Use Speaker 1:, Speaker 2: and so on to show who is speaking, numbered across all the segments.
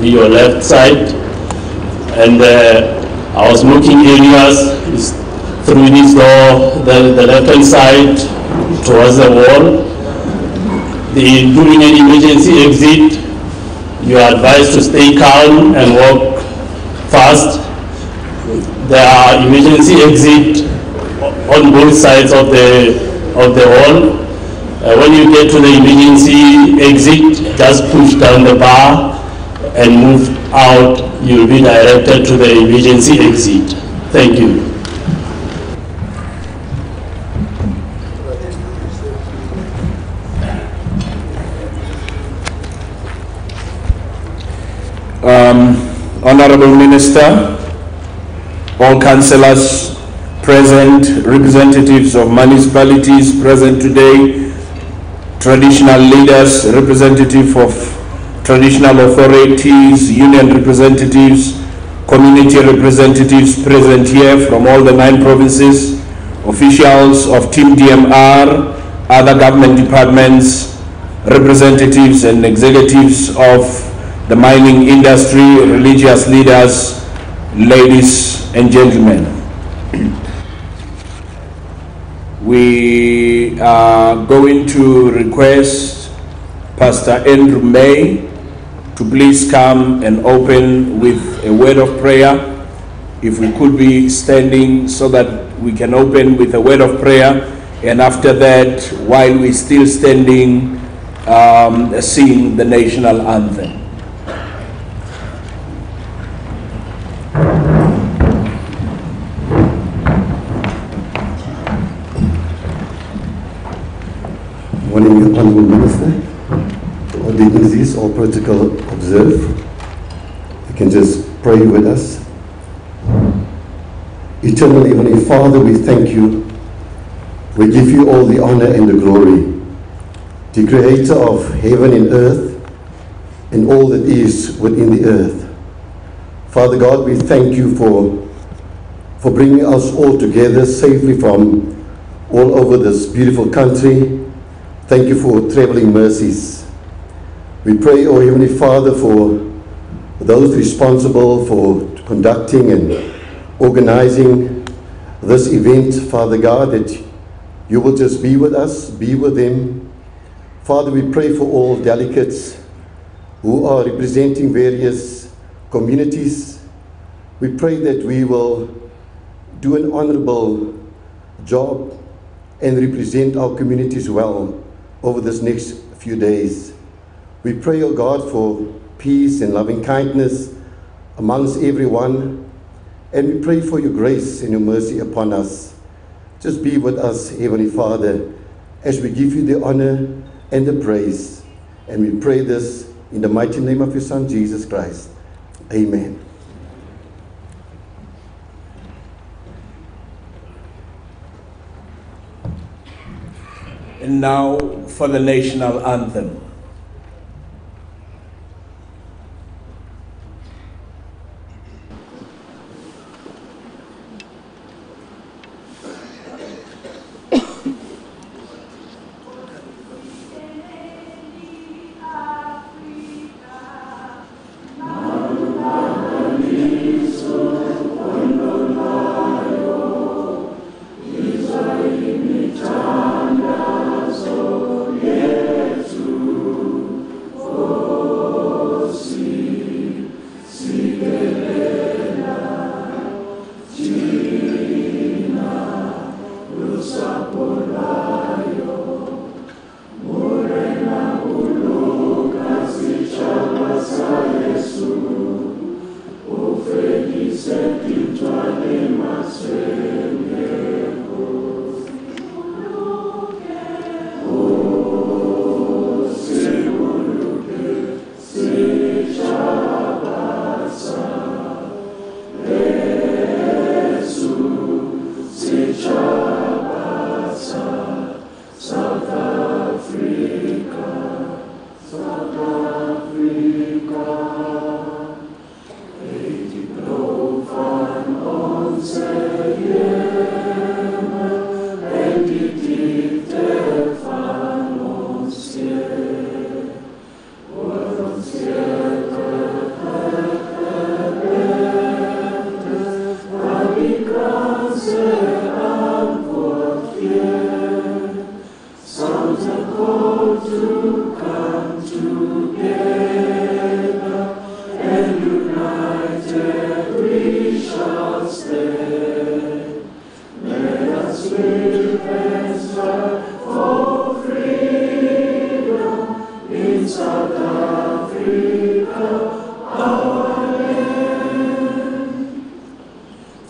Speaker 1: your left side, and our smoking areas is through this door, the left-hand side towards the wall. During an emergency exit, you are advised to stay calm and walk fast. There are emergency exits on both sides of the hall. When you get to the emergency exit, just push down the bar and move out. You'll be directed to the emergency exit. Thank you.
Speaker 2: Honorable Minister, all councillors present, representatives of municipalities present today, traditional leaders, representative of traditional authorities, union representatives, community representatives present here from all the 9 provinces, officials of Team DMR, other government departments, representatives and executives of the mining industry, religious leaders, ladies and gentlemen. We are going to request Pastor Andrew May to please come and open with a word of prayer. If we could be standing so that we can open with a word of prayer, and after that, while we're still standing, sing the national anthem.
Speaker 3: Morning, Honourable Minister. All dignitaries, all protocol observed. You can just pray with us. Eternal Heavenly Father, we thank you. We give you all the honor and the glory. The Creator of heaven and earth and all that is within the earth. Father God, we thank you for bringing us all together safely from all over this beautiful country. Thank you for traveling mercies. We pray, O Heavenly Father, for those responsible for conducting and organizing this event, Father God, that you will just be with us, be with them. Father, we pray for all delegates who are representing various communities. We pray that we will do an honorable job and represent our communities well over this next few days. We pray, O God, for peace and loving kindness amongst everyone, and we pray for your grace and your mercy upon us. Just be with us, Heavenly Father, as we give you the honor and the praise, and we pray this in the mighty name of your Son, Jesus Christ. Amen.
Speaker 2: And now for the national anthem.
Speaker 4: To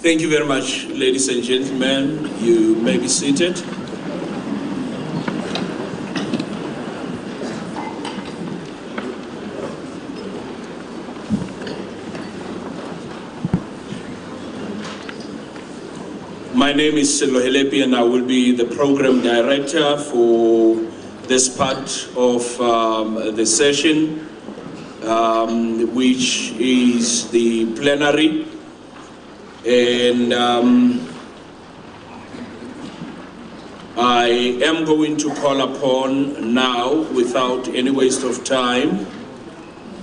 Speaker 2: Thank you very much, ladies and gentlemen. You may be seated. My name is Selohelepi and I will be the program director for this part of the session, which is the plenary. And I am going to call upon now, without any waste of time,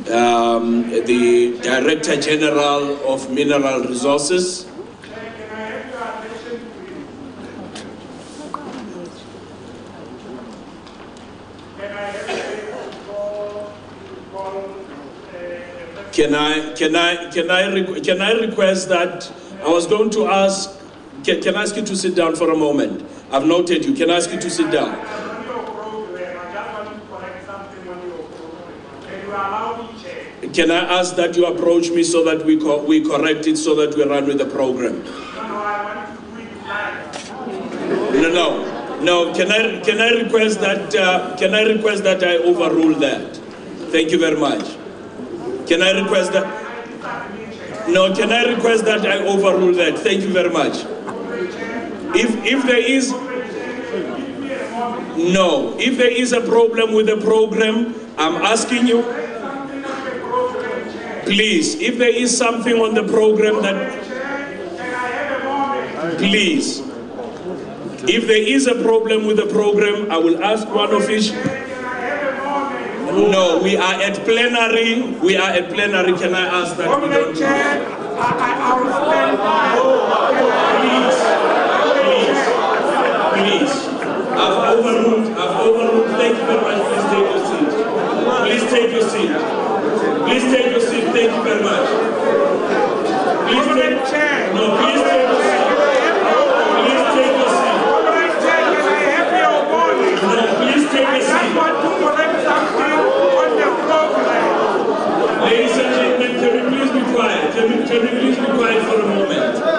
Speaker 2: the Director General of Mineral Resources. Can I request that I was going to ask, can I ask you to sit down for a moment? I've noted you. Can I ask you to sit down? Can I ask that you approach me so that we correct it so that we run with the program? No. Can I request that I overrule that? Thank you very much. Can I request that? No, can I request that I overrule that? Thank you very much. If there is a problem with the program, I'm asking you, please, if there is something on the program that, please, if there is a problem with the program, I will ask one official. No, we are at plenary. We are at plenary. Can I ask that we don't do that? Please. I've overruled. Thank you very much. Please take your seat. Please take your seat. Please take your seat. Thank you very much. Please take your seat. No, please take your seat. Please take your seat. No, please take your seat. Ladies and gentlemen, can we please be quiet? Can we please be quiet for a moment?
Speaker 4: Can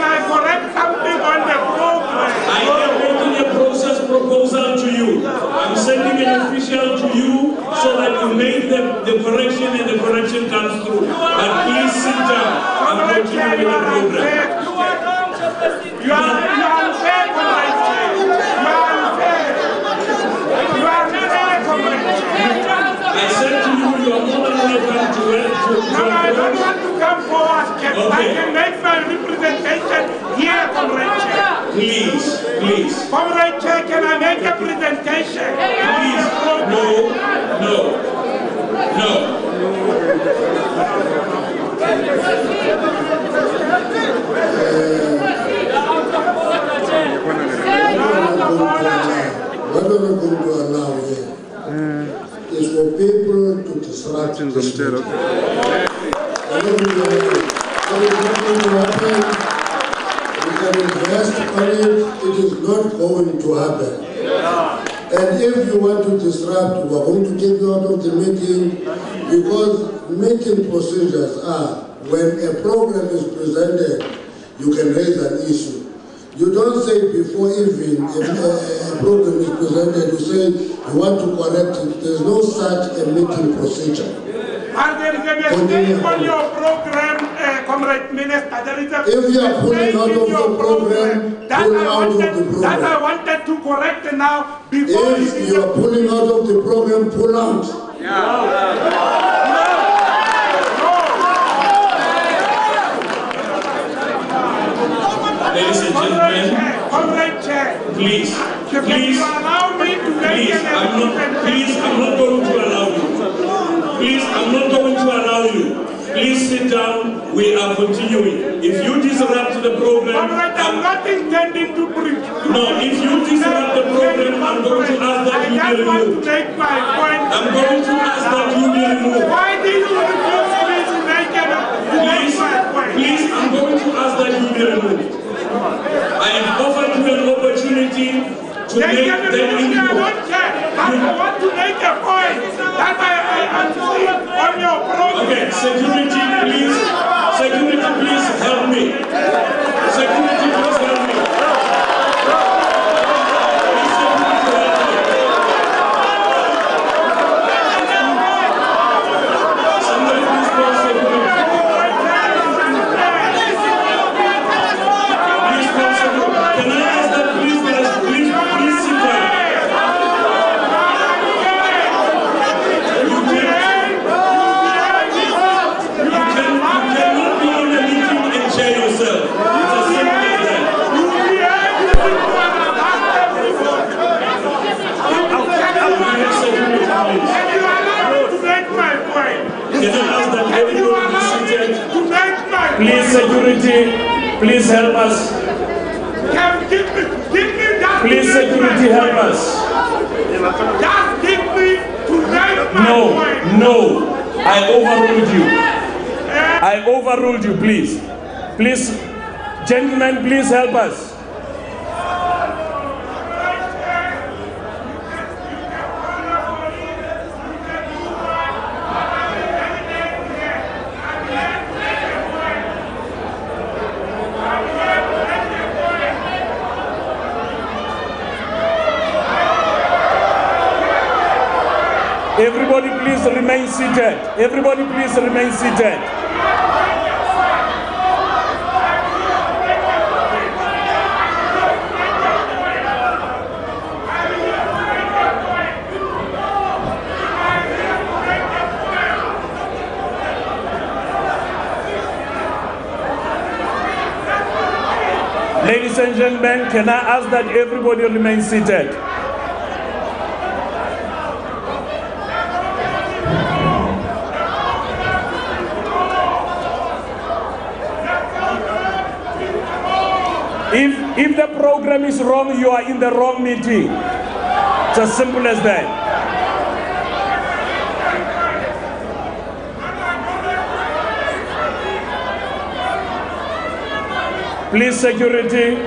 Speaker 4: I correct something on the program?
Speaker 2: I am making a process proposal to you. I'm sending an official to you so that you make the correction and the correction comes through. But please sit down and continue with the program.
Speaker 4: You are unfair, comrade. You are unfair, comrade.
Speaker 2: I said to you, you are more than welcome to
Speaker 4: No, I don't want to come forward. Okay. I can make my representation here, Comrade Chair.
Speaker 2: Please.
Speaker 4: Comrade Chair, can I make a presentation?
Speaker 2: Please. No.
Speaker 5: What are we going to allow here is for people to disrupt this meeting. We can invest on it, it is not going to happen. And if you want to disrupt, we are going to take you out of the meeting, because meeting procedures are, when a program is presented, you can raise an issue. You don't say before even a program is presented, you say you want to correct it. There's no such a meeting procedure.
Speaker 4: And there is a mistake on your program, Comrade Minister. There is a
Speaker 5: if you are pulling out of the program, pull out of the program.
Speaker 4: That I wanted to correct now. Before
Speaker 5: if you are pulling out of the program, pull out.
Speaker 2: Ladies and gentlemen,
Speaker 4: Comrade Chair,
Speaker 2: please,
Speaker 4: allow me to make
Speaker 2: I'm not going to allow you. Please, I'm not going to allow you. Please sit down. We are continuing. If you disrupt the program,
Speaker 4: I'm not intending to preach.
Speaker 2: No, if you disrupt the program, I'm going to ask that you be removed. I'm going to ask that you be removed.
Speaker 4: Why did you refuse me to make it up?
Speaker 2: Please, I'm going to ask that you be removed. I have offered you an opportunity to make the input.
Speaker 4: I want to make a point that I am on your program.
Speaker 2: Okay, security, please. Security, please. Can I ask that everyone be seated?
Speaker 4: To make my
Speaker 2: Please, security, please help us.
Speaker 4: Give me that.
Speaker 2: Please, security, help us.
Speaker 4: Just give me to make my point.
Speaker 2: No, I overruled you. I overruled you, please. Please, gentlemen, please help us. Everybody please remain seated. Everybody please remain seated. Ladies and gentlemen, can I ask that everybody remain seated? If the program is wrong, you are in the wrong meeting. It's as simple as that. Please, security.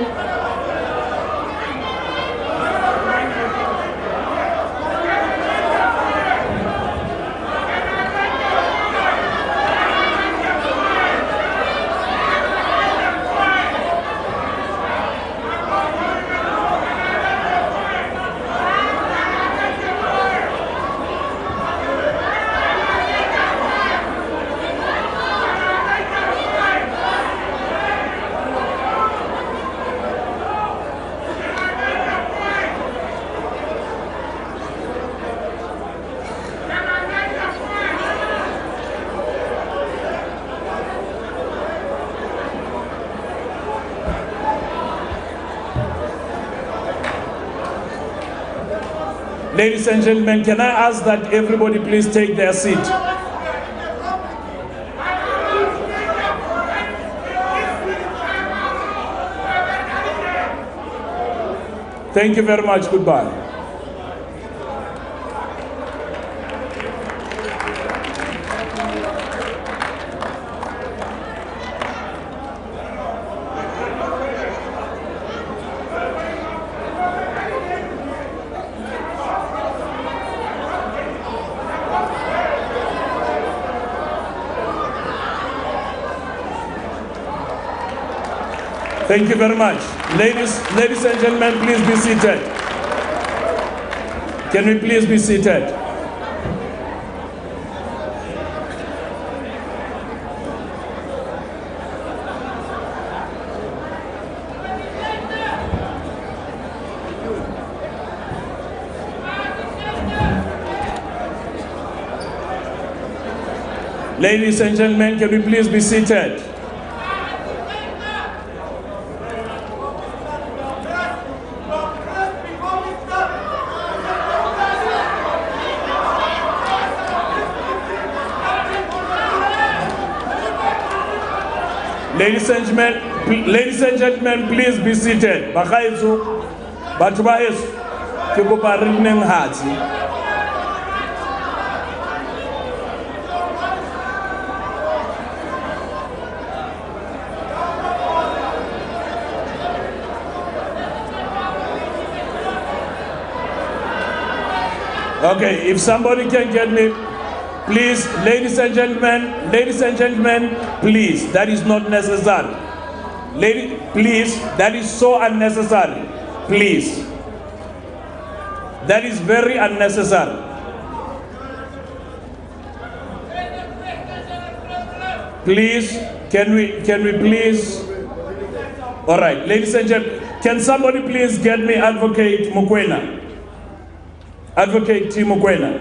Speaker 2: Ladies and gentlemen, can I ask that everybody please take their seat? Thank you very much. Goodbye. Thank you very much. Ladies and gentlemen, please be seated. Can we please be seated? Ladies and gentlemen, can we please be seated? Ladies and gentlemen, please be seated. Bagaetso, batho ba heso, ke kopa re nneng hatsi. Okay, if somebody can get me, please, ladies and gentlemen, please, that is not necessary. Please, that is so unnecessary. Please. That is very unnecessary. Please, can we please? All right, ladies and gentlemen, can somebody please get me Advocate Mokwena? Advocate T. Mokwena.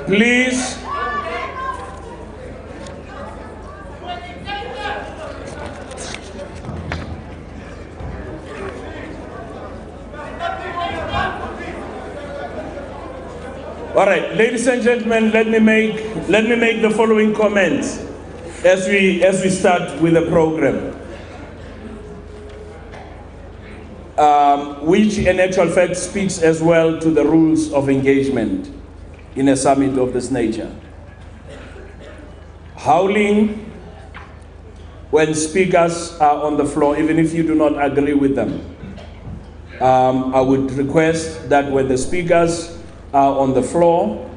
Speaker 2: Please. All right, ladies and gentlemen, let me make the following comments as we start with the program, which in actual fact speaks as well to the rules of engagement in a summit of this nature. Howling when speakers are on the floor, even if you do not agree with them. I would request that when the speakers are on the floor,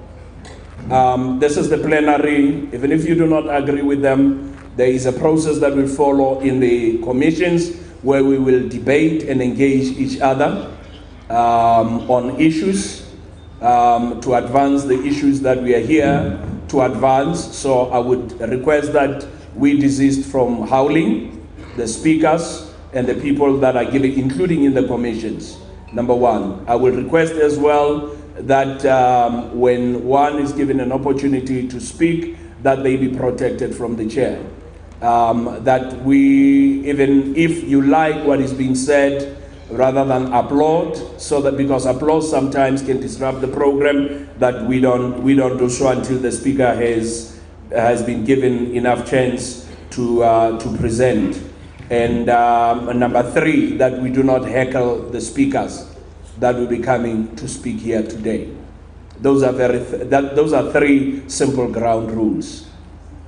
Speaker 2: this is the plenary, even if you do not agree with them, there is a process that will follow in the commissions where we will debate and engage each other on issues to advance the issues that we are here to advance. So I would request that we desist from howling, the speakers and the people that are giving, including in the commissions. Number one, I will request as well that when one is given an opportunity to speak, that they be protected from the chair. That we, even if you like what is being said, rather than applaud, so that, because applause sometimes can disrupt the program, that we don't do so until the speaker has been given enough chance to present. And number three, that we do not heckle the speakers that will be coming to speak here today. Those are three simple ground rules.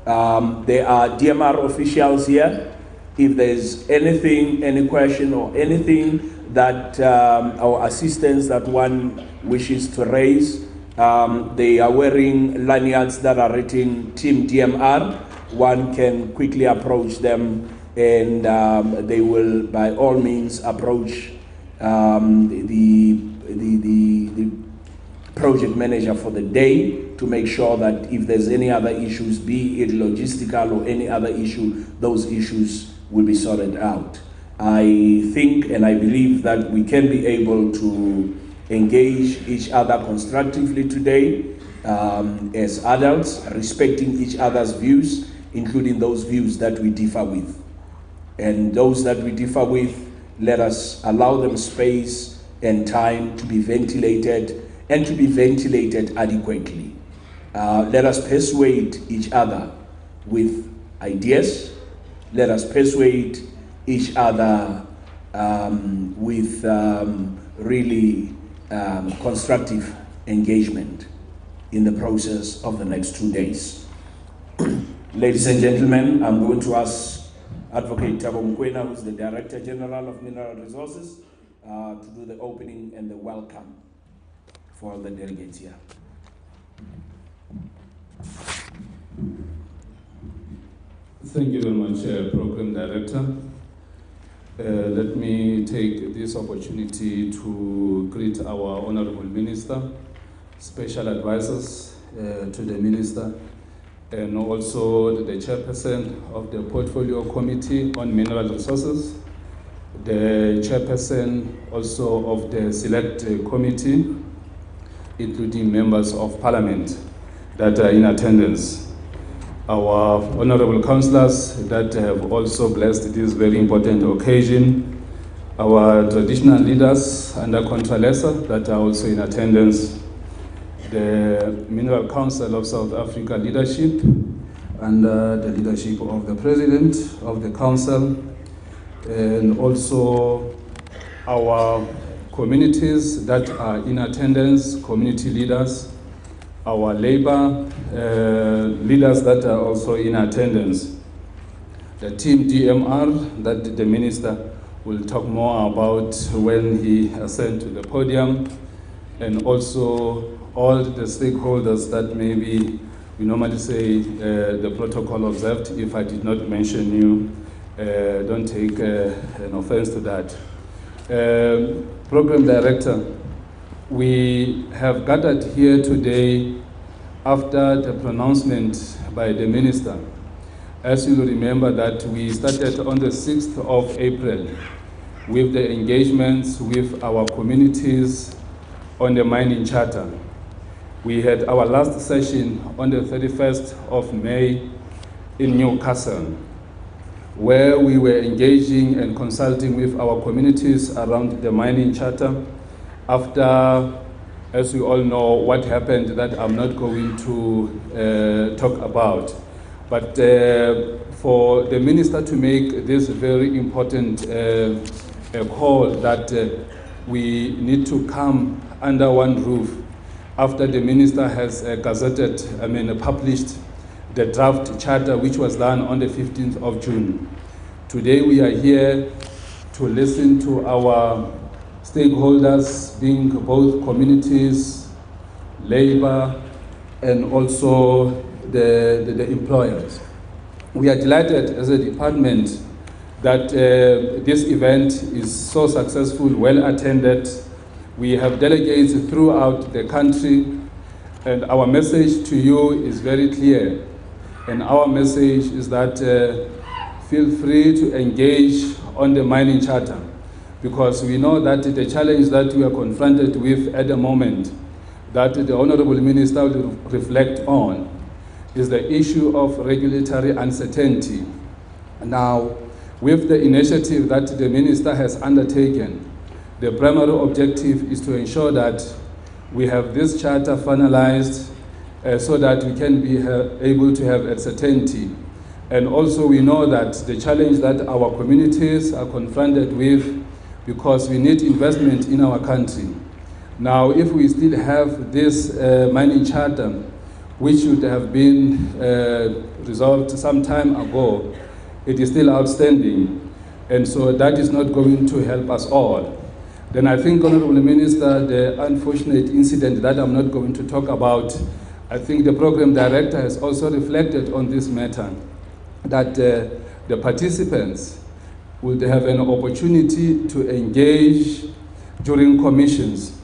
Speaker 2: There are DMR officials here. If there's anything, any question or anything that our assistants that one wishes to raise, they are wearing lanyards that are written Team DMR. One can quickly approach them and they will by all means approach the project manager for the day to make sure that if there's any other issues, be it logistical or any other issue, those issues will be sorted out. I think and I believe that we can be able to engage each other constructively today as adults, respecting each other's views, including those views that we differ with. And those that we differ with, let us allow them space and time to be ventilated and to be ventilated adequately. Let us persuade each other with ideas. Let us persuade each other with really constructive engagement in the process of the next 2 days. Ladies and gentlemen, I'm going to ask Advocate Thabo Mokoena, who is the Director General of Mineral Resources, to do the opening and the welcome for the delegates here.
Speaker 6: Thank you very much, Program Director. Let me take this opportunity to greet our Honorable Minister, special advisors to the Minister, and also the Chairperson of the Portfolio Committee on Mineral Resources, the Chairperson also of the Select Committee, including members of Parliament that are in attendance, our honorable councillors that have also blessed this very important occasion, our traditional leaders under Contralesa that are also in attendance, the Mineral Council of South Africa leadership under the leadership of the President of the Council, and also our communities that are in attendance, community leaders, our labor leaders that are also in attendance, the Team DMR that the Minister will talk more about when he ascends to the podium, and also all the stakeholders that maybe we normally say the protocol observed. If I did not mention you, don't take an offense to that. Program Director, we have gathered here today after the pronouncement by the Minister. As you remember that we started on the 6th of April with the engagements with our communities on the mining charter. We had our last session on the 31st of May in Newcastle, where we were engaging and consulting with our communities around the mining charter after as we all know, what happened that I'm not going to talk about. But for the minister to make this very important call that we need to come under one roof after the minister has published the draft charter, which was done on the 15th of June. Today we are here to listen to our stakeholders, being both communities, labor, and also the employers. We are delighted as a department that this event is so successful, well attended. We have delegates throughout the country, and our message to you is very clear. And our message is that feel free to engage on the mining charter, because we know that the challenge that we are confronted with at the moment, that the Honorable Minister will reflect on, is the issue of regulatory uncertainty. Now, with the initiative that the Minister has undertaken, the primary objective is to ensure that we have this charter finalized so that we can be able to have a certainty. And also we know that the challenge that our communities are confronted with, because we need investment in our country. Now, if we still have this mining charter, which should have been resolved some time ago, it is still outstanding. And so that is not going to help us all. Then I think, Honorable Minister, the unfortunate incident that I'm not going to talk about, I think the program director has also reflected on this matter, that the participants would have an opportunity to engage during commissions.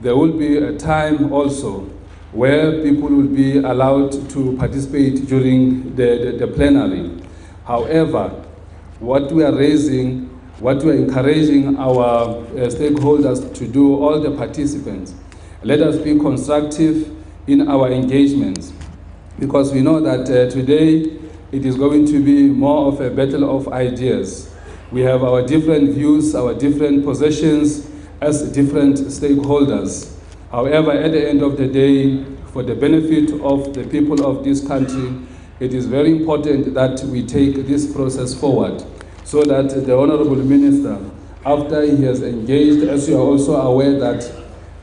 Speaker 6: There will be a time also where people will be allowed to participate during the plenary. However, what we are raising, what we are encouraging our stakeholders to do, all the participants, let us be constructive in our engagements, because we know that today it is going to be more of a battle of ideas. We have our different views, our different positions as different stakeholders. However, at the end of the day, for the benefit of the people of this country, it is very important that we take this process forward, so that the Honorable Minister, after he has engaged, as you are also aware that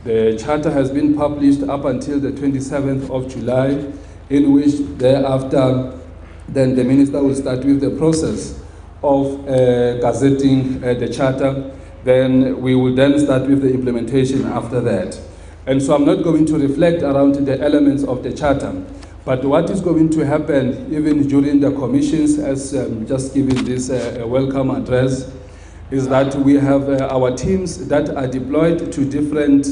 Speaker 6: the charter has been published up until the 27th of July, in which thereafter, then the Minister will start with the process of gazetting the charter. Then we will then start with the implementation after that. And so I'm not going to reflect around the elements of the charter, but what is going to happen even during the commissions, as just giving this welcome address, is that we have our teams that are deployed to different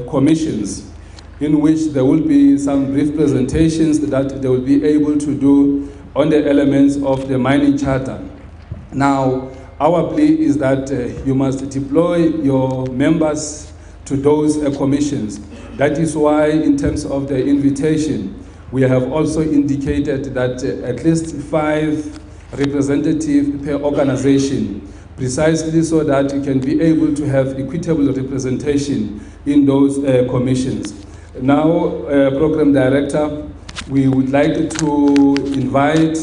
Speaker 6: commissions, in which there will be some brief presentations that they will be able to do on the elements of the mining charter. Now, our plea is that you must deploy your members to those commissions. That is why, in terms of the invitation, we have also indicated that at least 5 representatives per organization, precisely so that you can be able to have equitable representation in those commissions. Now, Program Director, we would like to invite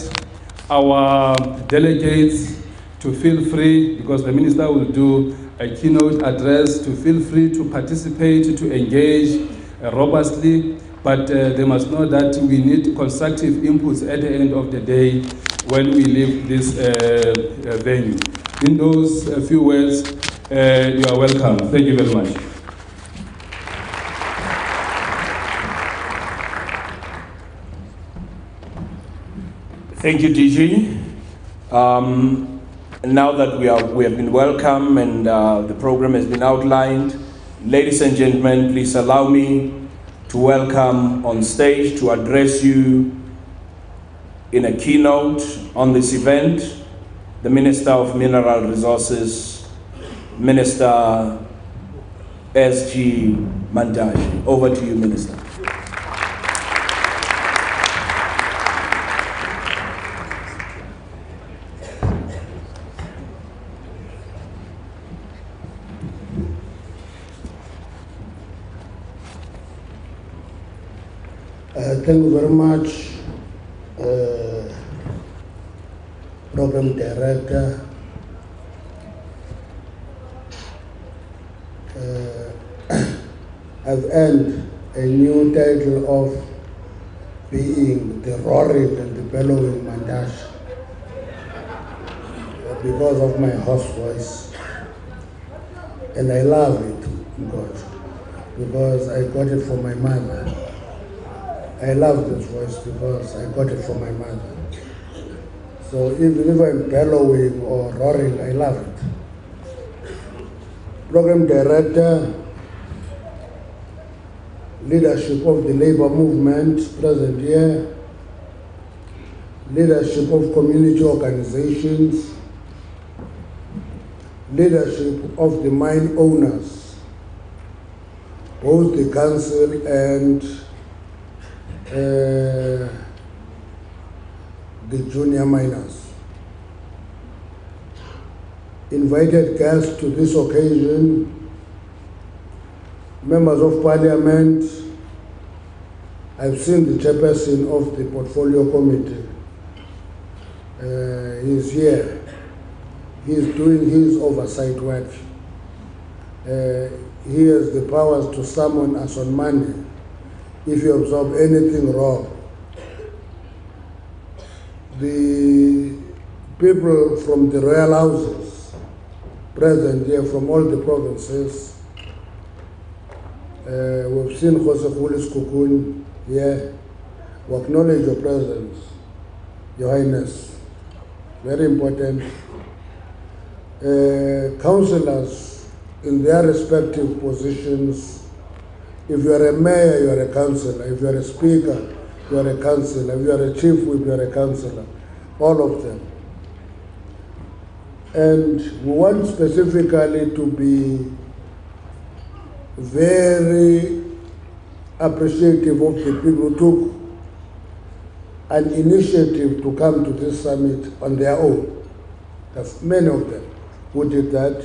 Speaker 6: our delegates to feel free, because the Minister will do a keynote address, to feel free to participate, to engage robustly, but they must know that we need constructive inputs at the end of the day when we leave this venue. In those few words, you are welcome. Thank you very much.
Speaker 2: Thank you, DG. Now that we have been welcome and the program has been outlined, ladies and gentlemen, please allow me to welcome on stage to address you in a keynote on this event, the Minister of Mineral Resources, Minister S.G. Mantashe. Over to you, Minister.
Speaker 5: Thank you very much, Program Director. I've earned a new title of being the roaring and the bellowing Mantashe because of my hoarse voice. And I love it because I got it from my mother. I love this voice because I got it from my mother. So even if I'm bellowing or roaring, I love it. Program Director, leadership of the labor movement present here, leadership of community organizations, leadership of the mine owners, both the council and the junior miners. Invited guests to this occasion, members of parliament. I've seen the chairperson of the portfolio committee. He's here. He's doing his oversight work. He has the powers to summon us on Monday if you observe anything wrong. The people from the royal houses present here from all the provinces, we've seen Jose Julius Kukun here. We acknowledge your presence, Your Highness. Very important. Councillors in their respective positions. If you are a mayor, you are a councillor. If you are a speaker, you are a councillor. If you are a chief whip, you are a councillor. All of them. And we want specifically to be very appreciative of the people who took an initiative to come to this summit on their own. There's many of them who did that.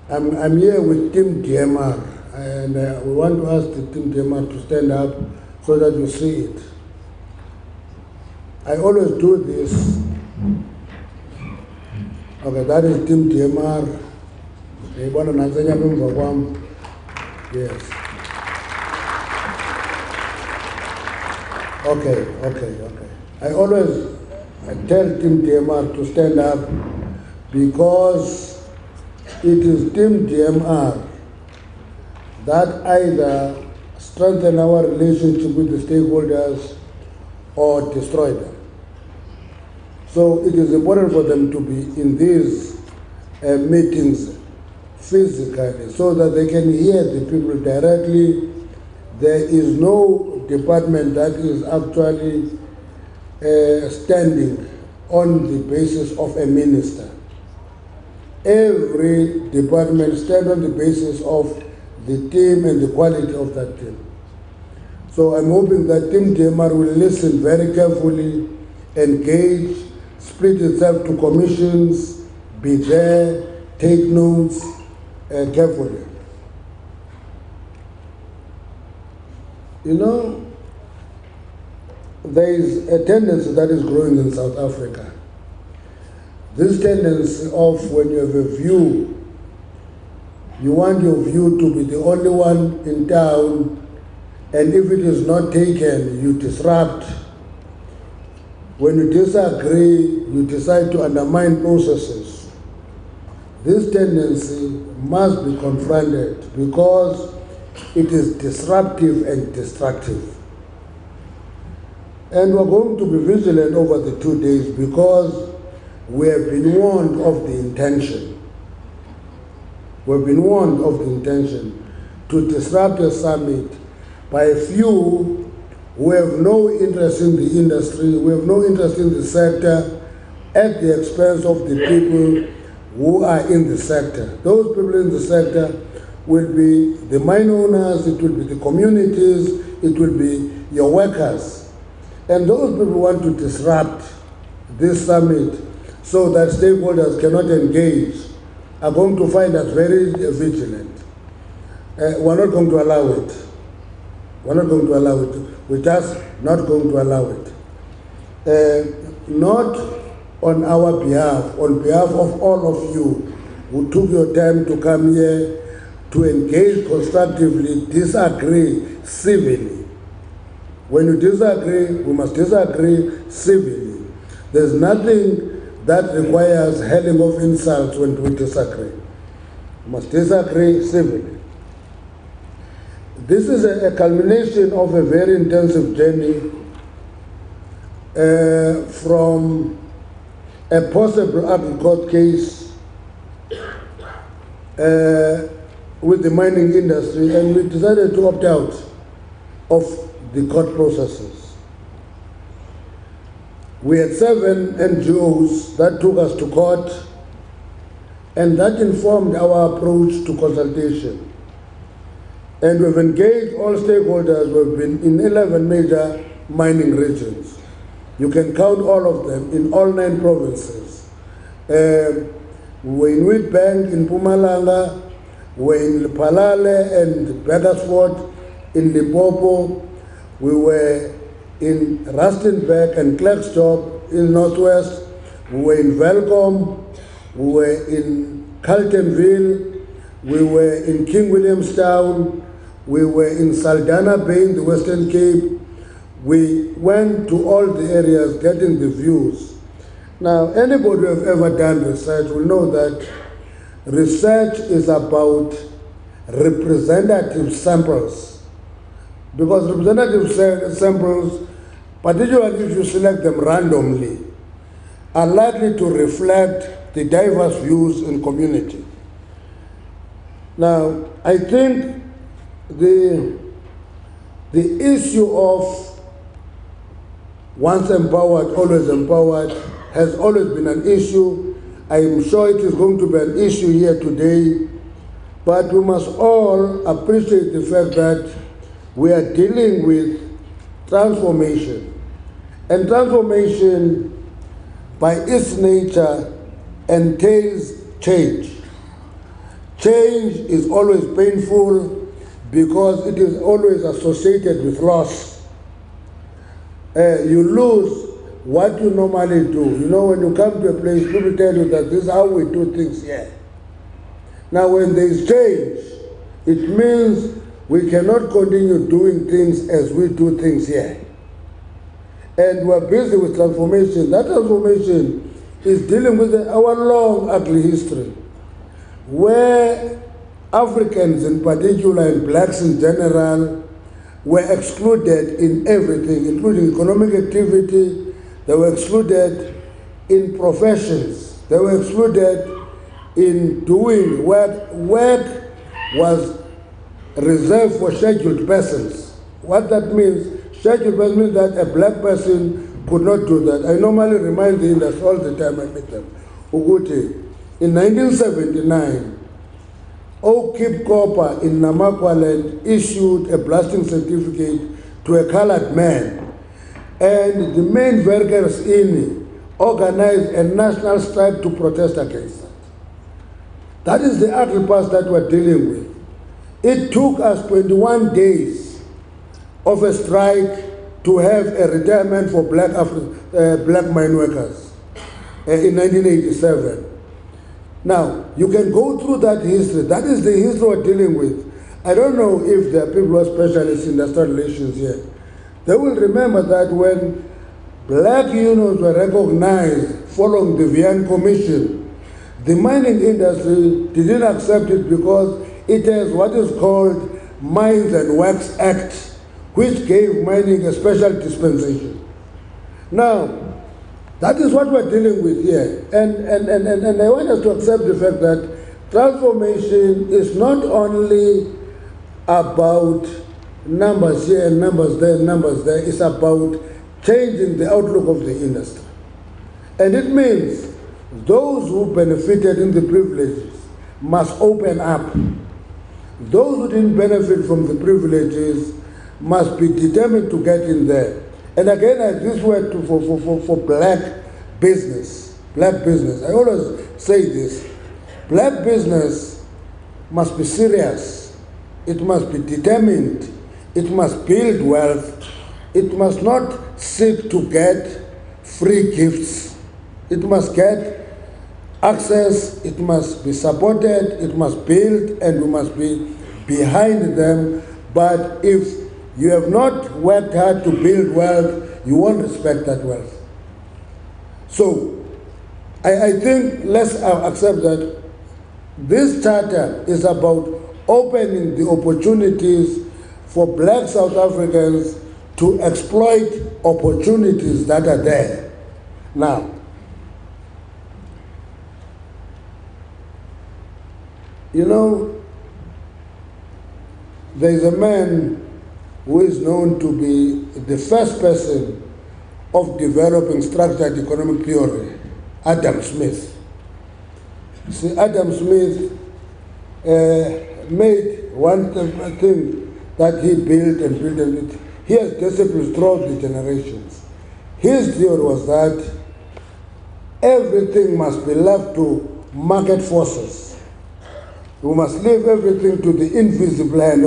Speaker 5: I'm here with Team DMR, and we want to ask the Team DMR to stand up so that you see it. I always do this. Okay, that is Team DMR. Yes. Okay. I always tell Team DMR to stand up because it is Team DMR that either strengthen our relationship with the stakeholders or destroy them. So it is important for them to be in these meetings physically so that they can hear the people directly. There is no department that is actually standing on the basis of a minister. Every department stands on the basis of the team and the quality of that team. So I'm hoping that Team DMR will listen very carefully, engage, split itself to commissions, be there, take notes carefully. You know, there is a tendency that is growing in South Africa. This tendency of when you have a view, you want your view to be the only one in town, and if it is not taken, you disrupt. When you disagree, you decide to undermine processes. This tendency must be confronted because it is disruptive and destructive. And we're going to be vigilant over the 2 days because we have been warned of the intention. We've been warned of the intention to disrupt a summit by a few who have no interest in the industry, who have no interest in the sector, at the expense of the people who are in the sector. Those people in the sector will be the mine owners, it will be the communities, it will be your workers. And those people want to disrupt this summit so that stakeholders cannot engage, are going to find us very vigilant. We're not going to allow it. We're not going to allow it. We're just not going to allow it. Not on our behalf, on behalf of all of you who took your time to come here to engage constructively, disagree civilly. When you disagree, we must disagree civilly. There's nothing that requires hurling of insults when we disagree. We must disagree civilly. This is a culmination of a very intensive journey from a possible Appeal Court case with the mining industry, and we decided to opt out of the court processes. We had 7 NGOs that took us to court, and that informed our approach to consultation. And we've engaged all stakeholders. We've been in 11 major mining regions. You can count all of them in all 9 provinces. We're in Witbank in Mpumalanga, we're in Lephalale and Bakersford in Limpopo, we were in Rustenburg and Klerksdorp in Northwest, we were in Welkom, we were in Carltonville, we were in King Williamstown, we were in Saldanha Bay in the Western Cape. We went to all the areas getting the views. Now, anybody who has ever done research will know that research is about representative samples. Because representative samples, particularly if you select them randomly, are likely to reflect the diverse views in community. Now, I think the issue of once empowered, always empowered, has always been an issue. I am sure it is going to be an issue here today, but we must all appreciate the fact that we are dealing with transformation. And transformation, by its nature, entails change. Change is always painful because it is always associated with loss. You lose what you normally do. You know, when you come to a place, people tell you that this is how we do things here. Now, when there is change, it means we cannot continue doing things as we do things here. And we're busy with transformation. That transformation is dealing with our long, ugly history, where Africans in particular and blacks in general were excluded in everything, including economic activity. They were excluded in professions. They were excluded in doing work. Work was reserved for scheduled persons. What that means, scheduled person means that a black person could not do that. I normally remind the industry all the time I meet them. Uguti, in 1979, O'Keefe Copper in Namakwaland issued a blasting certificate to a colored man. And the main workers in organized a national strike to protest against that. That is the ugly past that we're dealing with. It took us 21 days of a strike to have a retirement for black mine workers in 1987. Now, you can go through that history. That is the history we're dealing with. I don't know if there are people who are specialists in industrial relations here. They will remember that when black unions were recognized following the Vienna Commission, the mining industry didn't accept it because it has what is called Mines and Works Act, which gave mining a special dispensation. Now, that is what we're dealing with here. And I want us to accept the fact that transformation is not only about numbers here and numbers there and numbers there. It's about changing the outlook of the industry. And it means those who benefited in the privileges must open up. Those who didn't benefit from the privileges must be determined to get in there. And again, I this word for black business. Black business. I always say this. Black business must be serious. It must be determined. it must build wealth, it must not seek to get free gifts, it must get access, it must be supported, it must build, and we must be behind them. But if you have not worked hard to build wealth, you won't respect that wealth. So I think let's accept that this charter is about opening the opportunities for black South Africans to exploit opportunities that are there. Now, you know, there is a man who is known to be the first person of developing structured economic theory, Adam Smith. See, Adam Smith made one thing that he built and built and built. He has disciplines throughout the generations. His theory was that everything must be left to market forces. We must leave everything to the invisible hand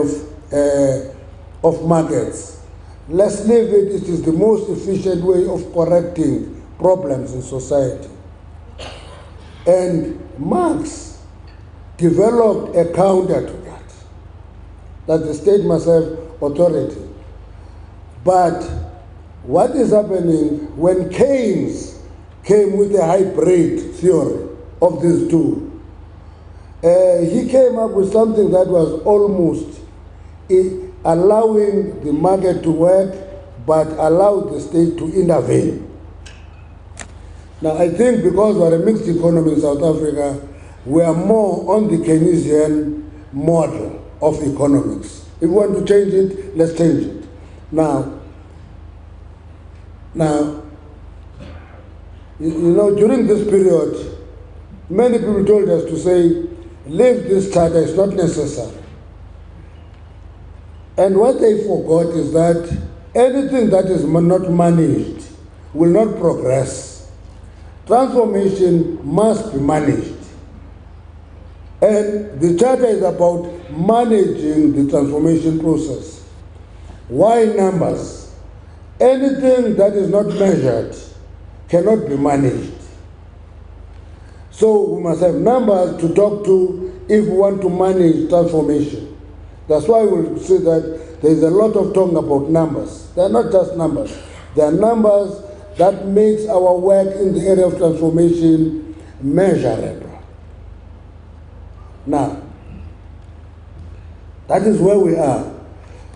Speaker 5: of markets. Let's leave it. It is the most efficient way of correcting problems in society. And Marx developed a counter to that the state must have authority. But what is happening when Keynes came with a hybrid theory of these two? He came up with something that was almost allowing the market to work, but allowed the state to intervene. Now, I think because we're a mixed economy in South Africa, we are more on the Keynesian model of economics. If we want to change it, let's change it. Now, you know, during this period, many people told us to say, leave this charter, it's not necessary. And what they forgot is that anything that is not managed will not progress. Transformation must be managed. And the charter is about managing the transformation process. Why numbers? Anything that is not measured cannot be managed. So we must have numbers to talk to if we want to manage transformation. That's why we'll say that there is a lot of talk about numbers. They are not just numbers. They are numbers that makes our work in the area of transformation measurable. Now, that is where we are.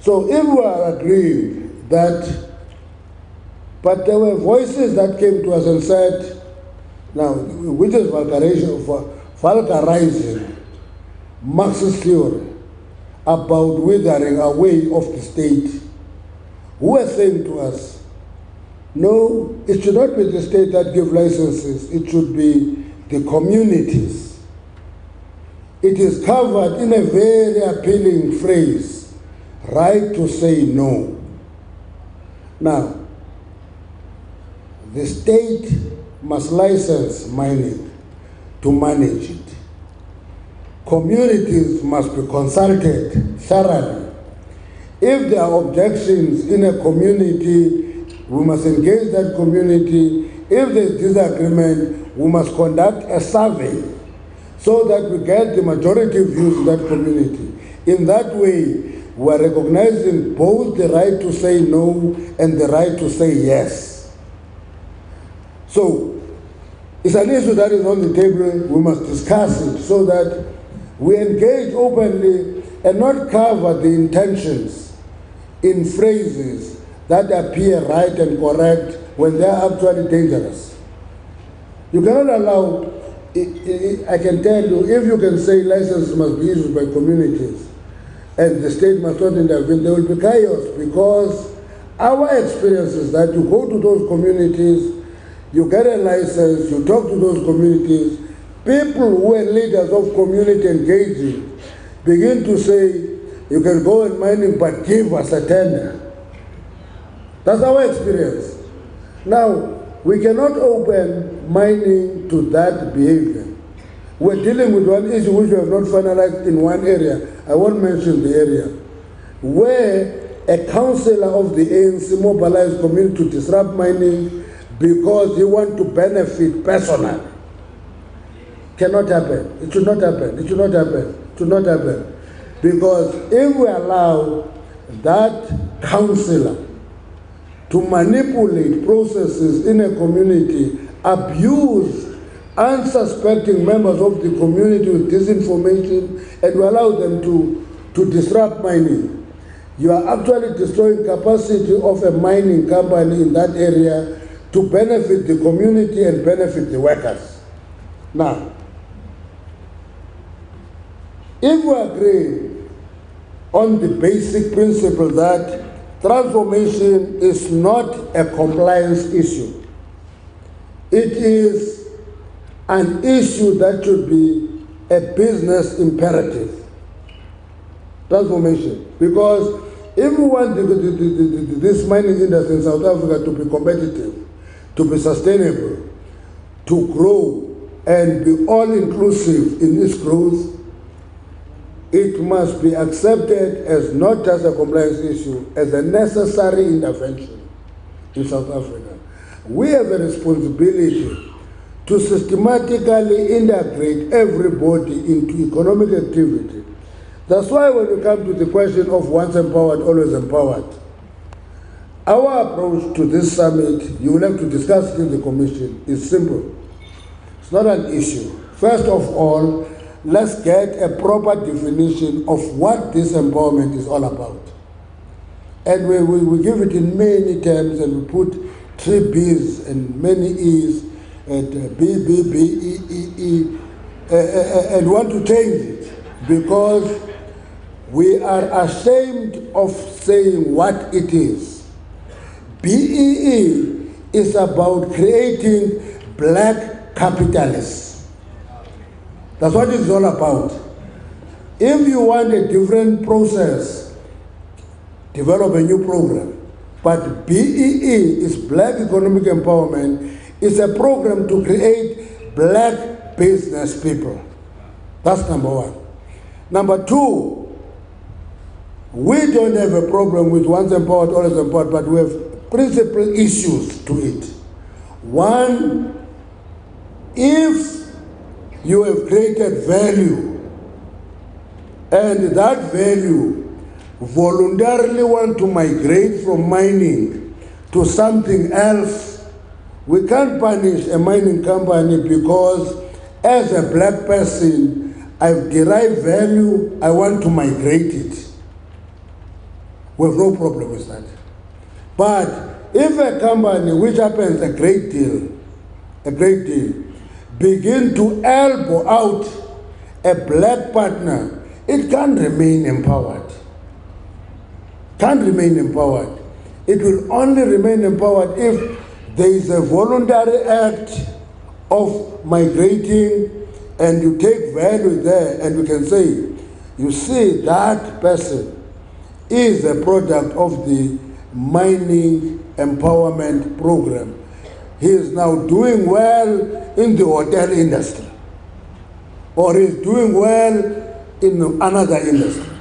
Speaker 5: So if we are agreeing that, but there were voices that came to us and said, now, which is vulgarizing Marxist theory about withering away of the state, who are saying to us, no, it should not be the state that gives licenses, it should be the communities. It is covered in a very appealing phrase, right to say no. Now, the state must license mining to manage it. Communities must be consulted thoroughly. If there are objections in a community, we must engage that community. If there is disagreement, we must conduct a survey so that we get the majority views of that community. In that way, we are recognizing both the right to say no and the right to say yes. So, it's an issue that is on the table. We must discuss it so that we engage openly and not cover the intentions in phrases that appear right and correct when they are actually dangerous. You cannot allow, I can tell you, if you can say licenses must be issued by communities and the state must not intervene, there will be chaos, because our experience is that you go to those communities, you get a license, you talk to those communities, people who are leaders of community engaging begin to say, you can go in mining, but give us a tender. That's our experience. Now, we cannot open mining to that behavior. We're dealing with one issue which we have not finalized in one area. I won't mention the area, where a councillor of the ANC mobilized community to disrupt mining because he wants to benefit personally. Cannot happen. It should not happen. It should not happen. It should not happen. Because if we allow that councillor to manipulate processes in a community, abuse unsuspecting members of the community with disinformation, and we allow them to disrupt mining, you are actually destroying capacity of a mining company in that area to benefit the community and benefit the workers. Now, if we agree on the basic principle that transformation is not a compliance issue, it is an issue that should be a business imperative. Transformation. Because if we want this mining industry in South Africa to be competitive, to be sustainable, to grow and be all-inclusive in its growth, it must be accepted as not just a compliance issue, as a necessary intervention in South Africa. We have a responsibility to systematically integrate everybody into economic activity. That's why when we come to the question of once empowered, always empowered, our approach to this summit, you will have to discuss it in the Commission, is simple. It's not an issue. First of all, let's get a proper definition of what this empowerment is all about. And we give it in many terms, and we put 3 B's and many E's, and B, B, B, E, E, E, and want to change it because we are ashamed of saying what it is. BEE is about creating black capitalists. That's what it's all about. If you want a different process, develop a new program. But BEE is Black Economic Empowerment. It's a program to create black business people. That's number one. Number two, we don't have a problem with once empowered, always empowered, but we have principal issues to it. One, if you have created value and that value voluntarily want to migrate from mining to something else, we can't punish a mining company because as a black person, I've derived value, I want to migrate it. We have no problem with that. But if a company, which happens a great deal, begin to elbow out a black partner, it can't remain empowered. Can't remain empowered. It will only remain empowered if there is a voluntary act of migrating and you take value there and we can say, you see, that person is a product of the mining empowerment program. He is now doing well in the hotel industry, or is doing well in another industry.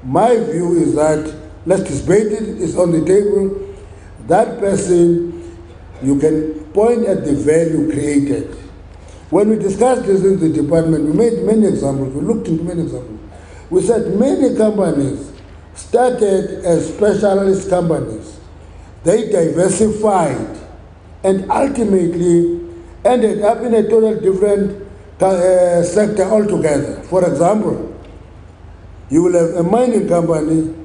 Speaker 5: My view is that, let's debate it, it's on the table. That person, you can point at the value created. When we discussed this in the department, we made many examples, we looked into many examples. We said many companies started as specialist companies. They diversified and ultimately ended up in a total different sector altogether. For example, you will have a mining company.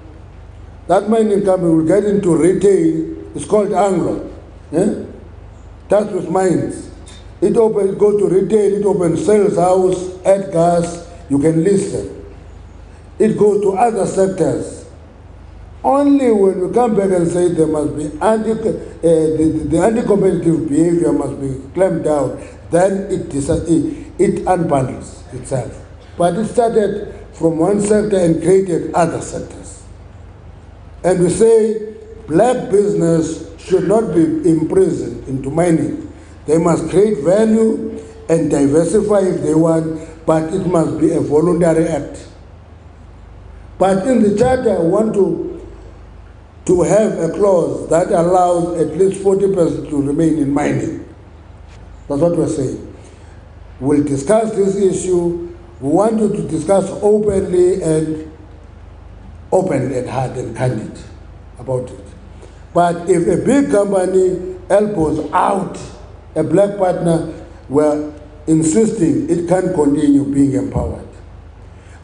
Speaker 5: That mining company will get into retail. It's called Anglo. Yeah? That's with mines. It goes to retail, it opens sales house, add gas, you can list them. It goes to other sectors. Only when we come back and say there must be the anti-competitive behavior must be clamped down, then it unbundles itself. But it started from one sector and created other sectors. And we say black business should not be imprisoned into mining. They must create value and diversify if they want, but it must be a voluntary act. But in the charter, I want to to have a clause that allows at least 40% to remain in mining. That's what we're saying. We'll discuss this issue. We want you to discuss openly and hard and candid about it. But if a big company elbows out a black partner, we're insisting it can't continue being empowered.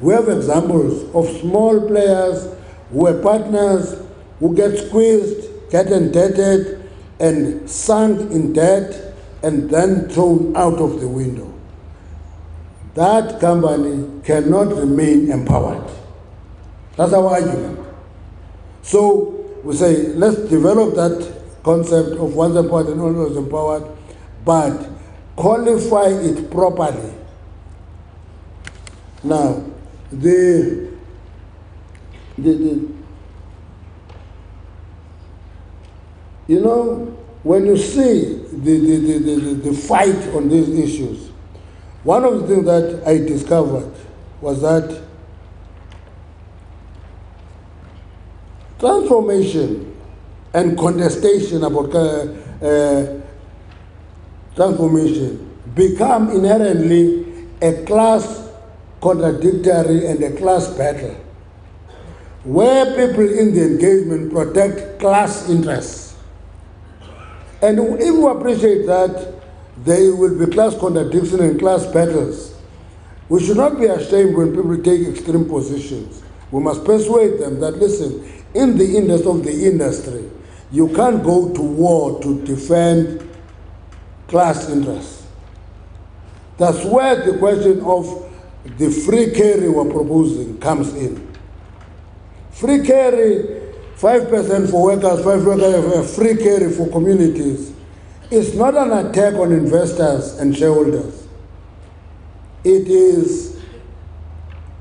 Speaker 5: We have examples of small players who are partners who get squeezed, get indebted, and sunk in debt, and then thrown out of the window. That company cannot remain empowered. That's our argument. So we say, let's develop that concept of once empowered and always empowered, but qualify it properly. Now, you know, when you see the fight on these issues, one of the things that I discovered was that transformation and contestation about transformation become inherently a class contradictory and a class battle, where people in the engagement protect class interests. And if we appreciate that there will be class contradiction and class battles, we should not be ashamed when people take extreme positions. We must persuade them that, listen, in the interest of the industry, you can't go to war to defend class interests. That's where the question of the free carry we're proposing comes in. Free carry, 5% for workers, 5% free carry for communities, is not an attack on investors and shareholders. It is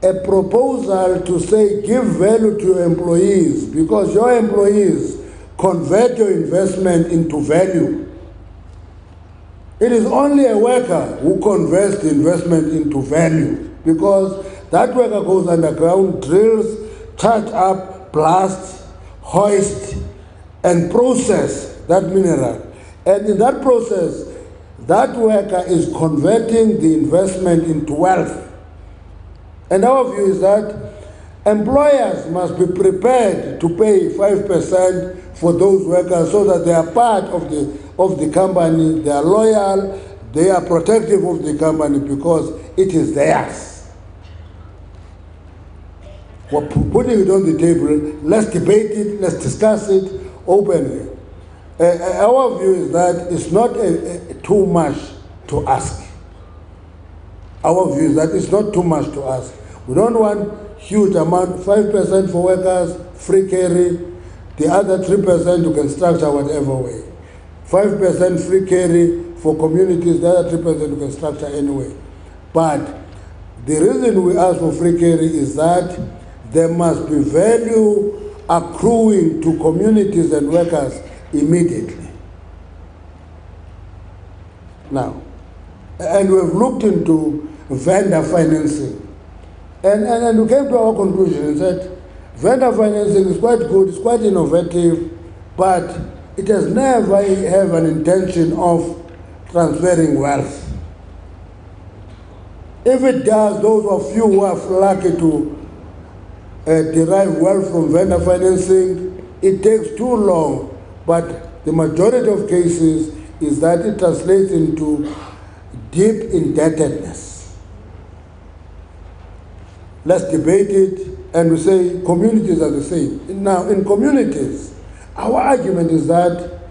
Speaker 5: a proposal to say give value to your employees, because your employees convert your investment into value. It is only a worker who converts the investment into value, because that worker goes underground, drills, charge up, blast, hoist, and process that mineral. And in that process, that worker is converting the investment into wealth. And our view is that employers must be prepared to pay 5% for those workers so that they are part of the company, they are loyal, they are protective of the company because it is theirs. We're putting it on the table. Let's debate it, let's discuss it openly. Our view is that it's not too much to ask. Our view is that it's not too much to ask. We don't want huge amount, 5% for workers, free carry, the other 3% you can structure whatever way. 5% free carry for communities, the other 3% you can structure anyway. But the reason we ask for free carry is that there must be value accruing to communities and workers immediately. Now, and we've looked into vendor financing, and we came to our conclusion and said vendor financing is quite good, it's quite innovative, but it has never have an intention of transferring wealth. If it does, those of you who are lucky to derive wealth from vendor financing, it takes too long. But the majority of cases is that it translates into deep indebtedness. Let's debate it, and we say communities are the same. Now, in communities, our argument is that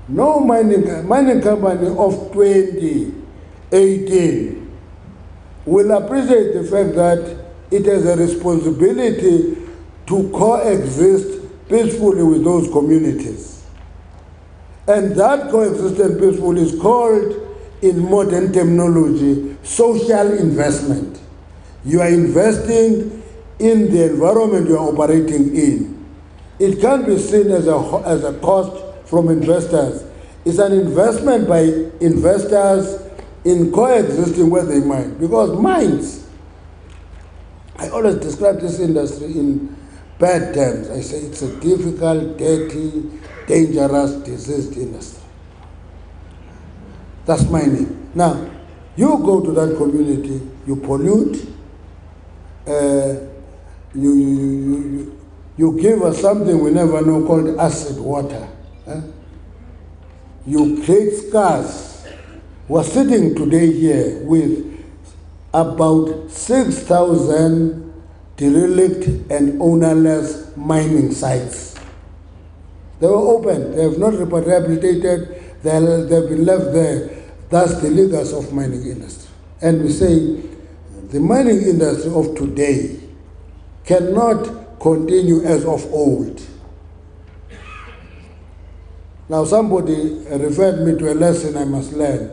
Speaker 5: no mining company of 2018 will appreciate the fact that it has a responsibility to coexist peacefully with those communities. And that coexistence peacefully is called, in modern terminology, social investment. You are investing in the environment you are operating in. It can't be seen as a cost from investors. It's an investment by investors in coexisting where they mine. Because mines, I always describe this industry in bad terms, I say it's a difficult, dirty, dangerous, diseased industry. That's mining. Now, you go to that community, you pollute, you give us something we never know called acid water. You create scars. We're sitting today here with about 6,000 derelict and ownerless mining sites. They were open, they have not been rehabilitated, they've been left there. That's the legacy of mining industry. And we say the mining industry of today cannot continue as of old. Now somebody referred me to a lesson I must learn.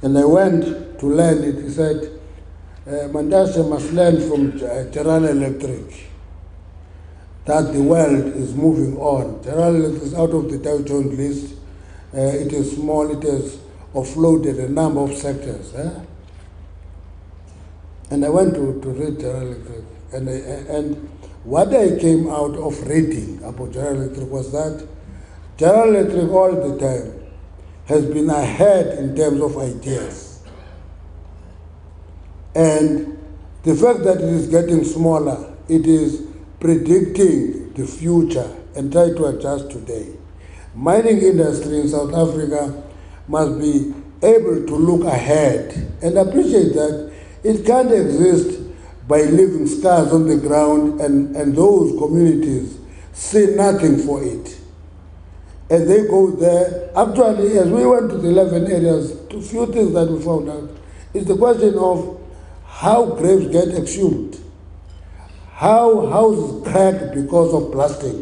Speaker 5: And I went to learn it. He said, Mantashe must learn from General Electric that the world is moving on. General Electric is out of the Dow Jones list. It is small, it has offloaded a number of sectors. And I went to read General Electric. And what I came out of reading about General Electric was that General Electric all the time has been ahead in terms of ideas. And the fact that it is getting smaller, it is predicting the future and try to adjust today. Mining industry in South Africa must be able to look ahead and appreciate that it can't exist by leaving scars on the ground and those communities see nothing for it. And they go there. Actually, as we went to the 11 areas, a few things that we found out is the question of how graves get exhumed, how houses crack because of plastic.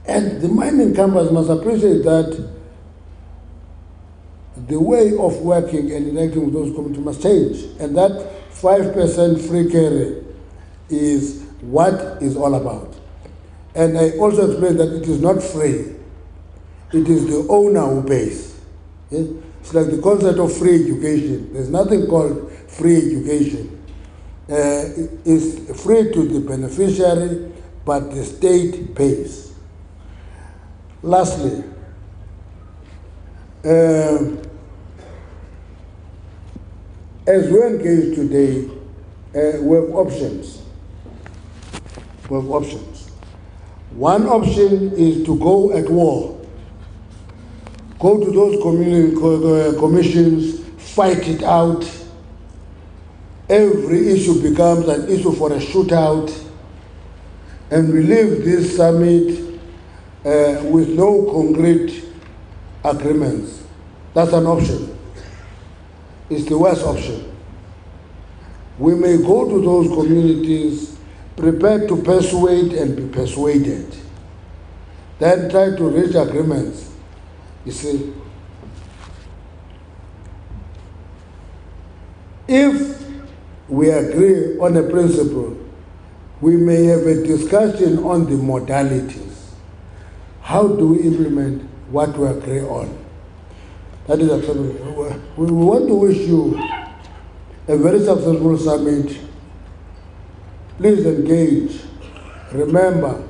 Speaker 5: And the mining companies must appreciate that the way of working and interacting with those communities must change. And that 5% free carry is what is all about. And I also explained that it is not free. It is the owner who pays. It's like the concept of free education. There's nothing called free education. It's free to the beneficiary, but the state pays. Lastly, as we engage today, we have options. We have options. One option is to go at war. Go to those commissions, fight it out. Every issue becomes an issue for a shootout. And we leave this summit with no concrete agreements. That's an option. It's the worst option. We may go to those communities prepared to persuade and be persuaded. Then try to reach agreements. You see, if we agree on a principle, we may have a discussion on the modalities. How do we implement what we agree on? That is acceptable. We want to wish you a very successful summit. Please engage. Remember,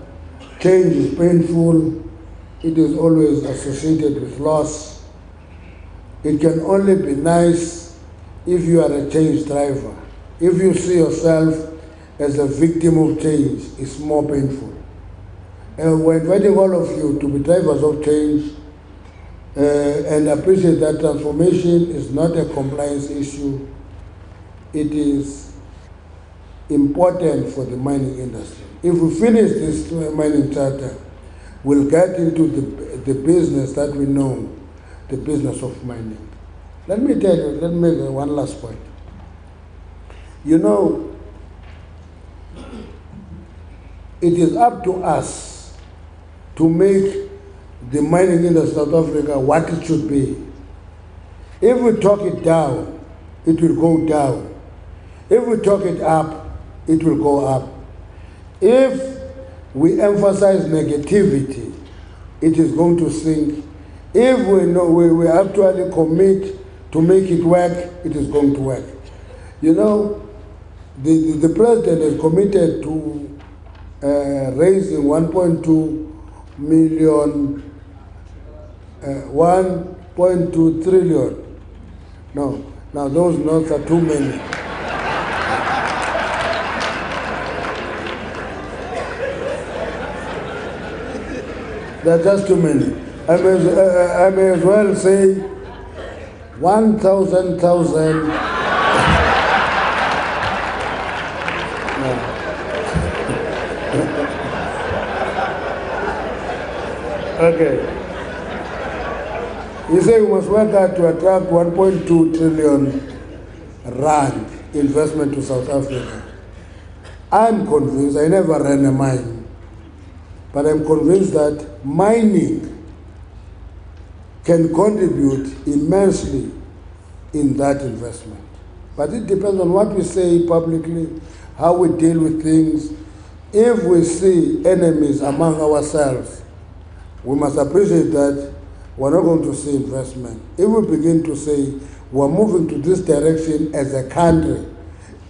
Speaker 5: change is painful. It is always associated with loss. It can only be nice if you are a change driver. If you see yourself as a victim of change, it's more painful. And we're inviting all of you to be drivers of change and appreciate that transformation is not a compliance issue. It is important for the mining industry. If we finish this mining charter, we'll get into the business that we know, the business of mining. Let me tell you, let me make one last point. You know, it is up to us to make the mining industry of South Africa what it should be. If we talk it down, it will go down. If we talk it up, it will go up. If we emphasize negativity, it is going to sink. If we actually commit to make it work, it is going to work. You know, the president is committed to raising 1.2 million, 1.2 trillion. No, now those notes are too many. They're just too many. I may as well say 1,000. Okay. You say we must work hard to attract 1.2 trillion rand investment to South Africa. I'm convinced, I never ran a mine, but I'm convinced that mining can contribute immensely in that investment. But it depends on what we say publicly, how we deal with things. If we see enemies among ourselves, we must appreciate that we're not going to see investment. If we begin to say we're moving to this direction as a country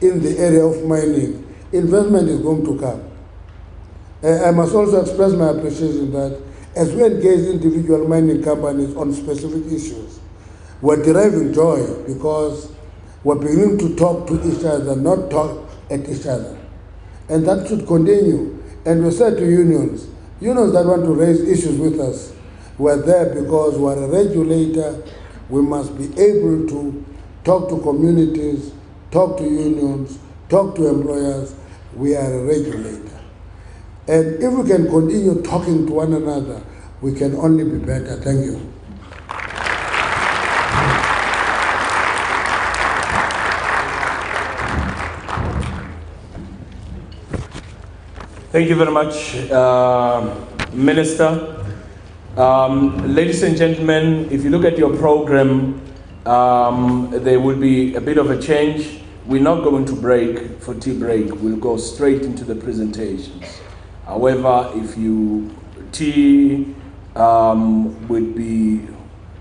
Speaker 5: in the area of mining, investment is going to come. I must also express my appreciation that as we engage individual mining companies on specific issues, we're deriving joy because we're beginning to talk to each other, not talk at each other. And that should continue. And we said to unions that want to raise issues with us, we're there because we're a regulator. We must be able to talk to communities, talk to unions, talk to employers. We are a regulator. And if we can continue talking to one another, we can only be better. Thank you.
Speaker 2: Thank you very much, Minister. Ladies and gentlemen, if you look at your program, there will be a bit of a change. We're not going to break for tea break. We'll go straight into the presentations. However, if tea would be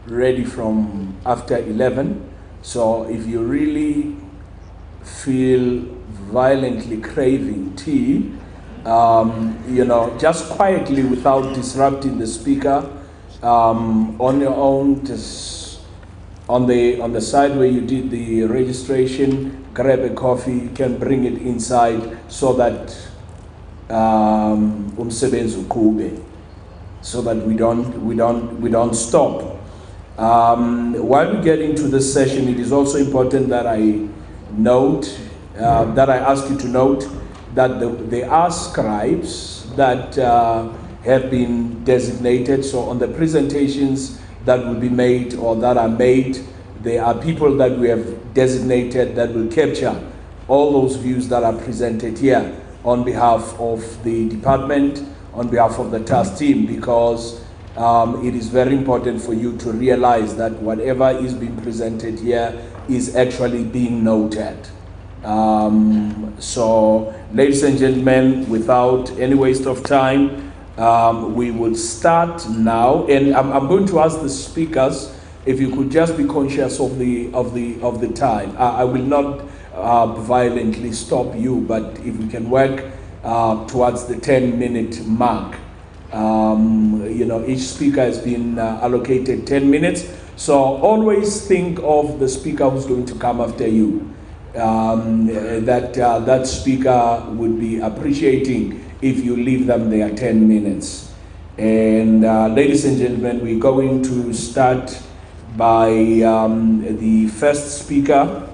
Speaker 2: ready from after 11. So if you really feel violently craving tea, just quietly without disrupting the speaker, on your own, just on the side where you did the registration, grab a coffee, you can bring it inside so that so that we don't stop. While we get into this session, it is also important that I ask you to note that there are scribes that have been designated. So on the presentations that will be made or that are made, there are people that we have designated that will capture all those views that are presented here on behalf of the department, on behalf of the task team, because it is very important for you to realize that whatever is being presented here is actually being noted. So, ladies and gentlemen, without any waste of time, we will start now, and I'm going to ask the speakers if you could just be conscious of the time. I will not violently stop you, but if we can work towards the 10-minute mark. Each speaker has been allocated 10 minutes, so always think of the speaker who's going to come after you. That speaker would be appreciating if you leave them their 10 minutes. And ladies and gentlemen, we're going to start by the first speaker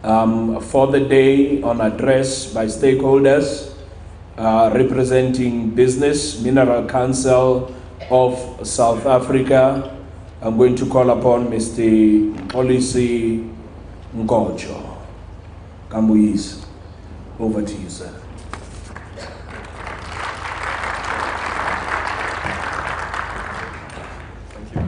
Speaker 2: for the day on address by stakeholders representing Business Mineral Council of South Africa. I'm going to call upon Mr. Polisi Ngojo. Kambuis, over to you, sir.
Speaker 7: Thank you.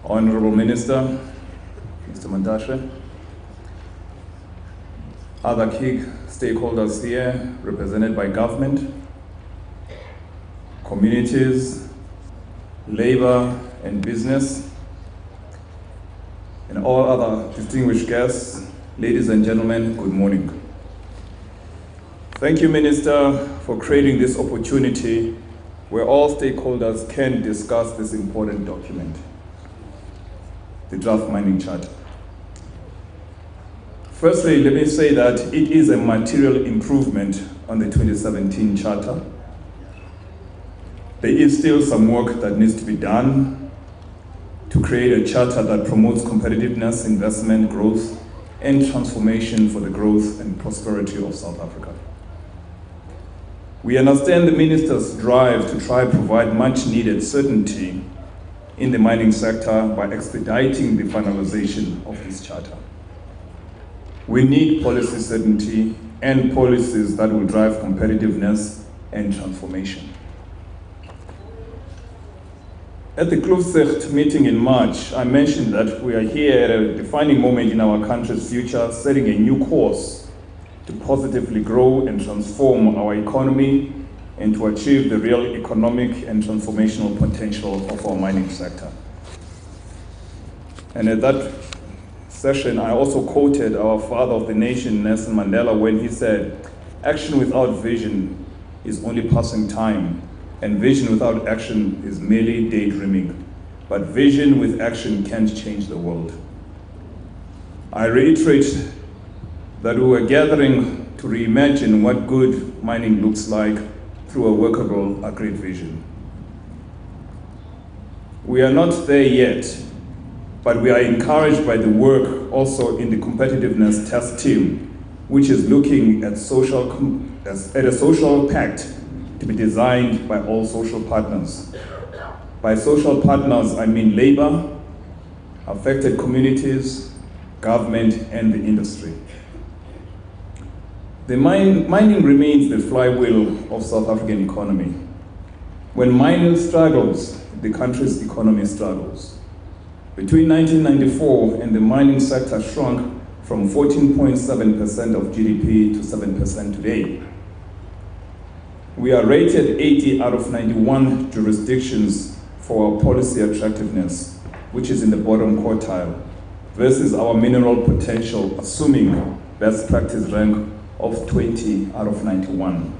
Speaker 6: Honorable Minister, Mr. Mantashe, other key stakeholders here represented by government,
Speaker 7: communities, labor and business, and all other distinguished guests, ladies and gentlemen, good morning. Thank you, Minister, for creating this opportunity where all stakeholders can discuss this important document, the Draft Mining Charter. Firstly, let me say that it is a material improvement on the 2017 Charter. There is still some work that needs to be done to create a charter that promotes competitiveness, investment, growth, and transformation for the growth and prosperity of South Africa. We understand the Minister's drive to try to provide much needed certainty in the mining sector by expediting the finalization of this charter. We need policy certainty and policies that will drive competitiveness and transformation. At the Kloof meeting in March, I mentioned that we are here at a defining moment in our country's future, setting a new course to positively grow and transform our economy and to achieve the real economic and transformational potential of our mining sector. And at that session, I also quoted our father of the nation, Nelson Mandela, when he said, "Action without vision is only passing time, and vision without action is merely daydreaming. But vision with action can change the world." I reiterate that we were gathering to reimagine what good mining looks like through a workable agreed vision. We are not there yet, but we are encouraged by the work also in the competitiveness task team, which is looking at a social pact to be designed by all social partners. By social partners, I mean labor, affected communities, government, and the industry. The mining remains the flywheel of South African economy. When mining struggles, the country's economy struggles. Between 1994 and the mining sector shrunk from 14.7% of GDP to 7% today. We are rated 80 out of 91 jurisdictions for our policy attractiveness, which is in the bottom quartile, versus our mineral potential, assuming best practice rank of 20 out of 91.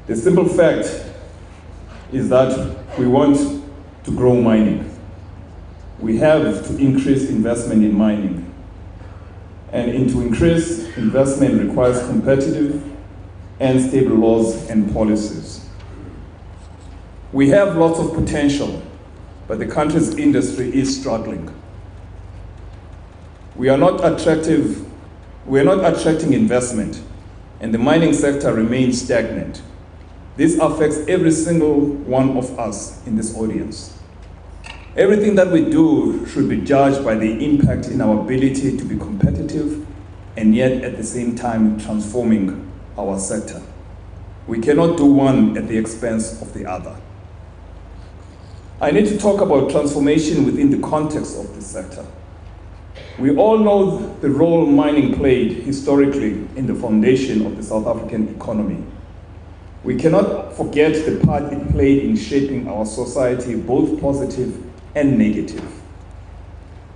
Speaker 7: The simple fact is that we want to grow mining. We have to increase investment in mining. And to increase investment requires competitive and stable laws and policies. We have lots of potential, but the country's industry is struggling. We are not attracting investment, and the mining sector remains stagnant. This affects every single one of us in this audience. Everything that we do should be judged by the impact in our ability to be competitive and yet at the same time transforming our sector. We cannot do one at the expense of the other. I need to talk about transformation within the context of this sector. We all know the role mining played historically in the foundation of the South African economy. We cannot forget the part it played in shaping our society, both positive and negative.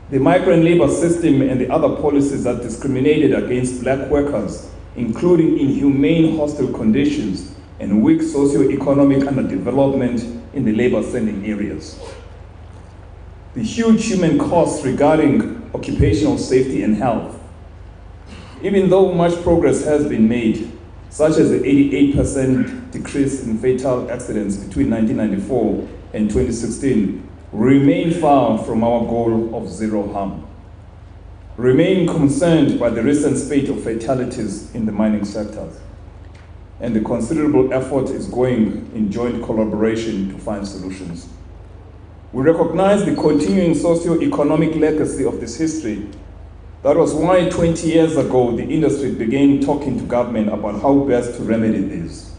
Speaker 7: The migrant labor system and the other policies that discriminated against black workers, including inhumane hostile conditions and weak socio-economic underdevelopment in the labor-sending areas. The huge human costs regarding occupational safety and health. Even though much progress has been made, such as the 88% decrease in fatal accidents between 1994 and 2016, we remain far from our goal of zero harm. We remain concerned by the recent spate of fatalities in the mining sector, and the considerable effort is going in joint collaboration to find solutions. We recognize the continuing socio-economic legacy of this history. That was why 20 years ago, the industry began talking to government about how best to remedy this.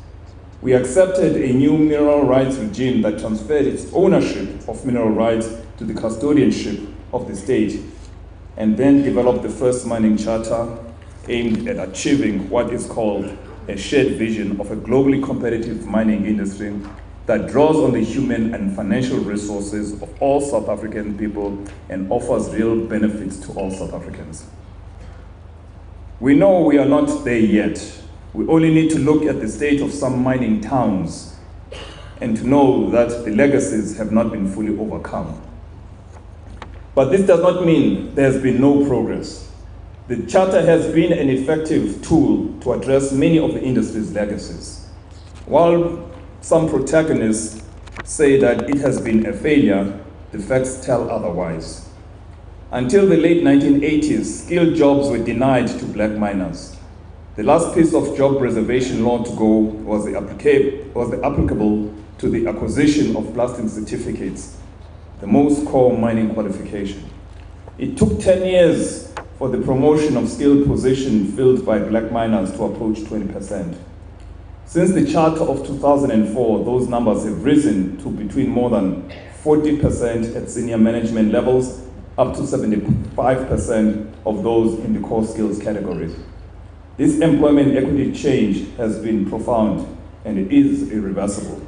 Speaker 7: We accepted a new mineral rights regime that transferred its ownership of mineral rights to the custodianship of the state, and then developed the first mining charter aimed at achieving what is called a shared vision of a globally competitive mining industry that draws on the human and financial resources of all South African people and offers real benefits to all South Africans. We know we are not there yet. We only need to look at the state of some mining towns and to know that the legacies have not been fully overcome. But this does not mean there has been no progress. The Charter has been an effective tool to address many of the industry's legacies. While some protagonists say that it has been a failure, the facts tell otherwise. Until the late 1980s, skilled jobs were denied to black miners. The last piece of job preservation law to go was the applicable to the acquisition of blasting certificates, the most core mining qualification. It took 10 years for the promotion of skilled positions filled by black miners to approach 20%. Since the Charter of 2004, those numbers have risen to between more than 40% at senior management levels, up to 75% of those in the core skills categories. This employment equity change has been profound and it is irreversible.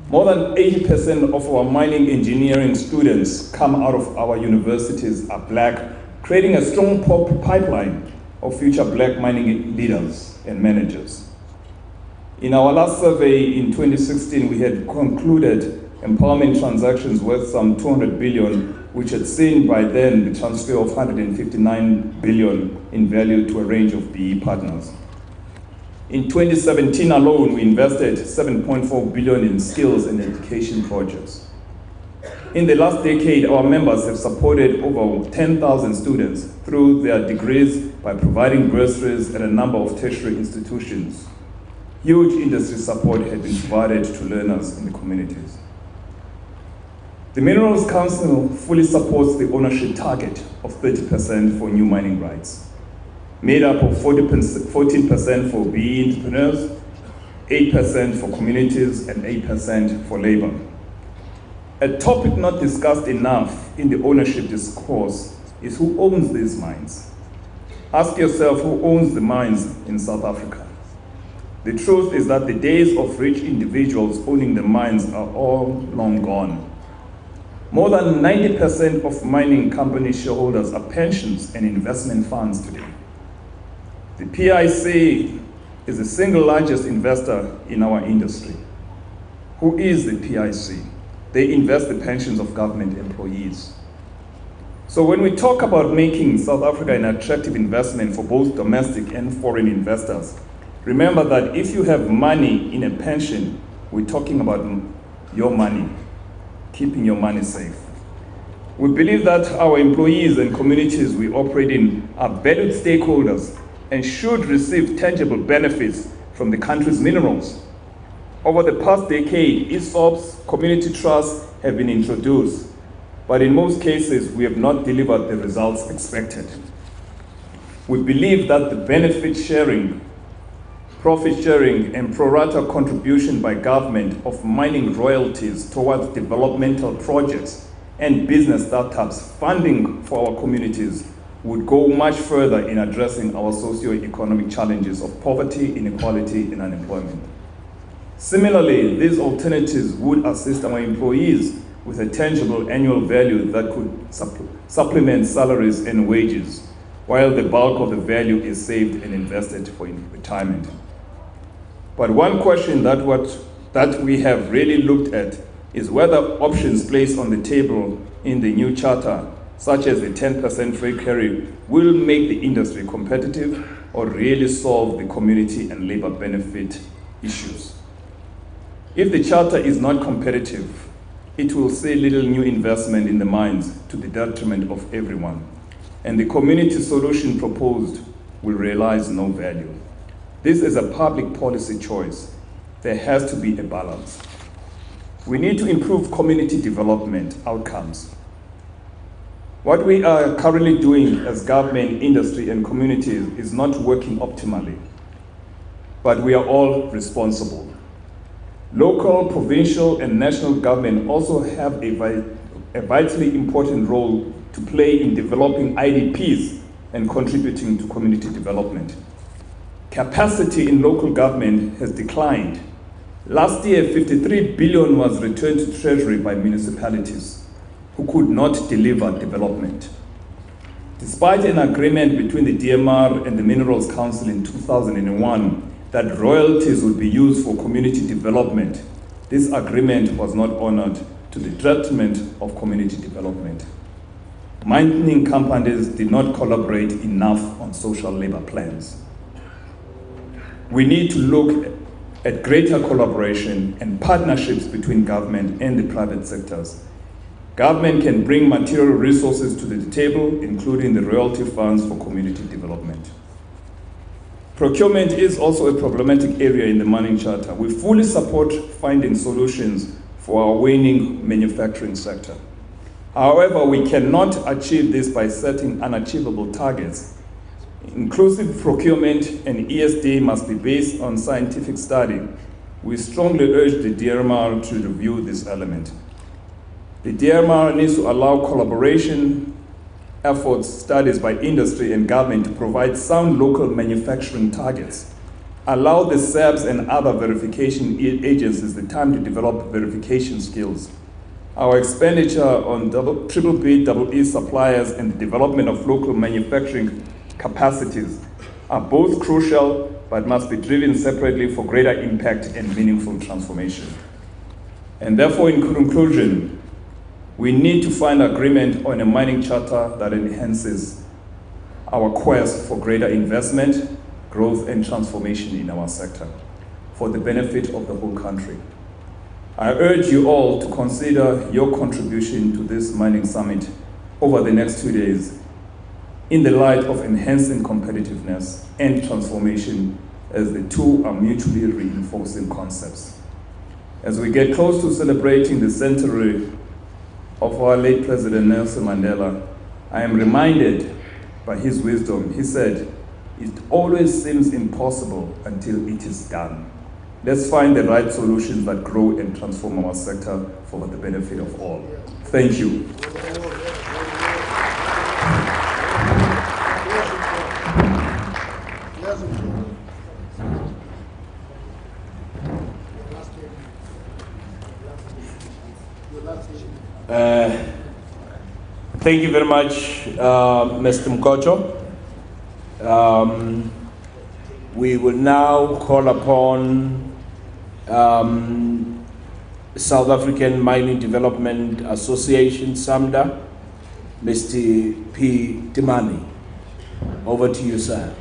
Speaker 7: More than 80% of our mining engineering students come out of our universities are black, creating a strong pipeline of future black mining leaders and managers. In our last survey in 2016, we had concluded empowerment transactions worth some 200 billion, which had seen by then the transfer of 159 billion in value to a range of PE partners. In 2017 alone, we invested 7.4 billion in skills and education projects. In the last decade, our members have supported over 10,000 students through their degrees by providing bursaries at a number of tertiary institutions. Huge industry support has been provided to learners in the communities. The Minerals Council fully supports the ownership target of 30% for new mining rights, made up of 14% for BE entrepreneurs, 8% for communities, and 8% for labor. A topic not discussed enough in the ownership discourse is who owns these mines. Ask yourself who owns the mines in South Africa. The truth is that the days of rich individuals owning the mines are all long gone. More than 90% of mining company shareholders are pensions and investment funds today. The PIC is the single largest investor in our industry. Who is the PIC? They invest the pensions of government employees. So when we talk about making South Africa an attractive investment for both domestic and foreign investors, remember that if you have money in a pension, we're talking about your money, keeping your money safe. We believe that our employees and communities we operate in are valued stakeholders and should receive tangible benefits from the country's minerals. Over the past decade, ESOPs, community trusts have been introduced, but in most cases, we have not delivered the results expected. We believe that the benefit sharing, profit sharing, and pro rata contribution by government of mining royalties towards developmental projects and business startups funding for our communities would go much further in addressing our socio-economic challenges of poverty, inequality, and unemployment. Similarly, these alternatives would assist our employees with a tangible annual value that could supplement salaries and wages, while the bulk of the value is saved and invested for retirement. But one question that we have really looked at is whether options placed on the table in the new charter, such as the 10% free carry, will make the industry competitive or really solve the community and labor benefit issues. If the charter is not competitive, it will see little new investment in the mines to the detriment of everyone, and the community solution proposed will realize no value. This is a public policy choice. There has to be a balance. We need to improve community development outcomes. What we are currently doing as government, industry, and communities is not working optimally, but we are all responsible. Local, provincial, and national government also have a vitally important role to play in developing IDPs and contributing to community development. Capacity in local government has declined, Last year, 53 billion was returned to Treasury by municipalities who could not deliver development. Despite an agreement between the DMR and the Minerals Council in 2001 that royalties would be used for community development, this agreement was not honored to the detriment of community development. Mining companies did not collaborate enough on social labor plans. We need to look at greater collaboration and partnerships between government and the private sectors. Government can bring material resources to the table, including the royalty funds for community development. Procurement is also a problematic area in the Mining Charter. We fully support finding solutions for our waning manufacturing sector. However, we cannot achieve this by setting unachievable targets. Inclusive procurement and ESD must be based on scientific study. We strongly urge the DMR to review this element. The DMR needs to allow collaboration efforts, studies by industry and government to provide sound local manufacturing targets. Allow the SABs and other verification agencies the time to develop verification skills. Our expenditure on BBBEE suppliers and the development of local manufacturing capacities are both crucial but must be driven separately for greater impact and meaningful transformation. And therefore, in conclusion, we need to find agreement on a mining charter that enhances our quest for greater investment, growth, and transformation in our sector for the benefit of the whole country. I urge you all to consider your contribution to this mining summit over the next 2 days in the light of enhancing competitiveness and transformation, as the two are mutually reinforcing concepts. As we get close to celebrating the centenary of our late President Nelson Mandela, I am reminded by his wisdom. He said, "It always seems impossible until it is done." Let's find the right solutions that grow and transform our sector for the benefit of all. Thank you.
Speaker 2: Thank you very much, Mr. Mkocho. We will now call upon South African Mining Development Association, SAMDA, Mr. P. Timani. Over to you, sir.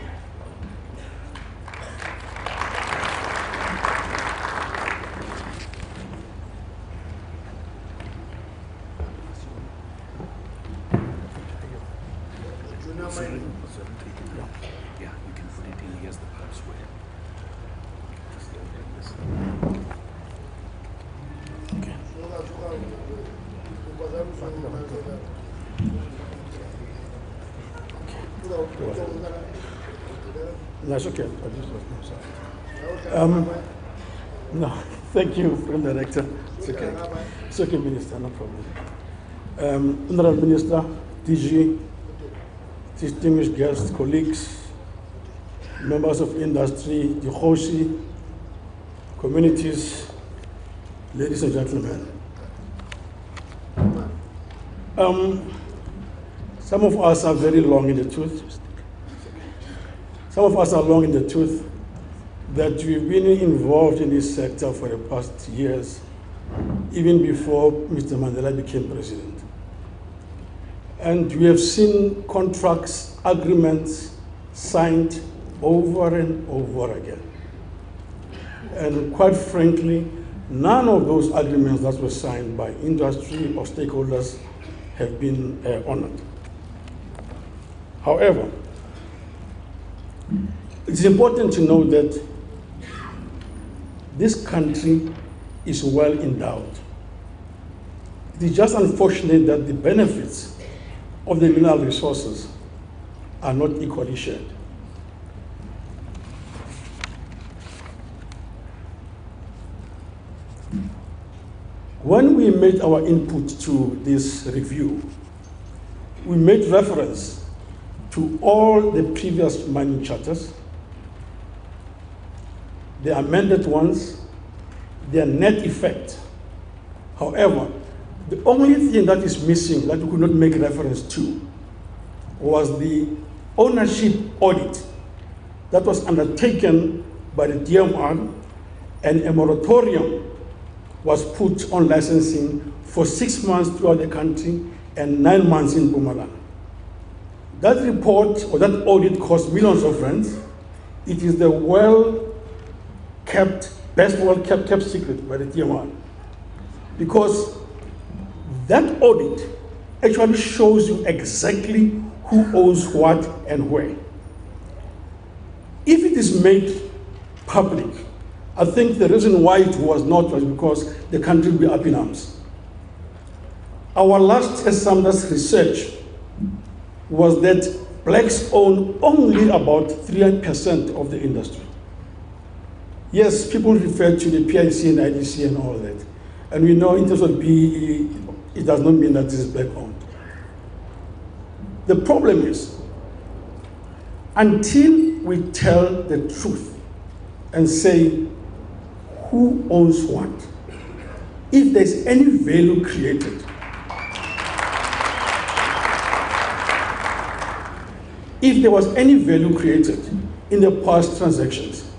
Speaker 8: That's okay. No, thank you, Friend Director. It's okay. It's okay, Minister, no problem. Honorable Minister, DG, distinguished guests, colleagues, members of industry, the Hoshi, communities, ladies and gentlemen. Some of us are very long in the tooth. Some of us are long in the tooth that we've been involved in this sector for the past years, even before Mr. Mandela became president. And we have seen contracts, agreements signed over and over again. And quite frankly, none of those agreements that were signed by industry or stakeholders have been honored. However, it's important to know that this country is well endowed. It is just unfortunate that the benefits of the mineral resources are not equally shared. When we made our input to this review, we made reference to all the previous mining charters, the amended ones, their net effect. However, the only thing that is missing that we could not make reference to was the ownership audit that was undertaken by the DMR, and a moratorium was put on licensing for 6 months throughout the country and 9 months in Mpumalanga. That report or that audit cost millions of rands. It is the well-kept, best well-kept secret by the DMR, because that audit actually shows you exactly who owns what and where. If it is made public, I think the reason why it was not was because the country will be up in arms. Our last SABC research was that blacks own only about 3% of the industry. Yes, people refer to the PIC and IDC and all that. And we know in terms of BEE, it does not mean that it is black owned. The problem is, until we tell the truth and say who owns what, if there's any value created, if there was any value created in the past transactions.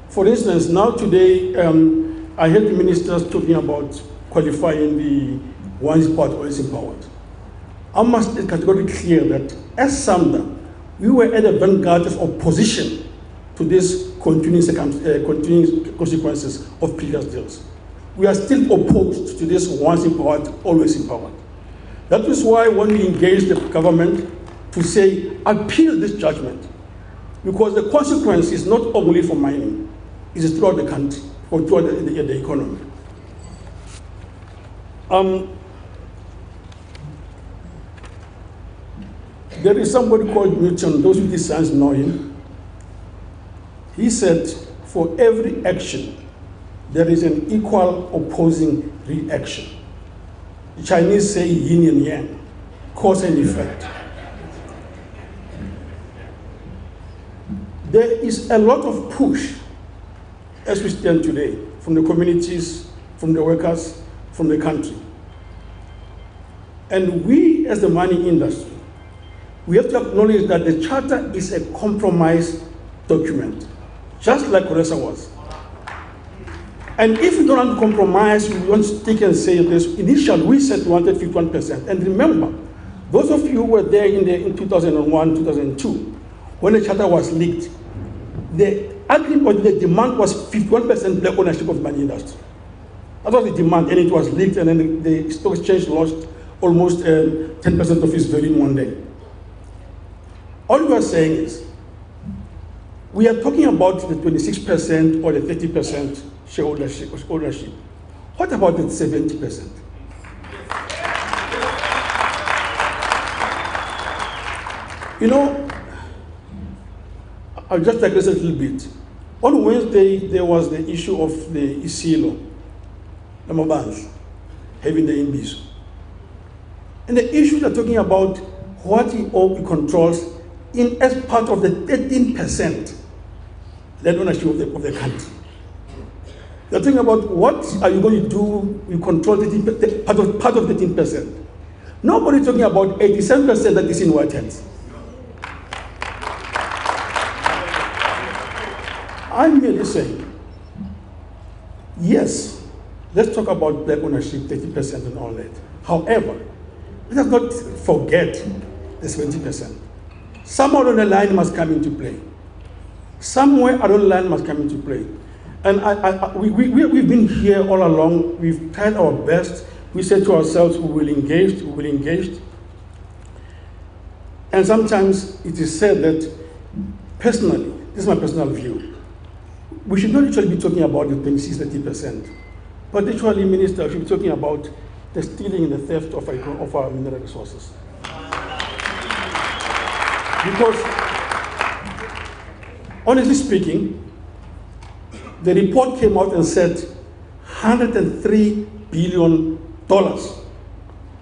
Speaker 8: For instance, now today, I heard the ministers talking about qualifying the ones part always empowered. I must be categorically clear that as SAMDA, we were at the vanguard of opposition to these continuing consequences of previous deals. We are still opposed to this once empowered, always empowered. That is why when we engage the government to say, appeal this judgment, because the consequence is not only for mining, it is throughout the country, or throughout the economy. There is somebody called Newton, those with his sons know him. He said, for every action, there is an equal opposing reaction. The Chinese say yin and yang, cause and effect. There is a lot of push, as we stand today, from the communities, from the workers, from the country. And we, as the mining industry, we have to acknowledge that the charter is a compromise document, just like Oresa was. And if we don't want to compromise, we want to take and say this. Initially, we said we wanted 51%. And remember, those of you who were there in 2001, 2002, when the charter was leaked, the agreement, the demand was 51% black ownership of the mining industry. That was the demand, and it was leaked, and then the stock exchange lost almost 10% of its value in one day. All we are saying is, we are talking about the 26% or the 30% ownership. What about the 70%? You know, I'll just digress a little bit. On Wednesday, there was the issue of the ISILO, the Mabans, having the Imbizo. And the issue they're talking about what he controls in as part of the 13% land ownership of the country. They're talking about what are you going to do, you control part of 13%. Nobody's talking about 87% that is in white hands. I'm merely saying, yes, let's talk about black ownership, 30% and all that. However, let us not forget the 70%. Somewhere on the line must come into play. Somewhere along the line must come into play. And we've been here all along. We've tried our best. We said to ourselves, we will engage, we will engage. And sometimes it is said that, personally, this is my personal view, we should not actually be talking about the 26-30%, but actually, Minister, we should be talking about the stealing and the theft of our mineral resources. Because, honestly speaking, the report came out and said $103 billion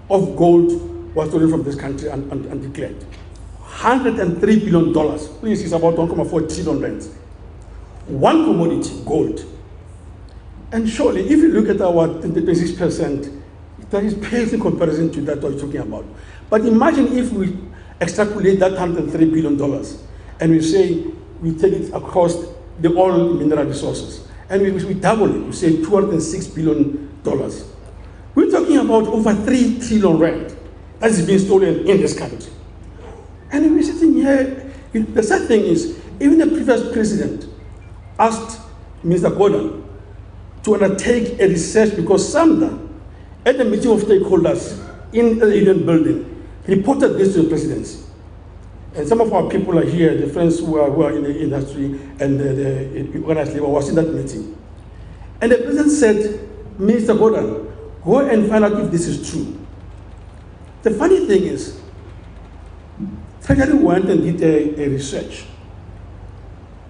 Speaker 8: of gold was stolen from this country and declared. $103 billion, which is about 1.4 trillion rands. One commodity, gold, And surely, if you look at our 26%, that is pales in comparison to that what you're talking about. But imagine if we extrapolate that $103 billion and we say we take it across the oil mineral resources and we double it, we say $206 billion. We're talking about over 3 trillion rand that is being stolen in this country. And we're sitting here, the sad thing is, even the previous president asked Minister Gordon to undertake a research because Samda, at the meeting of stakeholders in the Eden building, reported this to the presidency. And some of our people are here, the friends who are in the industry and the organized labor was in that meeting. And the president said, Minister Gordon, go and find out if this is true. The funny thing is, Treasury went and did a research.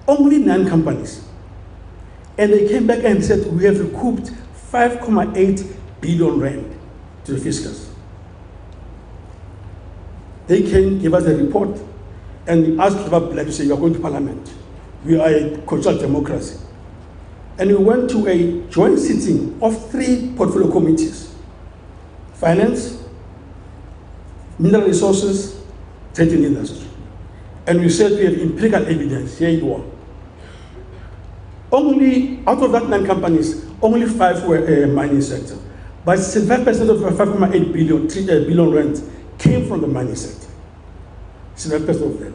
Speaker 8: Only 9 companies. And they came back and said, we have recouped 5.8 billion rand to the fiscus. They came, give us a report, and asked about Black to say, you're going to Parliament. We are a cultural democracy. And we went to a joint sitting of 3 portfolio committees: finance, mineral resources, trade and industry. And we said we have empirical evidence, here you are. Only, out of that 9 companies, only 5 were mining sector. But 75% of the 5.8 billion rand came from the mining sector. 75% of them.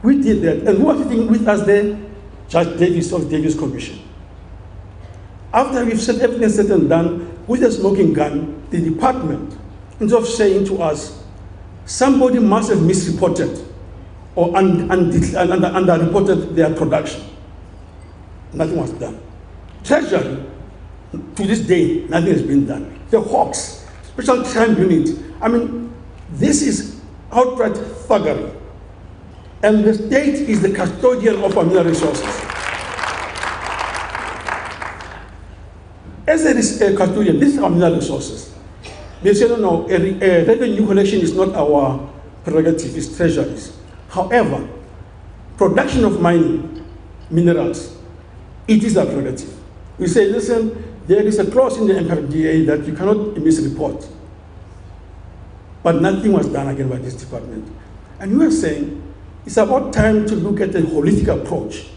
Speaker 8: We did that. And who was sitting with us there? Judge Davis of the Davis Commission. After we've said everything said and done, with a smoking gun, the department, instead of saying to us, somebody must have misreported or underreported their production. Nothing was done. Treasury, to this day, nothing has been done. The Hawks, Special Crime Unit, I mean, this is outright thuggery. And the state is the custodian of our mineral resources. As a custodian, this is our mineral resources. They say, no, a revenue collection is not our prerogative, it's treasuries. However, production of mining, minerals, it is our prerogative. We say, listen, there is a clause in the MPRDA that you cannot misreport. But nothing was done again by this department. And we are saying, it's about time to look at a holistic approach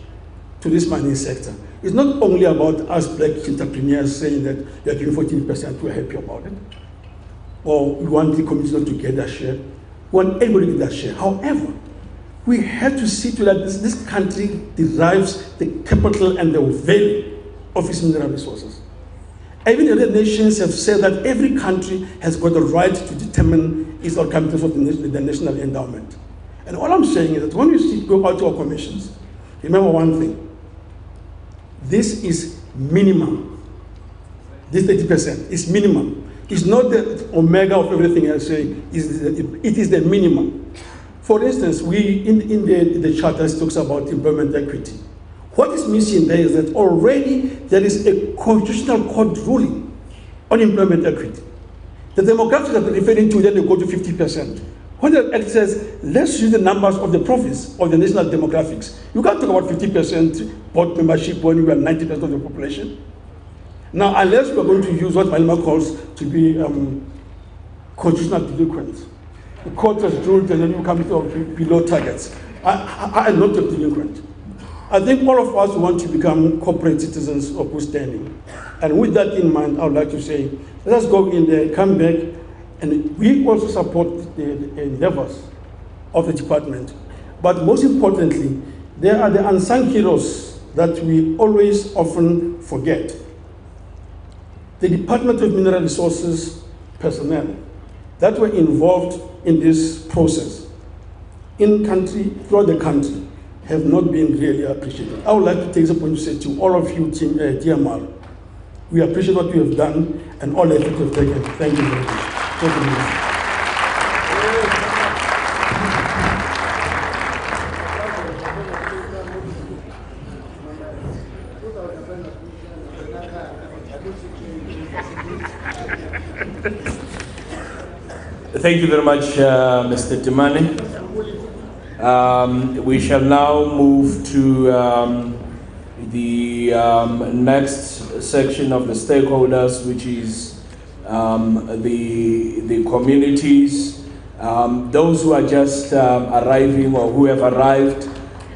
Speaker 8: to this mining sector. It's not only about us Black entrepreneurs saying that you're giving 14%, we're happy about it. Or we want the community not to get that share. We want everybody to get that share. However, we have to see to that this country derives the capital and the value of its mineral resources. Even the other nations have said that every country has got the right to determine its or capital of the national endowment. And all I'm saying is that when you go out to our commissions, remember one thing. This is minimum. This 30% is minimum. It's not the omega of everything else. It is the minimum. For instance, in the charter talks about employment equity. What is missing there is that already there is a constitutional court ruling on employment equity. The demographics that they're referring to, then they go to 50%. When the act says, let's use the numbers of the province or the national demographics, you can't talk about 50% board membership when you are 90% of the population. Now, unless we are going to use what Malima calls to be constitutional delinquents. The court has ruled and then you come below targets. I am not a delinquent. I think all of us want to become corporate citizens of good standing. And with that in mind, I would like to say, let us go in there, come back, and we also support the endeavors of the department. But most importantly, there are the unsung heroes that we always often forget. The Department of Mineral Resources personnel that were involved in this process in country, throughout the country, have not been really appreciated. I would like to take this opportunity to say to all of you, Team DMR, we appreciate what you have done and all the efforts you have taken. Thank you very much. Thank you very much.
Speaker 2: Thank you very much, Mr. Temane. We shall now move to the next section of the stakeholders, which is the communities, those who are just arriving or who have arrived.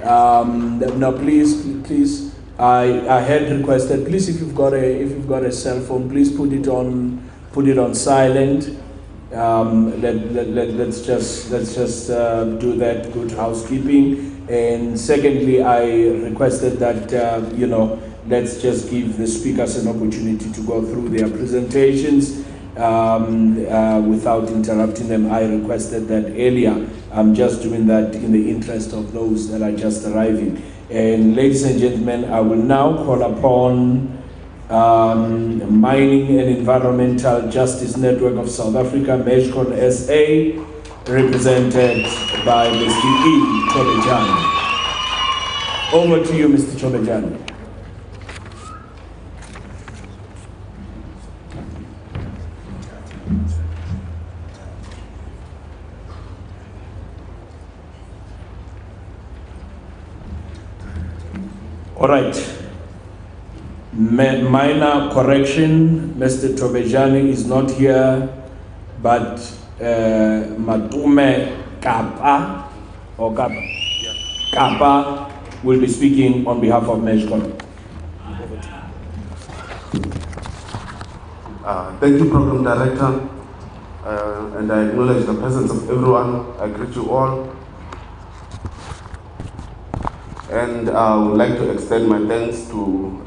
Speaker 2: Now, please, I had requested, please, if you've got a cell phone, please put it on silent. Let's just do that, good housekeeping. And secondly, I requested that let's just give the speakers an opportunity to go through their presentations without interrupting them. I requested that earlier. I'm just doing that in the interest of those that are just arriving. And ladies and gentlemen, I will now call upon Mining and Environmental Justice Network of South Africa, MEJCON SA, represented by Mr. E. Chobejani. Over to you, Mr. Chobejani. All right. Minor correction, Mr. Chobejani is not here, but Matume Kapa, or Kapa will be speaking on behalf of MEJCON.
Speaker 9: Thank you, Program Director, and I acknowledge the presence of everyone. I greet you all. And I would like to extend my thanks to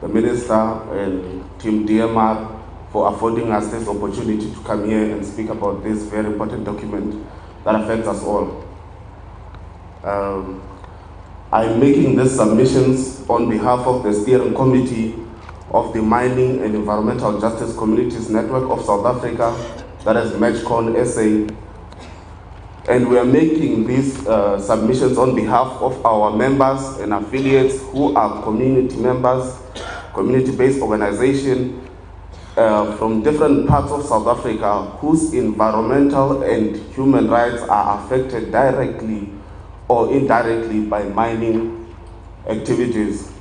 Speaker 9: the Minister and Team DMR for affording us this opportunity to come here and speak about this very important document that affects us all. I'm making these submissions on behalf of the Steering Committee of the Mining and Environmental Justice Communities Network of South Africa, that is MEJCON SA. And we are making these submissions on behalf of our members and affiliates who are community members, community-based organizations from different parts of South Africa whose environmental and human rights are affected directly or indirectly by mining activities.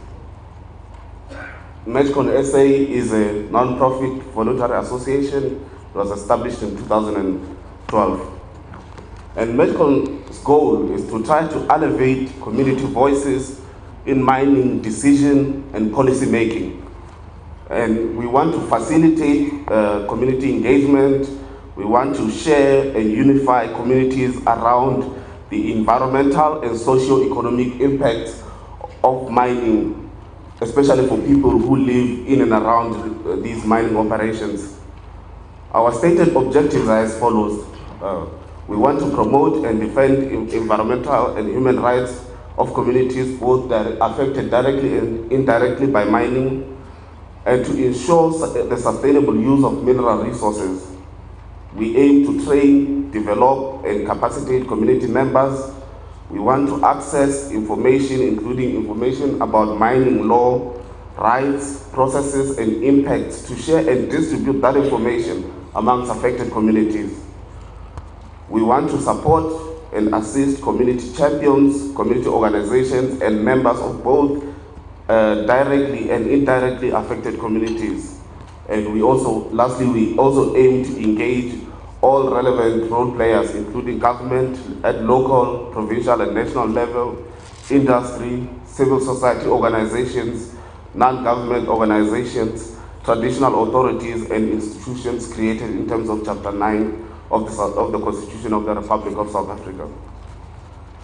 Speaker 9: MEJCON SA is a non-profit voluntary association. It was established in 2012. And MEJCON's goal is to try to elevate community voices in mining decision and policy making. And we want to facilitate community engagement. We want to share and unify communities around the environmental and socio-economic impacts of mining, especially for people who live in and around these mining operations. Our stated objectives are as follows. We want to promote and defend environmental and human rights of communities, both that are affected directly and indirectly by mining, and to ensure the sustainable use of mineral resources. We aim to train, develop, and capacitate community members. We want to access information, including information about mining law, rights, processes, and impacts, to share and distribute that information amongst affected communities. We want to support and assist community champions, community organizations, and members of both directly and indirectly affected communities. And lastly, we also aim to engage all relevant role players, including government at local, provincial, and national level, industry, civil society organizations, non-government organizations, traditional authorities, and institutions created in terms of Chapter 9 of the Constitution of the Republic of South Africa.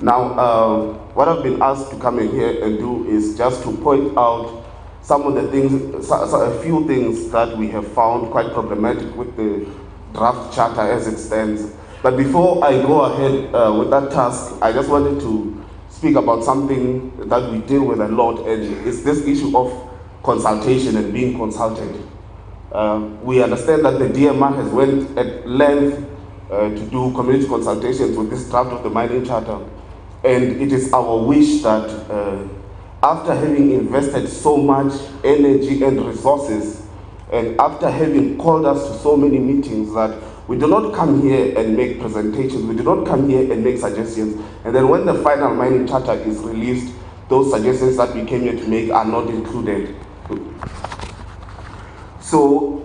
Speaker 9: Now, what I've been asked to come in here and do is just to point out some of the things, a few things that we have found quite problematic with the draft charter as it stands. But before I go ahead with that task, I just wanted to speak about something that we deal with a lot, and it's this issue of consultation and being consulted. We understand that the DMR has went at length to do community consultations with this draft of the mining charter. And it is our wish that after having invested so much energy and resources, and after having called us to so many meetings, that we do not come here and make presentations, we do not come here and make suggestions, and then when the final mining charter is released, those suggestions that we came here to make are not included. So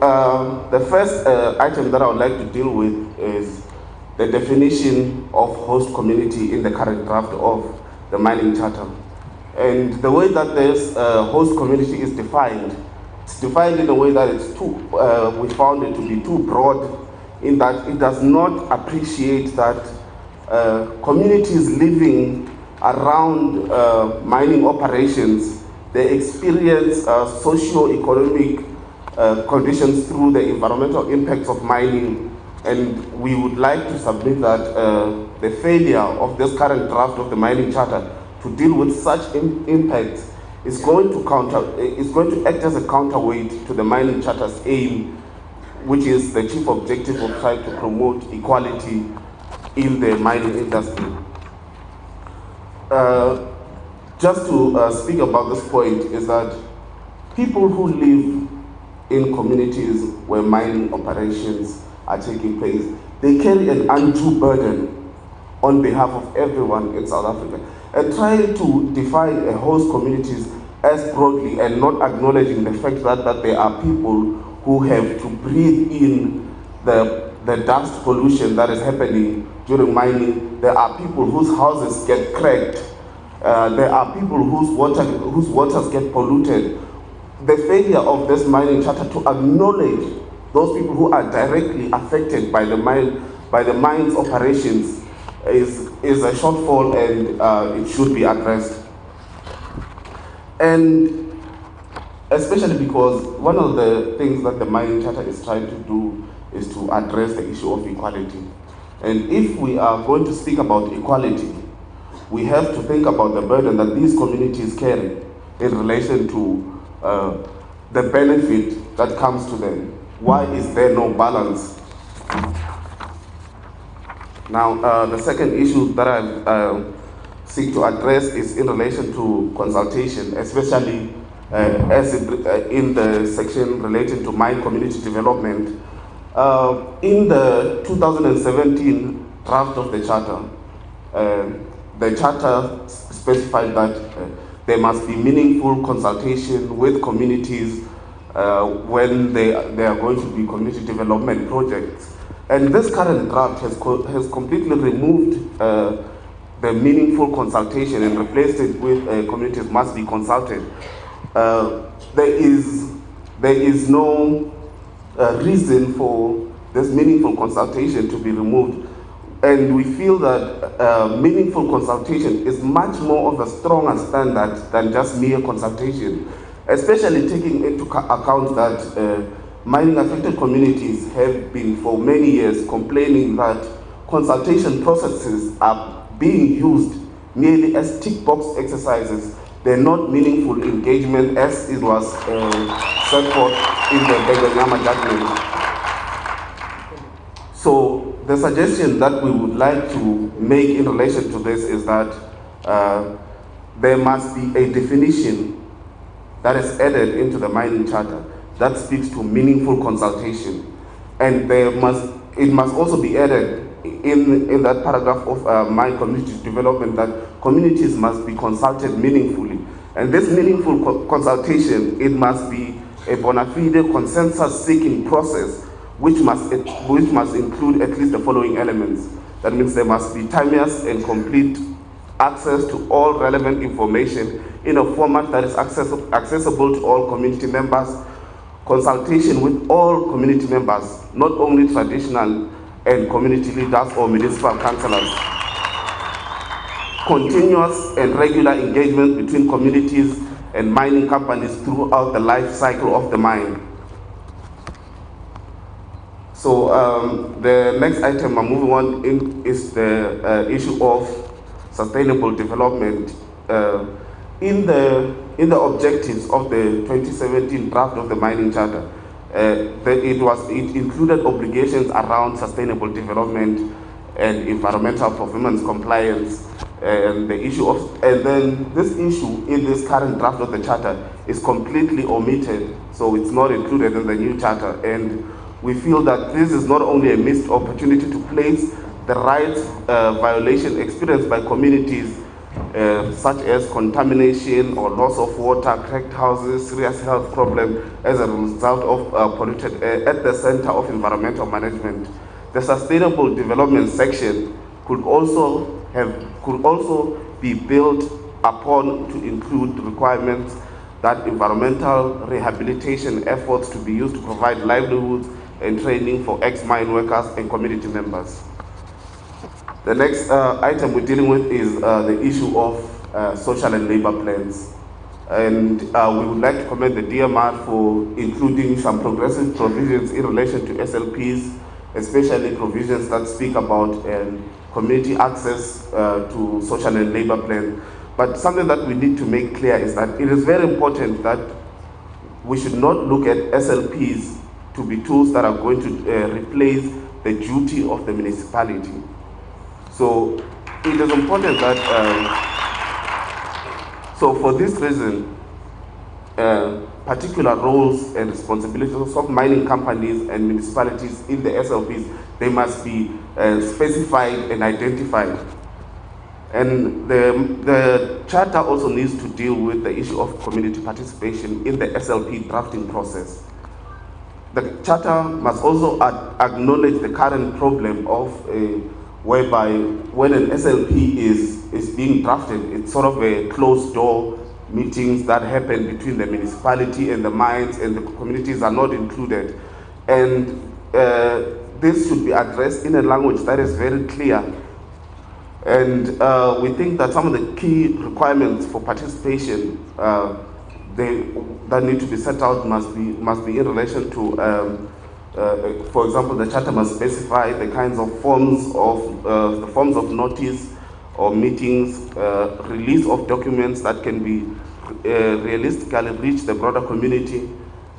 Speaker 9: the first item that I would like to deal with is the definition of host community in the current draft of the mining charter. And the way that this host community is defined, it's defined in a way that it's we found it to be too broad, in that it does not appreciate that communities living around mining operations, they experience socio-economic conditions through the environmental impacts of mining. And we would like to submit that the failure of this current draft of the mining charter to deal with such impacts is going to act as a counterweight to the mining charter's aim, which is the chief objective of trying to promote equality in the mining industry. Just to speak about this point is that people who live in communities where mining operations are taking place, they carry an undue burden on behalf of everyone in South Africa. And trying to define a host communities as broadly and not acknowledging the fact that there are people who have to breathe in the dust pollution that is happening during mining. There are people whose houses get cracked. There are people whose waters get polluted. The failure of this mining charter to acknowledge those people who are directly affected by the mine's operations is a shortfall, and it should be addressed. And especially because one of the things that the mining charter is trying to do is to address the issue of equality. And if we are going to speak about equality, we have to think about the burden that these communities carry in relation to the benefit that comes to them. Why is there no balance? Now, the second issue that I seek to address is in relation to consultation, especially in the section relating to mine community development. In the 2017 draft of the charter specified that there must be meaningful consultation with communities when they are going to be community development projects. And this current draft has completely removed the meaningful consultation and replaced it with communities must be consulted. There is no reason for this meaningful consultation to be removed. And we feel that meaningful consultation is much more of a stronger standard than just mere consultation, especially taking into account that mining affected communities have been for many years complaining that consultation processes are being used merely as tick box exercises. They're not meaningful engagement as it was set forth in the Beganyama judgment. So the suggestion that we would like to make in relation to this is that there must be a definition that is added into the mining charter that speaks to meaningful consultation. And it must also be added in that paragraph of mine community development that communities must be consulted meaningfully. And this meaningful consultation, it must be a bona fide consensus-seeking process which must include at least the following elements. That means there must be timeous and complete access to all relevant information in a format that is accessible to all community members, consultation with all community members, not only traditional and community leaders or municipal councillors, continuous and regular engagement between communities and mining companies throughout the life cycle of the mine. So the next item I'm moving on in is the issue of sustainable development. In the objectives of the 2017 draft of the mining charter, it included obligations around sustainable development and environmental performance compliance, and the issue of, and then this issue in this current draft of the charter is completely omitted, so it's not included in the new charter. And we feel that this is not only a missed opportunity to place the rights violation experienced by communities such as contamination or loss of water, cracked houses, serious health problems as a result of polluted air at the Center of Environmental Management. The Sustainable Development section could also be built upon to include requirements that environmental rehabilitation efforts to be used to provide livelihoods and training for ex-mine workers and community members. The next item we're dealing with is the issue of social and labor plans. And we would like to commend the DMR for including some progressive provisions in relation to SLPs, especially provisions that speak about community access to social and labor plans. But something that we need to make clear is that it is very important that we should not look at SLPs to be tools that are going to replace the duty of the municipality. So it is important that, so for this reason, particular roles and responsibilities of mining companies and municipalities in the SLPs, they must be specified and identified. And the charter also needs to deal with the issue of community participation in the SLP drafting process. The charter must also acknowledge the current problem of whereby when an SLP is being drafted, it's sort of a closed door meetings that happen between the municipality and the mines, and the communities are not included. And this should be addressed in a language that is very clear. And we think that some of the key requirements for participation that need to be set out must be in relation to, for example, the charter must specify the kinds of forms of notice or meetings, release of documents that can be realistically reach the broader community,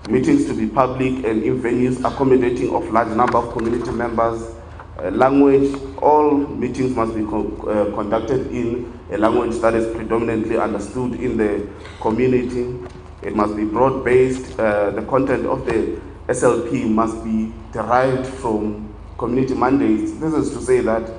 Speaker 9: meetings to be public and in venues accommodating of large number of community members. Language, all meetings must be conducted in a language that is predominantly understood in the community. It must be broad-based. The content of the SLP must be derived from community mandates. This is to say that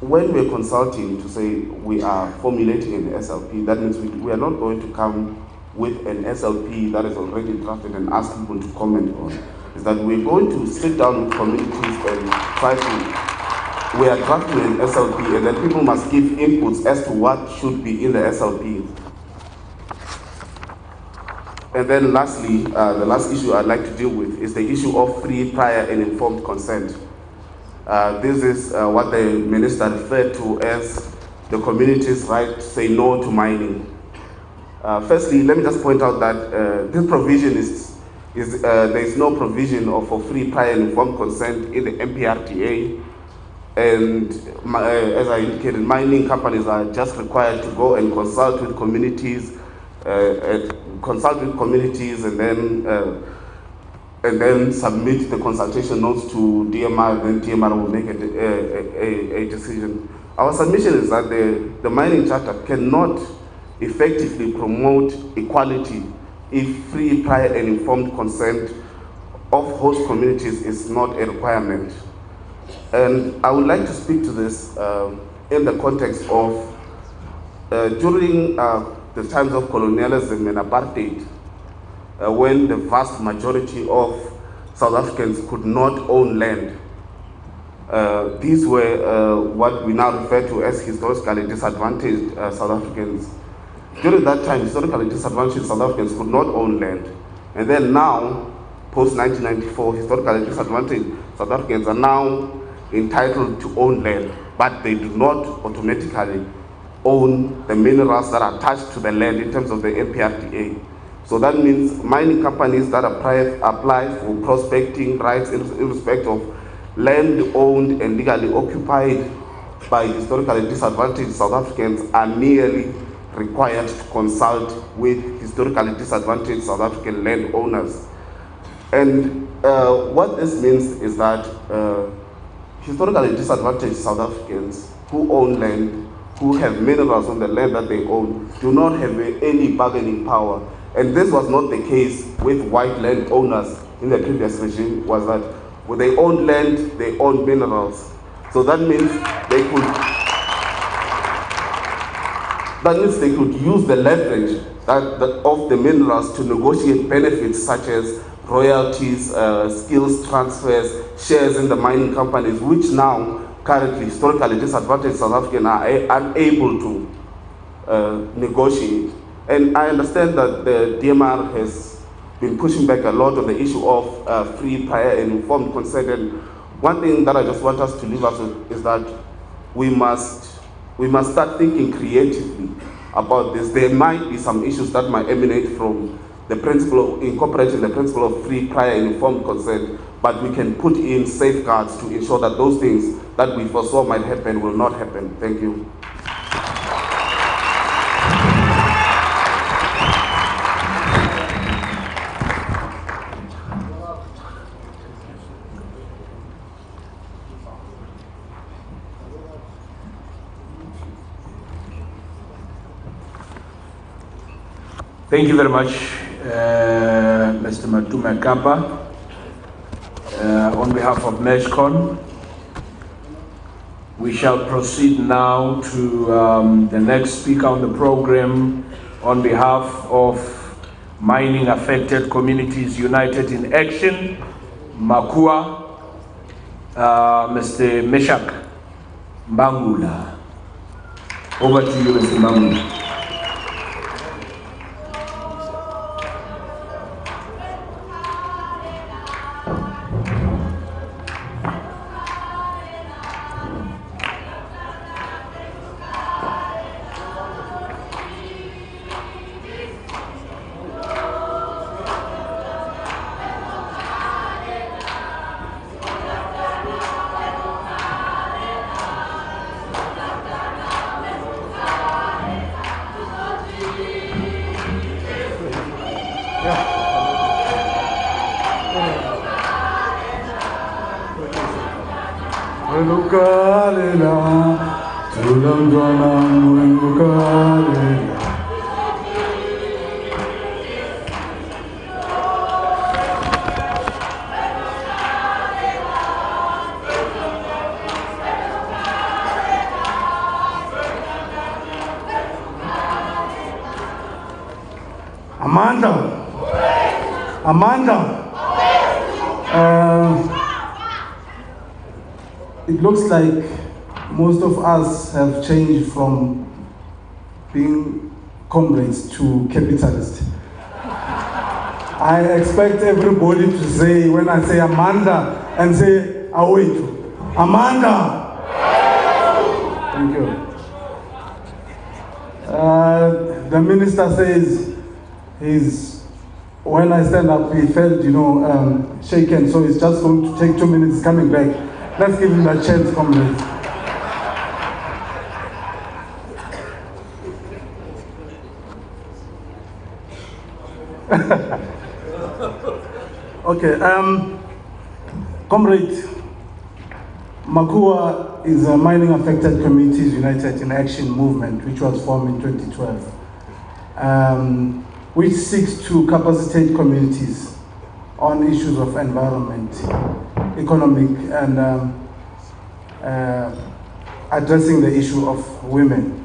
Speaker 9: when we're consulting to say we are formulating an SLP, that means we are not going to come with an SLP that is already drafted and ask people to comment on. Is that we're going to sit down with communities and try to, we are drafting an SLP, and then people must give inputs as to what should be in the SLP. And then lastly, the last issue I'd like to deal with is the issue of free, prior, and informed consent. This is what the minister referred to as the community's right to say no to mining. Firstly, let me just point out that this provision there is no provision for free, prior, and informed consent in the MPRDA. And as I indicated, mining companies are just required to go and consult with communities, and then submit the consultation notes to DMR, and then DMR will make a decision. Our submission is that the mining charter cannot effectively promote equality if free, prior, and informed consent of host communities is not a requirement. And I would like to speak to this in the context of during the times of colonialism and apartheid, when the vast majority of South Africans could not own land. These were what we now refer to as historically disadvantaged South Africans. During that time, historically disadvantaged South Africans could not own land. And then now, post-1994, historically disadvantaged South Africans are now entitled to own land, but they do not automatically own the minerals that are attached to the land in terms of the MPRDA. So that means mining companies that apply for prospecting rights in respect of land owned and legally occupied by historically disadvantaged South Africans are merely required to consult with historically disadvantaged South African landowners. And what this means is that historically disadvantaged South Africans who own land, who have minerals on the land that they own, do not have any bargaining power. And this was not the case with white landowners in the previous regime, was that when they owned land, they owned minerals. So that means they could, that means they could use the leverage of the minerals to negotiate benefits such as royalties, skills transfers, shares in the mining companies, which now currently historically disadvantaged South Africans are unable to negotiate. And I understand that the DMR has been pushing back a lot on the issue of free, prior, and informed consent. And one thing that I just want us to leave us with is that we must start thinking creatively about this. There might be some issues that might emanate from the principle of incorporating the principle of free, prior, and informed consent, but we can put in safeguards to ensure that those things that we foresaw might happen will not happen. Thank you.
Speaker 2: Thank you very much, Mr. Matuma Kapa. On behalf of MESCON, we shall proceed now to the next speaker on the program on behalf of Mining Affected Communities United in Action, Makua, Mr. Meshak Mbangula. Over to you, Mr. Mbangula.
Speaker 10: It looks like most of us have changed from being comrades to capitalists. I expect everybody to say, when I say Amanda, and say Awetu. Amanda! Thank you. The minister says when I stand up, he felt, shaken, so he's just going to take 2 minutes coming back. Let's give him a chance, comrades. Okay, Comrade, Makua is a Mining Affected Communities United in Action movement, which was formed in 2012, which seeks to capacitate communities on issues of environment, economic, and addressing the issue of women.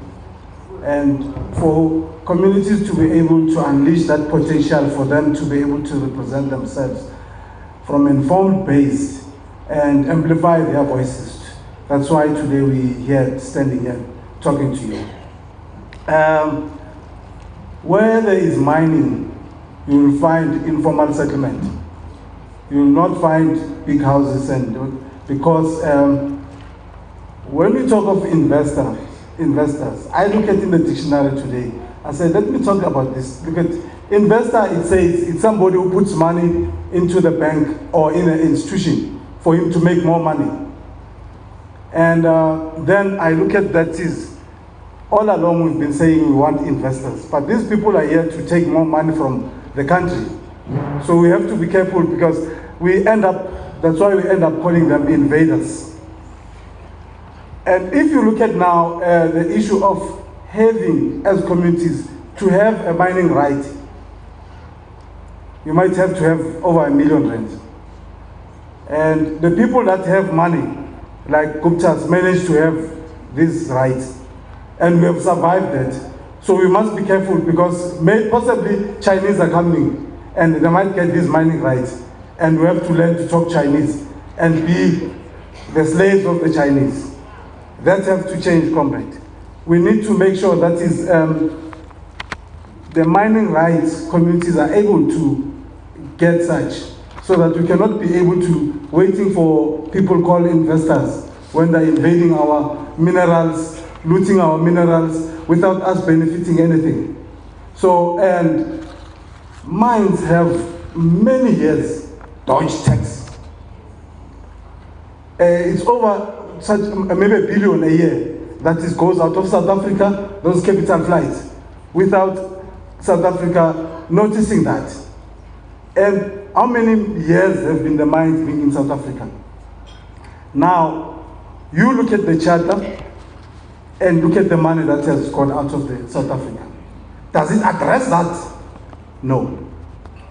Speaker 10: And for communities to be able to unleash that potential, for them to be able to represent themselves from an informed base and amplify their voices. That's why today we're here, standing here, talking to you. Where there is mining, you will find informal settlement. You will not find big houses, because when we talk of investors, I look at in the dictionary today. I said, let me talk about this. Because investor, it says, it's somebody who puts money into the bank or in an institution for him to make more money. And then I look at that is, all along we've been saying we want investors, but these people are here to take more money from the country. So we have to be careful, because that's why we end up calling them invaders. And if you look at now the issue of having, as communities, to have a mining right, you might have to have over R1 million. And the people that have money, like Gupta's, managed to have these rights. And we have survived that. So we must be careful because possibly Chinese are coming and they might get these mining rights, and we have to learn to talk Chinese and be the slaves of the Chinese. That has to change, comrade. We need to make sure that is the mining rights communities are able to get such, so that we cannot be able to waiting for people called investors when they're invading our minerals, looting our minerals without us benefiting anything. So, and mines have many years dodged tax. It's over such maybe $1 billion a year that goes out of South Africa, those capital flights, without South Africa noticing that. And how many years have been the mines being in South Africa? Now, you look at the charter and look at the money that has gone out of the South Africa. Does it address that? No.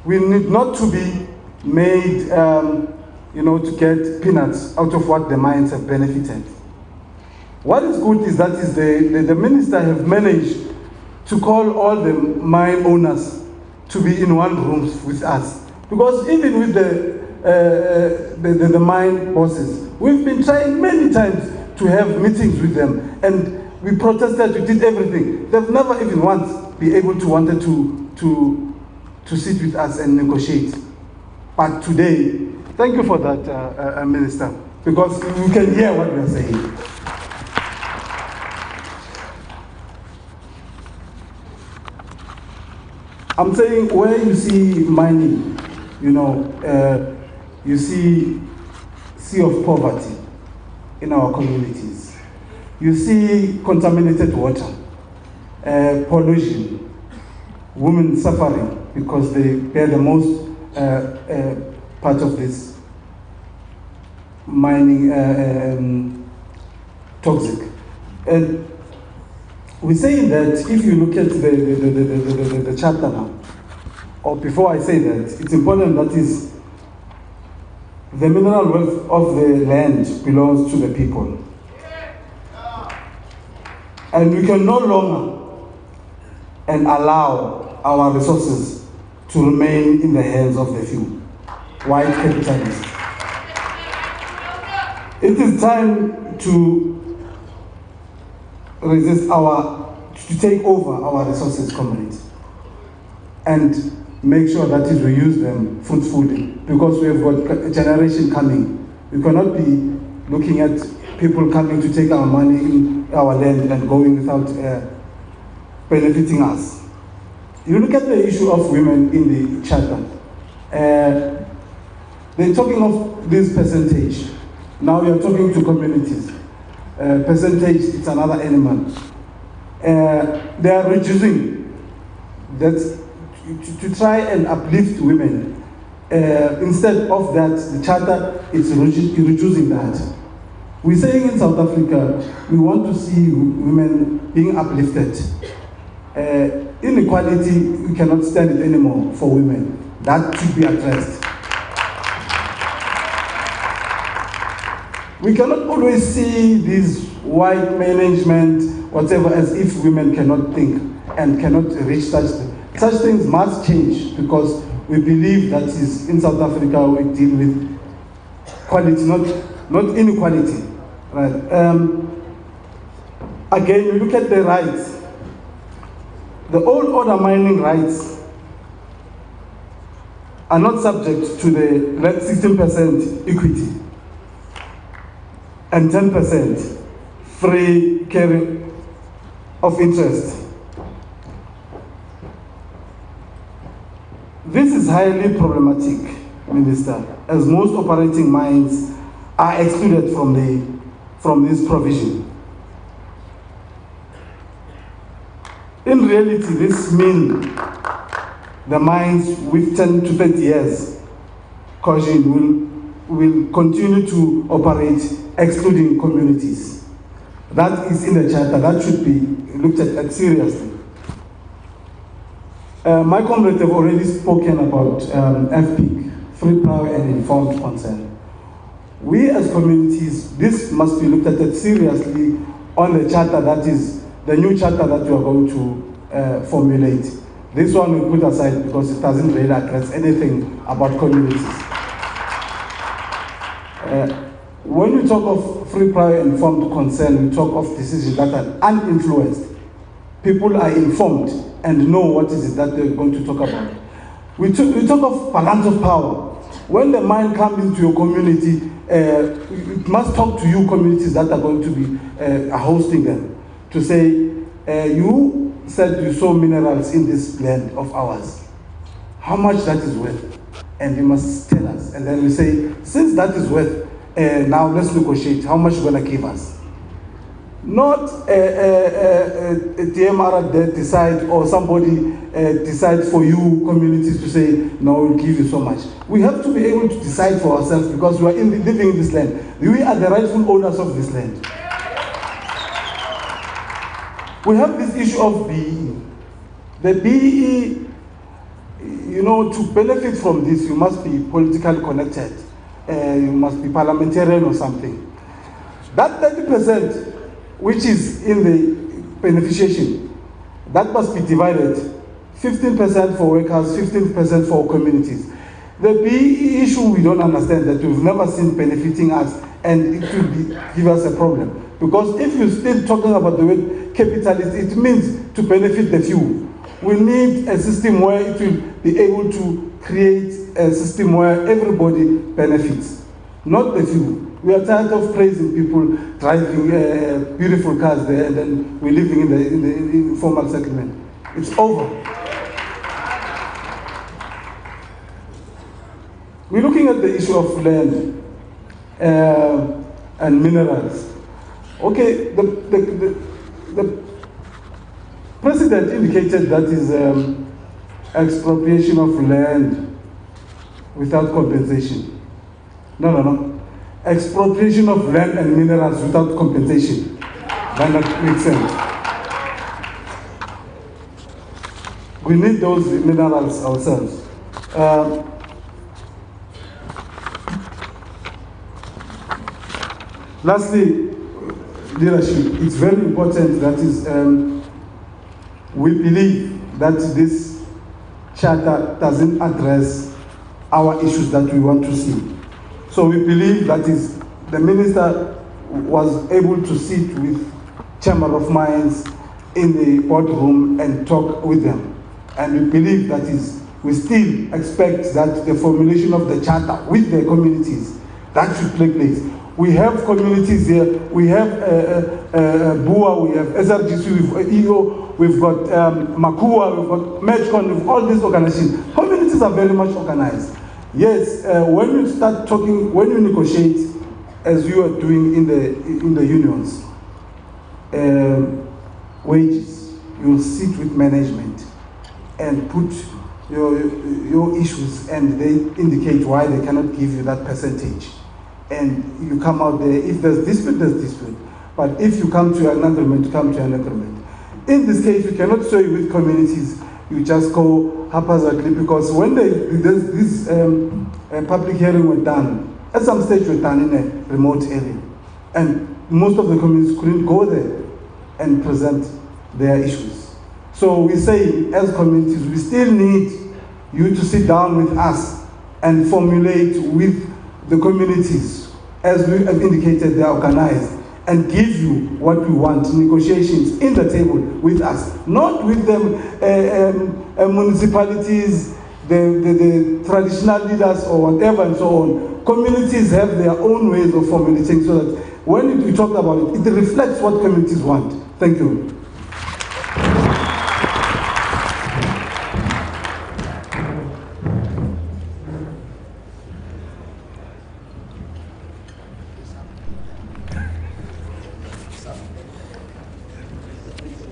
Speaker 10: We need not to be made, to get peanuts out of what the mines have benefited. What is good is that the minister have managed to call all the mine owners to be in one room with us. Because even with the mine bosses, we've been trying many times to have meetings with them, and we protested, we did everything. They've never even once been able to wanted to sit with us and negotiate. But today, thank you for that, Minister, because you can hear what we are saying. I'm saying where you see mining, you see sea of poverty in our communities. You see contaminated water, pollution, women suffering because they bear the most part of this mining toxic. And we're saying that if you look at the chapter now, or before I say that, it's important that is the mineral wealth of the land belongs to the people. And we can no longer allow our resources to remain in the hands of the few, white capitalists. It is time to to take over our resources, comrades, and make sure that we use them fruitfully, because we have got a generation coming. We cannot be looking at people coming to take our money in our land and going without benefiting us. You look at the issue of women in the charter. They're talking of this percentage. Now you're talking to communities. Percentage, it's another animal. They are reducing that to try and uplift women. Instead of that, the charter is reducing that. We're saying in South Africa, we want to see women being uplifted. Inequality, we cannot stand it anymore for women. That should be addressed. We cannot always see this white management, whatever, as if women cannot think and cannot reach such things. Such things must change, because we believe that is in South Africa we deal with quality, not inequality. Right? Again, you look at the rights. The old order mining rights are not subject to the 16% equity and 10% free carry of interest. This is highly problematic, Minister, as most operating mines are excluded from this provision. In reality, this means the mines with 10 to 30 years caution will continue to operate excluding communities. That is in the charter. That should be looked at seriously. My comrades have already spoken about FPIC, free, prior and informed consent. We as communities, this must be looked at seriously on the charter, that is the new charter that we are going to formulate. This one we put aside because it doesn't really address anything about communities. When we talk of free, prior, informed consent, we talk of decisions that are uninfluenced. People are informed and know what is it that they're going to talk about. We talk of balance of power. When the mine comes into your community, it must talk to you communities that are going to be hosting them, to say, you said you saw minerals in this land of ours. How much that is worth? And you must tell us. And then we say, since that is worth, now let's negotiate. How much you're going to give us? Not a DMRDA decide or somebody decide for you communities to say, no, we'll give you so much. We have to be able to decide for ourselves because we are living in this land. We are the rightful owners of this land. We have this issue of BEE. The BEE, you know, to benefit from this, you must be politically connected. You must be parliamentarian or something. That 30%, which is in the beneficiation, that must be divided. 15% for workers, 15% for communities. The BEE issue we don't understand, that we've never seen benefiting us, and it will give us a problem. Because if you're still talking about the word capitalist, it means to benefit the few. We need a system where it will be able to create a system where everybody benefits, not the few. We are tired of praising people driving beautiful cars there, and then we're living in the informal settlement. It's over. We're looking at the issue of land and minerals. Okay, the president indicated that is expropriation of land without compensation. No. Expropriation of land and minerals without compensation. That not make sense. We need those minerals ourselves. Lastly, leadership. It's very important that is, we believe that this charter doesn't address our issues that we want to see. So we believe that is, the minister was able to sit with Chamber of Mines in the boardroom and talk with them. And we believe that is, we still expect that the formulation of the charter with the communities, that should take place. We have communities here, we have BUA, we have SRGC, we have EO, we've got Makua, we've got MEDCON, we've all these organizations. Communities are very much organized. Yes, when you start talking, when you negotiate, as you are doing in the unions, wages, you'll sit with management and put your issues, and they indicate why they cannot give you that percentage. And you come out there, if there's dispute, there's dispute. But if you come to an agreement, you come to an agreement. In this case, you cannot show you with communities, you just go haphazardly, because when this public hearing were done, at some stage were done in a remote area. And most of the communities couldn't go there and present their issues. So we say, as communities, we still need you to sit down with us and formulate with the communities, as we have indicated, they are organized, and give you what we want, negotiations in the table with us, not with them municipalities, the traditional leaders or whatever and so on. Communities have their own ways of formulating, so that when we talk about it, it reflects what communities want. Thank you.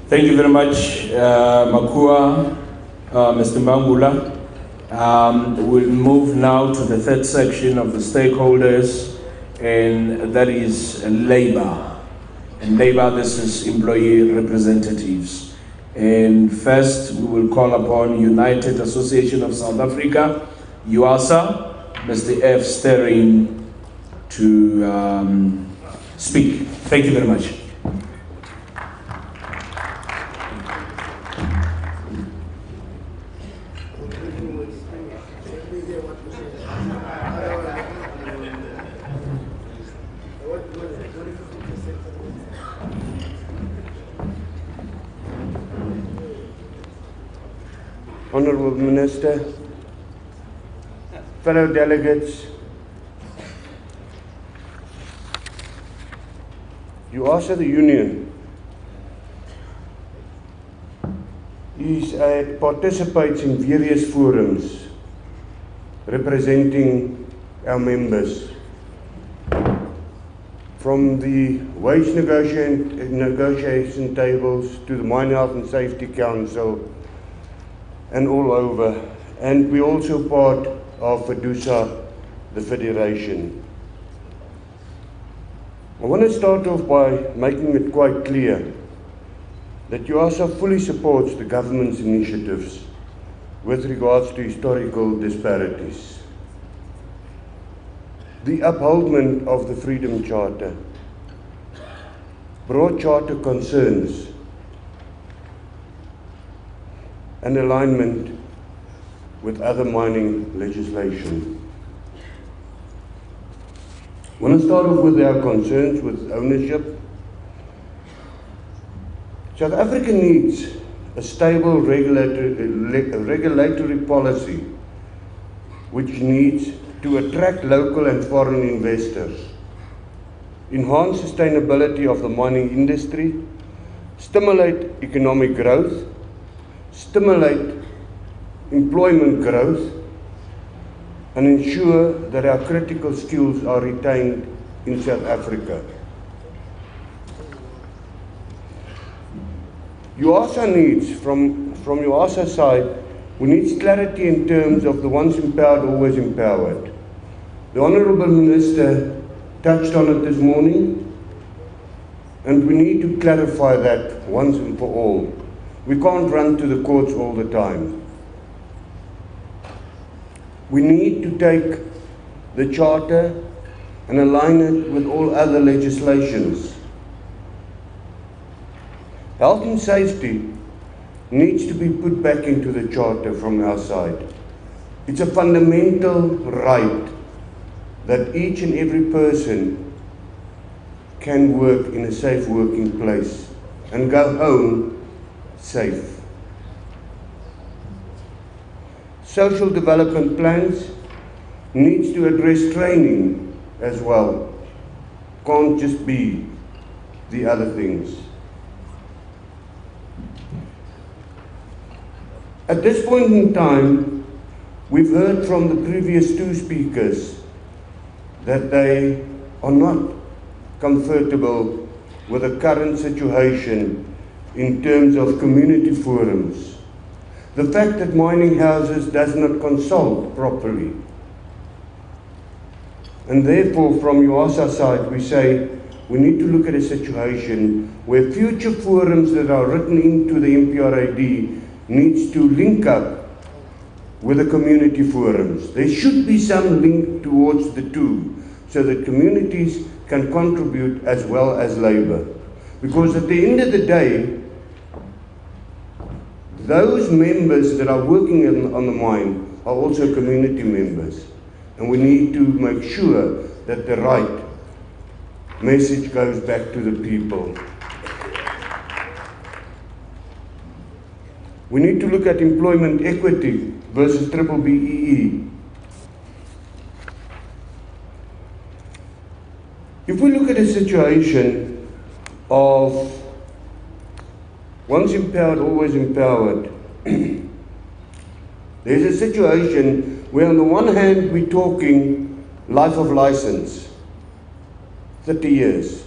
Speaker 2: Thank you very much, Makua, Mr. Mbangula. We'll move now to the third section of the stakeholders, and that is labor. And labor, this is employee representatives. And first, we will call upon United Association of South Africa, UASA, Mr. F. Sterling, to speak. Thank you very much.
Speaker 11: Honorable Minister, fellow delegates, UASA, the union, participates in various forums representing our members, from the wage negotiation tables to the Mine Health and Safety Council and all over. And we're also part of FEDUSA, the Federation. I want to start off by making it quite clear that UASA fully supports the government's initiatives with regards to historical disparities, the upholdment of the Freedom Charter, broad charter concerns, and alignment with other mining legislation. I want to start off with our concerns with ownership. South Africa needs a stable regulatory policy which needs to attract local and foreign investors, enhance sustainability of the mining industry, stimulate economic growth, stimulate employment growth, and ensure that our critical skills are retained in South Africa. UASA needs, from UASA side, we need clarity in terms of the once empowered, always empowered. The Honourable Minister touched on it this morning, and we need to clarify that once and for all. We can't run to the courts all the time. We need to take the Charter and align it with all other legislations. Health and safety needs to be put back into the Charter from our side. It's a fundamental right that each and every person can work in a safe working place and go home safe. Social development plans needs to address training as well. Can't just be the other things. At this point in time, we've heard from the previous two speakers that they are not comfortable with the current situation in terms of community forums. The fact that mining houses does not consult properly. And therefore, from UASA side, we say we need to look at a situation where future forums that are written into the MPRDA needs to link up with the community forums. There should be some link towards the two, so that communities can contribute as well as labor. Because at the end of the day, those members that are working on the mine are also community members. And we need to make sure that the right message goes back to the people. We need to look at employment equity versus BBBEE. If we look at a situation of once empowered, always empowered, there's a situation where on the one hand we're talking life of license, 30 years,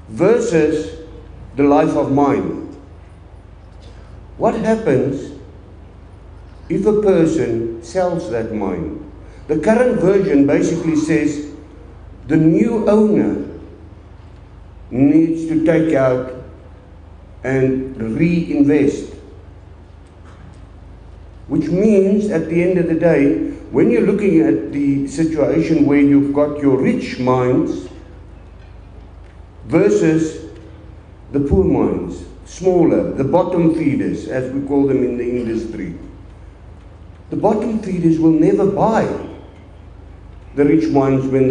Speaker 11: versus the life of mine. What happens if a person sells that mine? The current version basically says the new owner needs to take out and reinvest. Which means at the end of the day, when you're looking at the situation where you've got your rich mines versus the poor mines, smaller, the bottom feeders, as we call them in the industry, the bottom feeders will never buy the rich ones when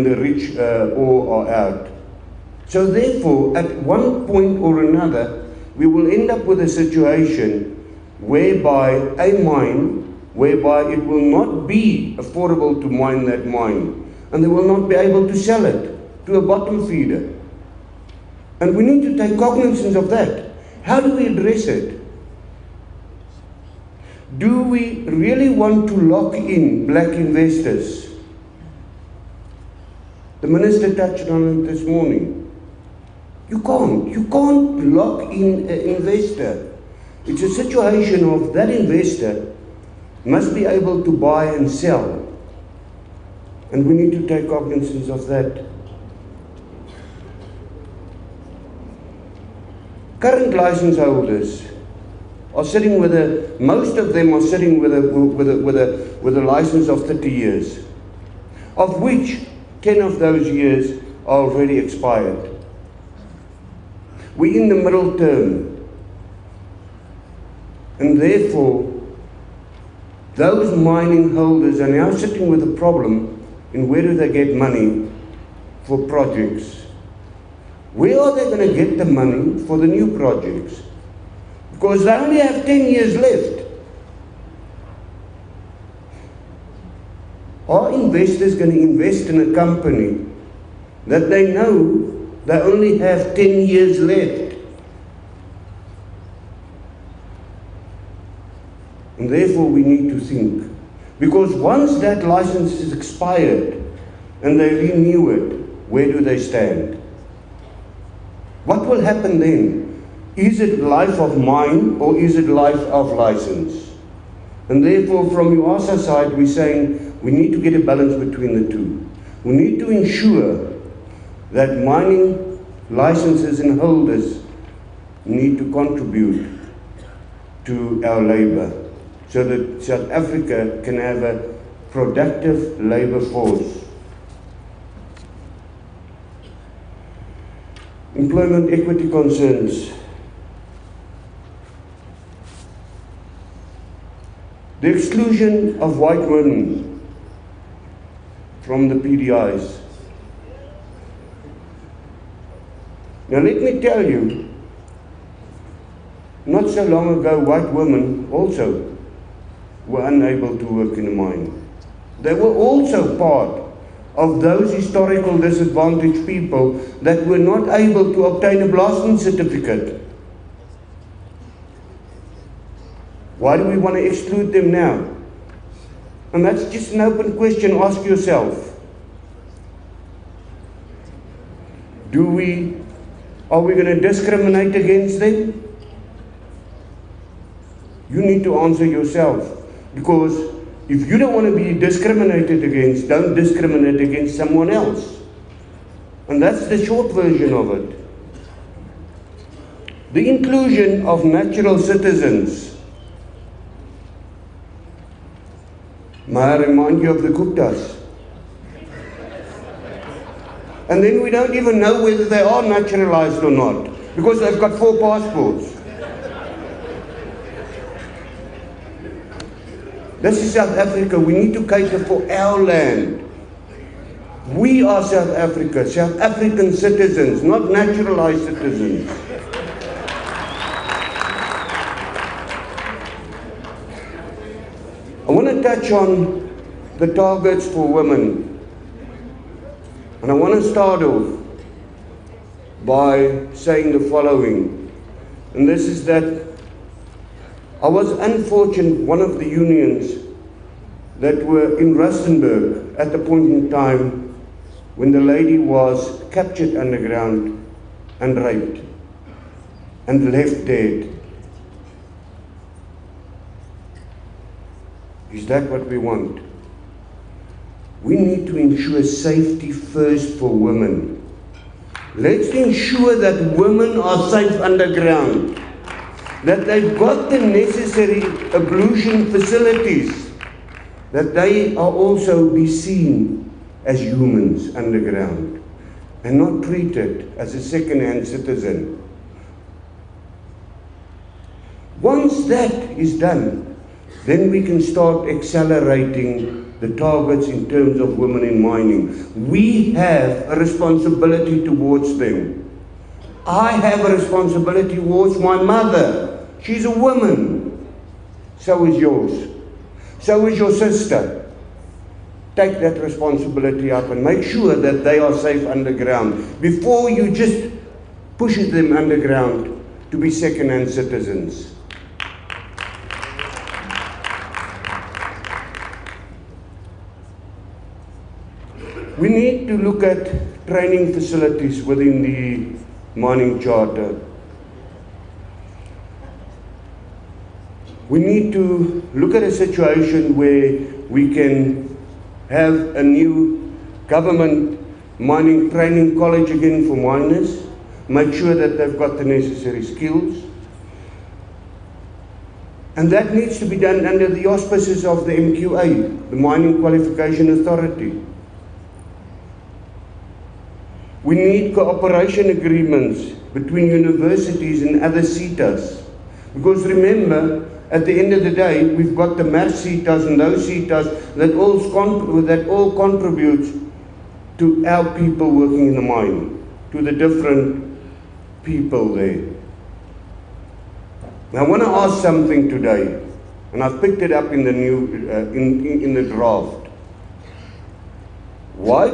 Speaker 11: the rich ore are out. So therefore, at one point or another, we will end up with a situation whereby a mine, whereby it will not be affordable to mine that mine, and they will not be able to sell it to a bottom feeder. And we need to take cognizance of that. How do we address it? Do we really want to lock in black investors? The Minister touched on it this morning. You can't lock in an investor. It's a situation of that investor must be able to buy and sell. And we need to take cognizance of that. Current license holders are sitting with most of them are sitting with a license of 30 years, of which 10 of those years are already expired. We're in the middle term, and therefore those mining holders are now sitting with a problem in where do they get money for projects. Where are they going to get the money for the new projects? Because they only have 10 years left. Are investors going to invest in a company that they know they only have 10 years left? And therefore we need to think. Because once that license is expired and they renew it, where do they stand? What will happen then? Is it life of mine or is it life of license? And therefore from UASA side we're saying we need to get a balance between the two. We need to ensure that mining licenses and holders need to contribute to our labour so that South Africa can have a productive labour force. Employment equity concerns. The exclusion of white women from the PDIs. Now let me tell you, not so long ago white women also were unable to work in a mine. They were also part of those historical disadvantaged people that were not able to obtain a blasting certificate. Why do we want to exclude them now? And that's just an open question. Ask yourself. Are we going to discriminate against them? You need to answer yourself. Because if you don't want to be discriminated against, don't discriminate against someone else. And that's the short version of it. The inclusion of natural citizens. May I remind you of the Guptas? And then we don't even know whether they are naturalized or not, because they've got 4 passports. This is South Africa. We need to cater for our land. We are South Africa, South African citizens, not naturalized citizens. I want to touch on the targets for women. And I want to start off by saying the following. And this is that I was unfortunate, one of the unions that were in Rustenburg at the point in time when the lady was captured underground and raped and left dead. Is that what we want? We need to ensure safety first for women. Let's ensure that women are safe underground, that they've got the necessary ablution facilities, that they are also be seen as humans underground and not treated as a second-hand citizen. Once that is done, then we can start accelerating the targets in terms of women in mining. We have a responsibility towards them. I have a responsibility towards my mother. She's a woman. So is yours. So is your sister. Take that responsibility up and make sure that they are safe underground before you just push them underground to be second-hand citizens. We need to look at training facilities within the mining charter. We need to look at a situation where we can have a new government mining training college again for miners, make sure that they've got the necessary skills. And that needs to be done under the auspices of the MQA, the Mining Qualification Authority. We need cooperation agreements between universities and other CETAs. Because remember, at the end of the day, we've got the math CETAs and those CETAs that all contribute to our people working in the mine, to the different people there. Now, I want to ask something today, and I've picked it up in the new in the draft. Why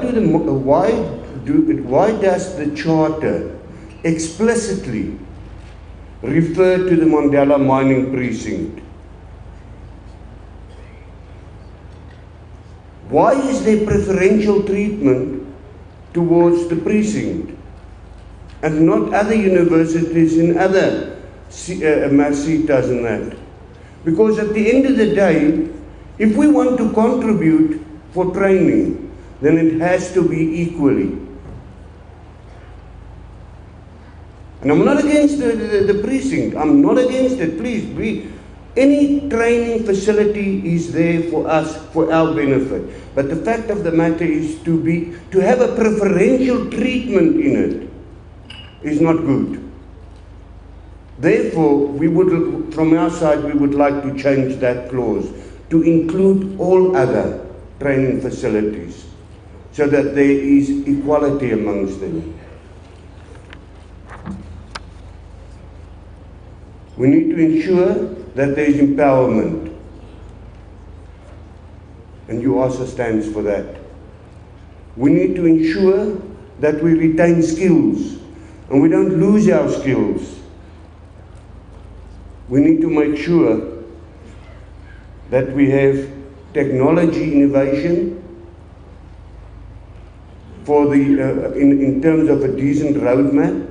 Speaker 11: does the charter explicitly refer to the Mandela Mining Precinct? Why is there preferential treatment towards the precinct and not other universities and other CETAs and that? Because at the end of the day, if we want to contribute for training, then it has to be equally. And I'm not against the precinct. I'm not against it. Please, any training facility is there for us, for our benefit. But the fact of the matter is to have a preferential treatment in it is not good. Therefore, from our side, we would like to change that clause to include all other training facilities so that there is equality amongst them. We need to ensure that there is empowerment, and UASA stands for that. We need to ensure that we retain skills and we don't lose our skills. We need to make sure that we have technology innovation for the in terms of a decent roadmap,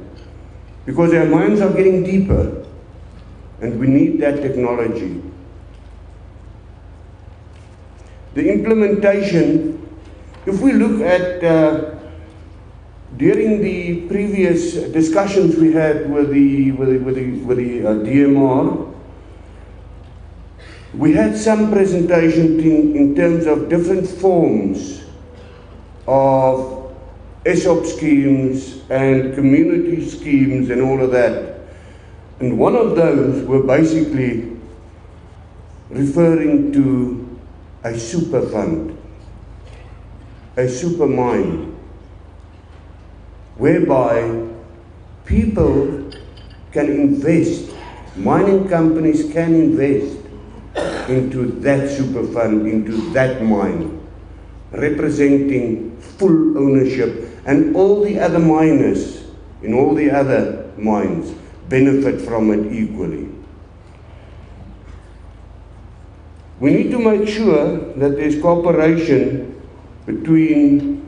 Speaker 11: because our mines are getting deeper. And we need that technology. The implementation, if we look at, during the previous discussions we had with the DMR, we had some presentation in terms of different forms of ESOP schemes and community schemes and all of that. And one of those were basically referring to a super fund, a super mine, whereby people can invest, mining companies can invest into that super fund, into that mine, representing full ownership, and all the other miners in all the other mines benefit from it equally. We need to make sure that there's cooperation between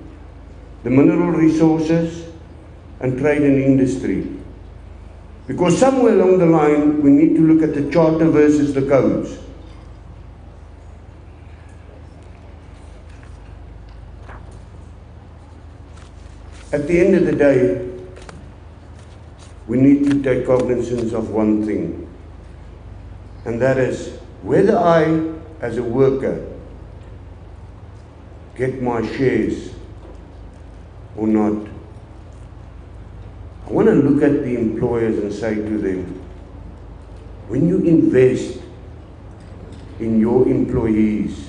Speaker 11: the mineral resources and trade and industry. Because somewhere along the line, we need to look at the charter versus the codes. At the end of the day, we need to take cognizance of one thing, and that is whether I, as a worker, get my shares or not. I want to look at the employers and say to them, when you invest in your employees,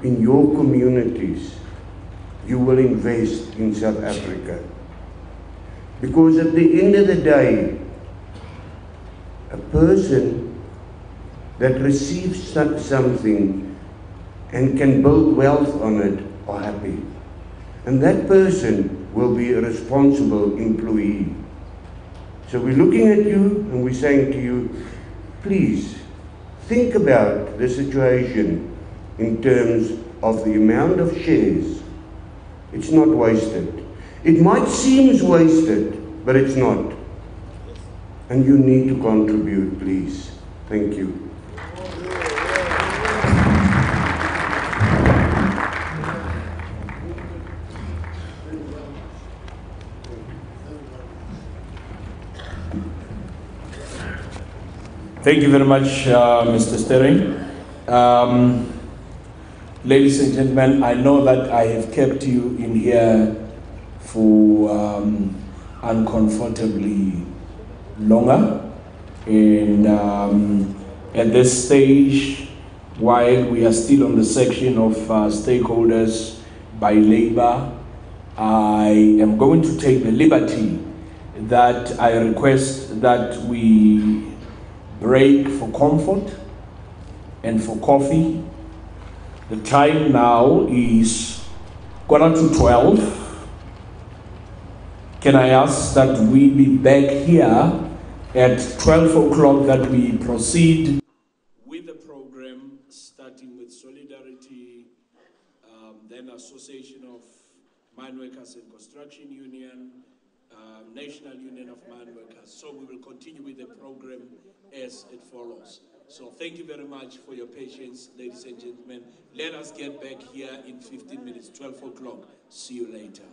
Speaker 11: in your communities, you will invest in South Africa. Because at the end of the day, a person that receives something and can build wealth on it are happy. And that person will be a responsible employee. So we're looking at you and we're saying to you, please think about the situation in terms of the amount of shares. It's not wasted. It might seem wasted, but it's not. And you need to contribute, please. Thank you.
Speaker 2: Thank you very much, Mr. Sterling. Ladies and gentlemen, I know that I have kept you in here for uncomfortably longer. And at this stage, while we are still on the section of stakeholders by labor, I am going to take the liberty that I request that we break for comfort and for coffee. The time now is 11:45. Can I ask that we be back here at 12 o'clock, that we proceed with the program, starting with Solidarity, then Association of Mineworkers and Construction Union, National Union of Mineworkers. So we will continue with the program as it follows. So thank you very much for your patience, ladies and gentlemen. Let us get back here in 15 minutes, 12 o'clock. See you later.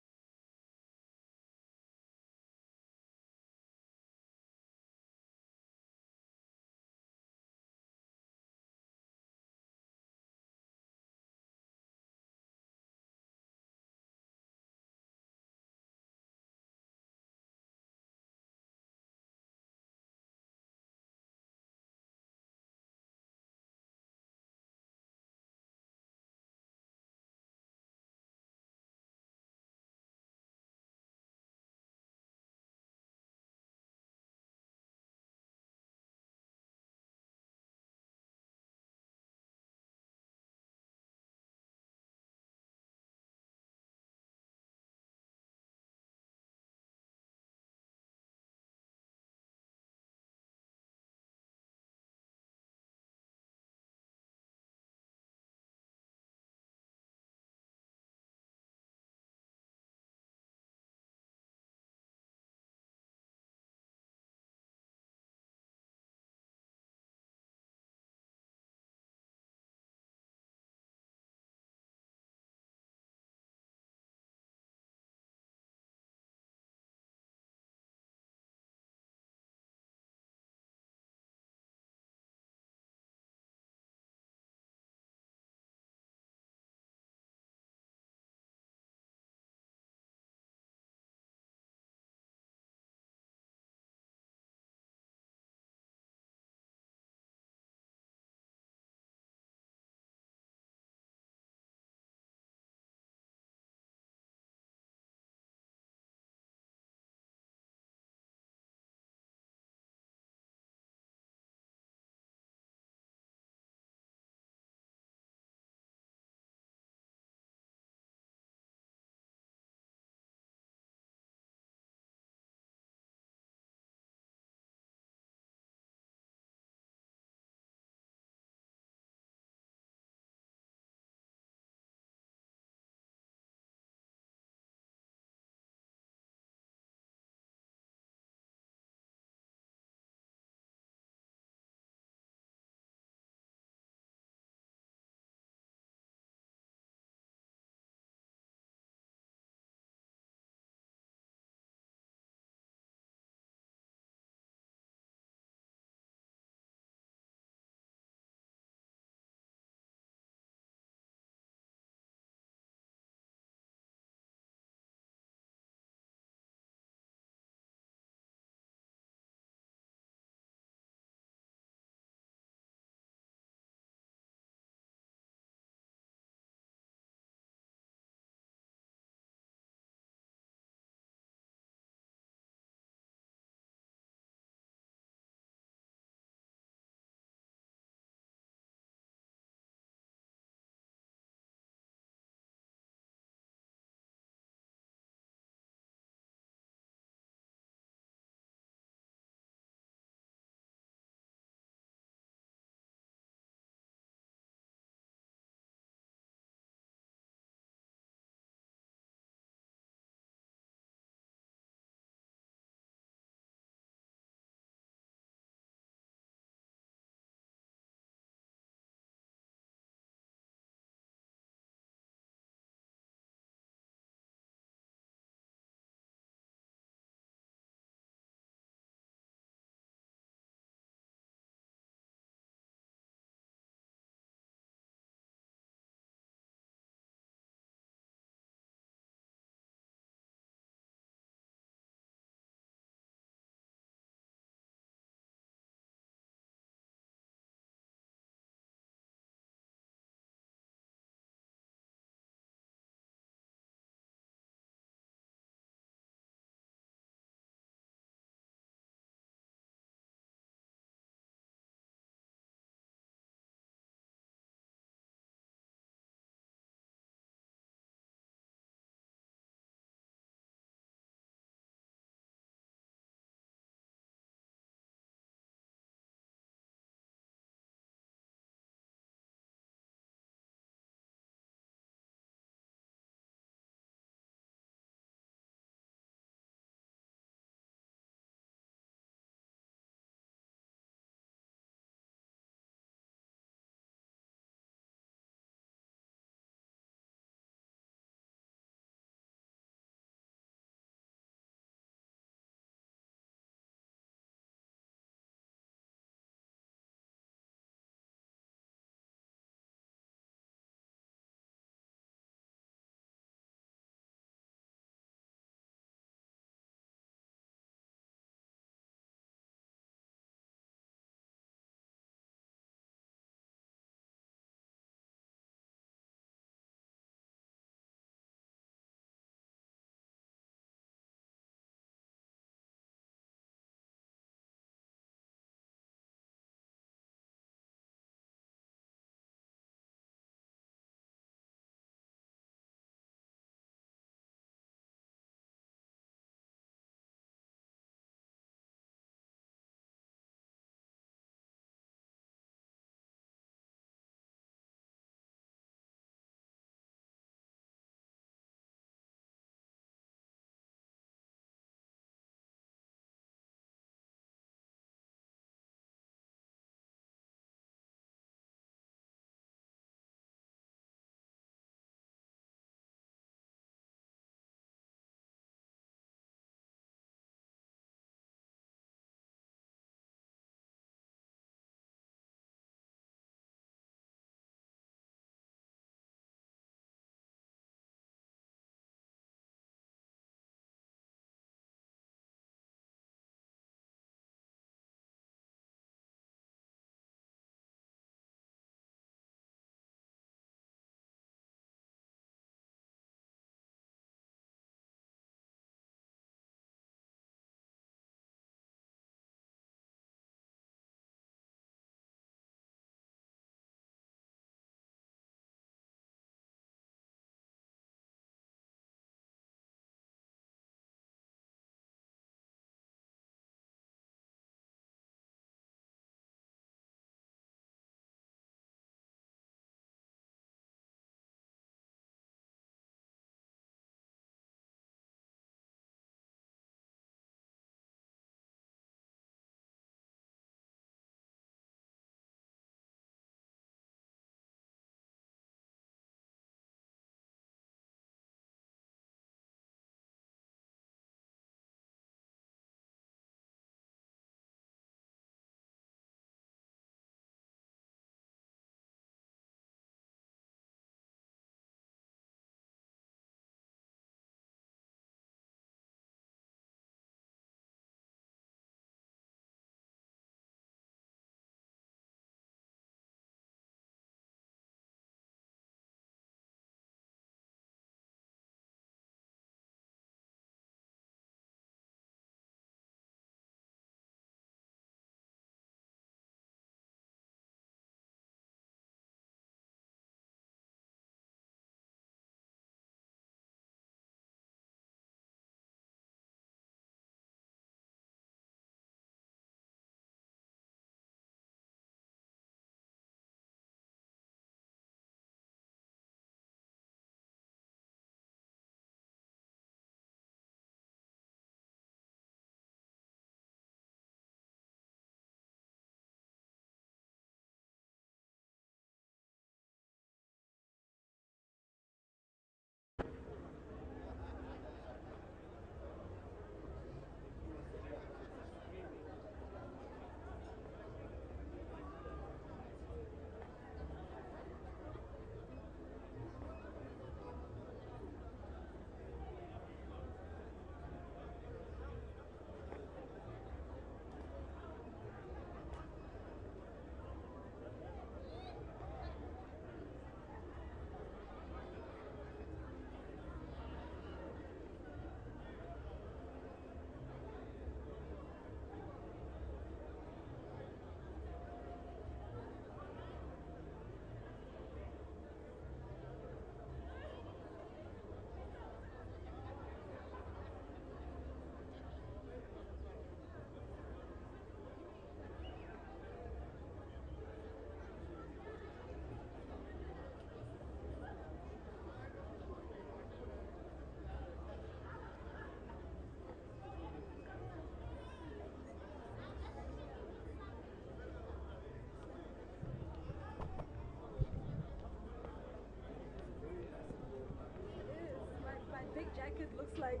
Speaker 12: jacket looks like.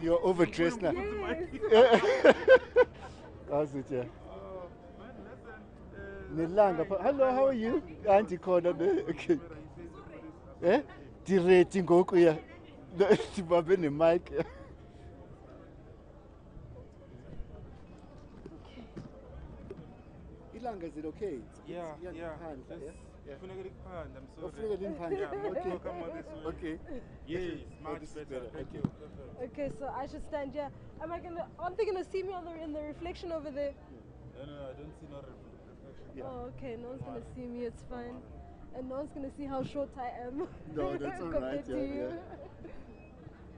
Speaker 13: You're overdressed now.
Speaker 12: Yes.
Speaker 13: How's it, yeah? Hello, how are you? Auntie Corner. Okay. Eh? Directing Goku, yeah. The mic. Ilanga, is it okay?
Speaker 14: Yeah.
Speaker 13: I'm
Speaker 14: sorry.
Speaker 13: Okay.
Speaker 14: Yes, much better. Thank you.
Speaker 12: Okay, so I should stand here. Aren't they gonna see me in the reflection over there?
Speaker 14: No, I don't see no reflection.
Speaker 13: Yeah.
Speaker 12: Oh, okay, no one's gonna see me, it's fine. And no one's gonna see how short I am.
Speaker 13: No, that's all right.
Speaker 12: compared to you.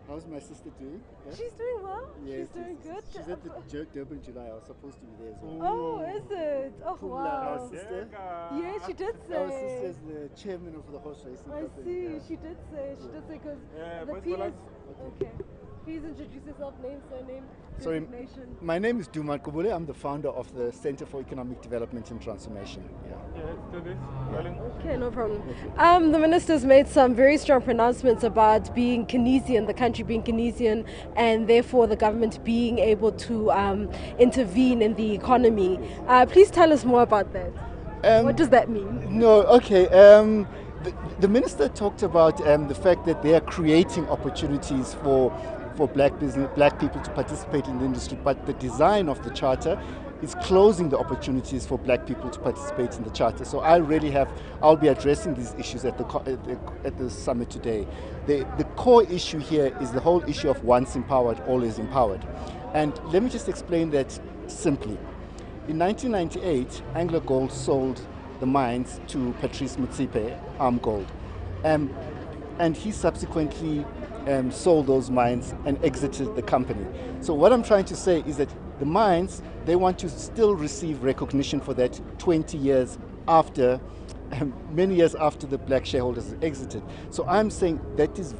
Speaker 13: How's my sister doing? Yeah?
Speaker 12: She's doing well.
Speaker 13: Yes,
Speaker 12: she's doing good.
Speaker 13: She's at the Durban July. I was supposed to be there as well.
Speaker 12: Oh, is it? Oh, wow.
Speaker 13: Our sister.
Speaker 12: Yeah, she did say.
Speaker 13: Our sister is the chairman of the horse racing
Speaker 12: I
Speaker 13: company.
Speaker 12: see.
Speaker 13: Yeah.
Speaker 12: She did say because the
Speaker 14: but
Speaker 12: P is okay. Please introduce yourself, name, surname,
Speaker 13: Sorry,
Speaker 12: designation.
Speaker 13: my name is Duman Kubule. I'm the founder of the Center for Economic Development and Transformation.
Speaker 12: Okay, no problem. The minister's made some very strong pronouncements about being Keynesian, the country being Keynesian, and therefore the government being able to intervene in the economy. Please tell us more about that. What does that mean?
Speaker 13: No, okay. The minister talked about the fact that they are creating opportunities for black people to participate in the industry, but the design of the charter is closing the opportunities for black people to participate in the charter. So I'll be addressing these issues at the summit today. The core issue here is the whole issue of once empowered, always empowered. And let me just explain that simply. In 1998, Anglo Gold sold the mines to Patrice Motsepe, Arm Gold. And he subsequently sold those mines and exited the company. So what I'm trying to say is that the mines, they want to still receive recognition for that 20 years after, many years after the black shareholders exited. So I'm saying that is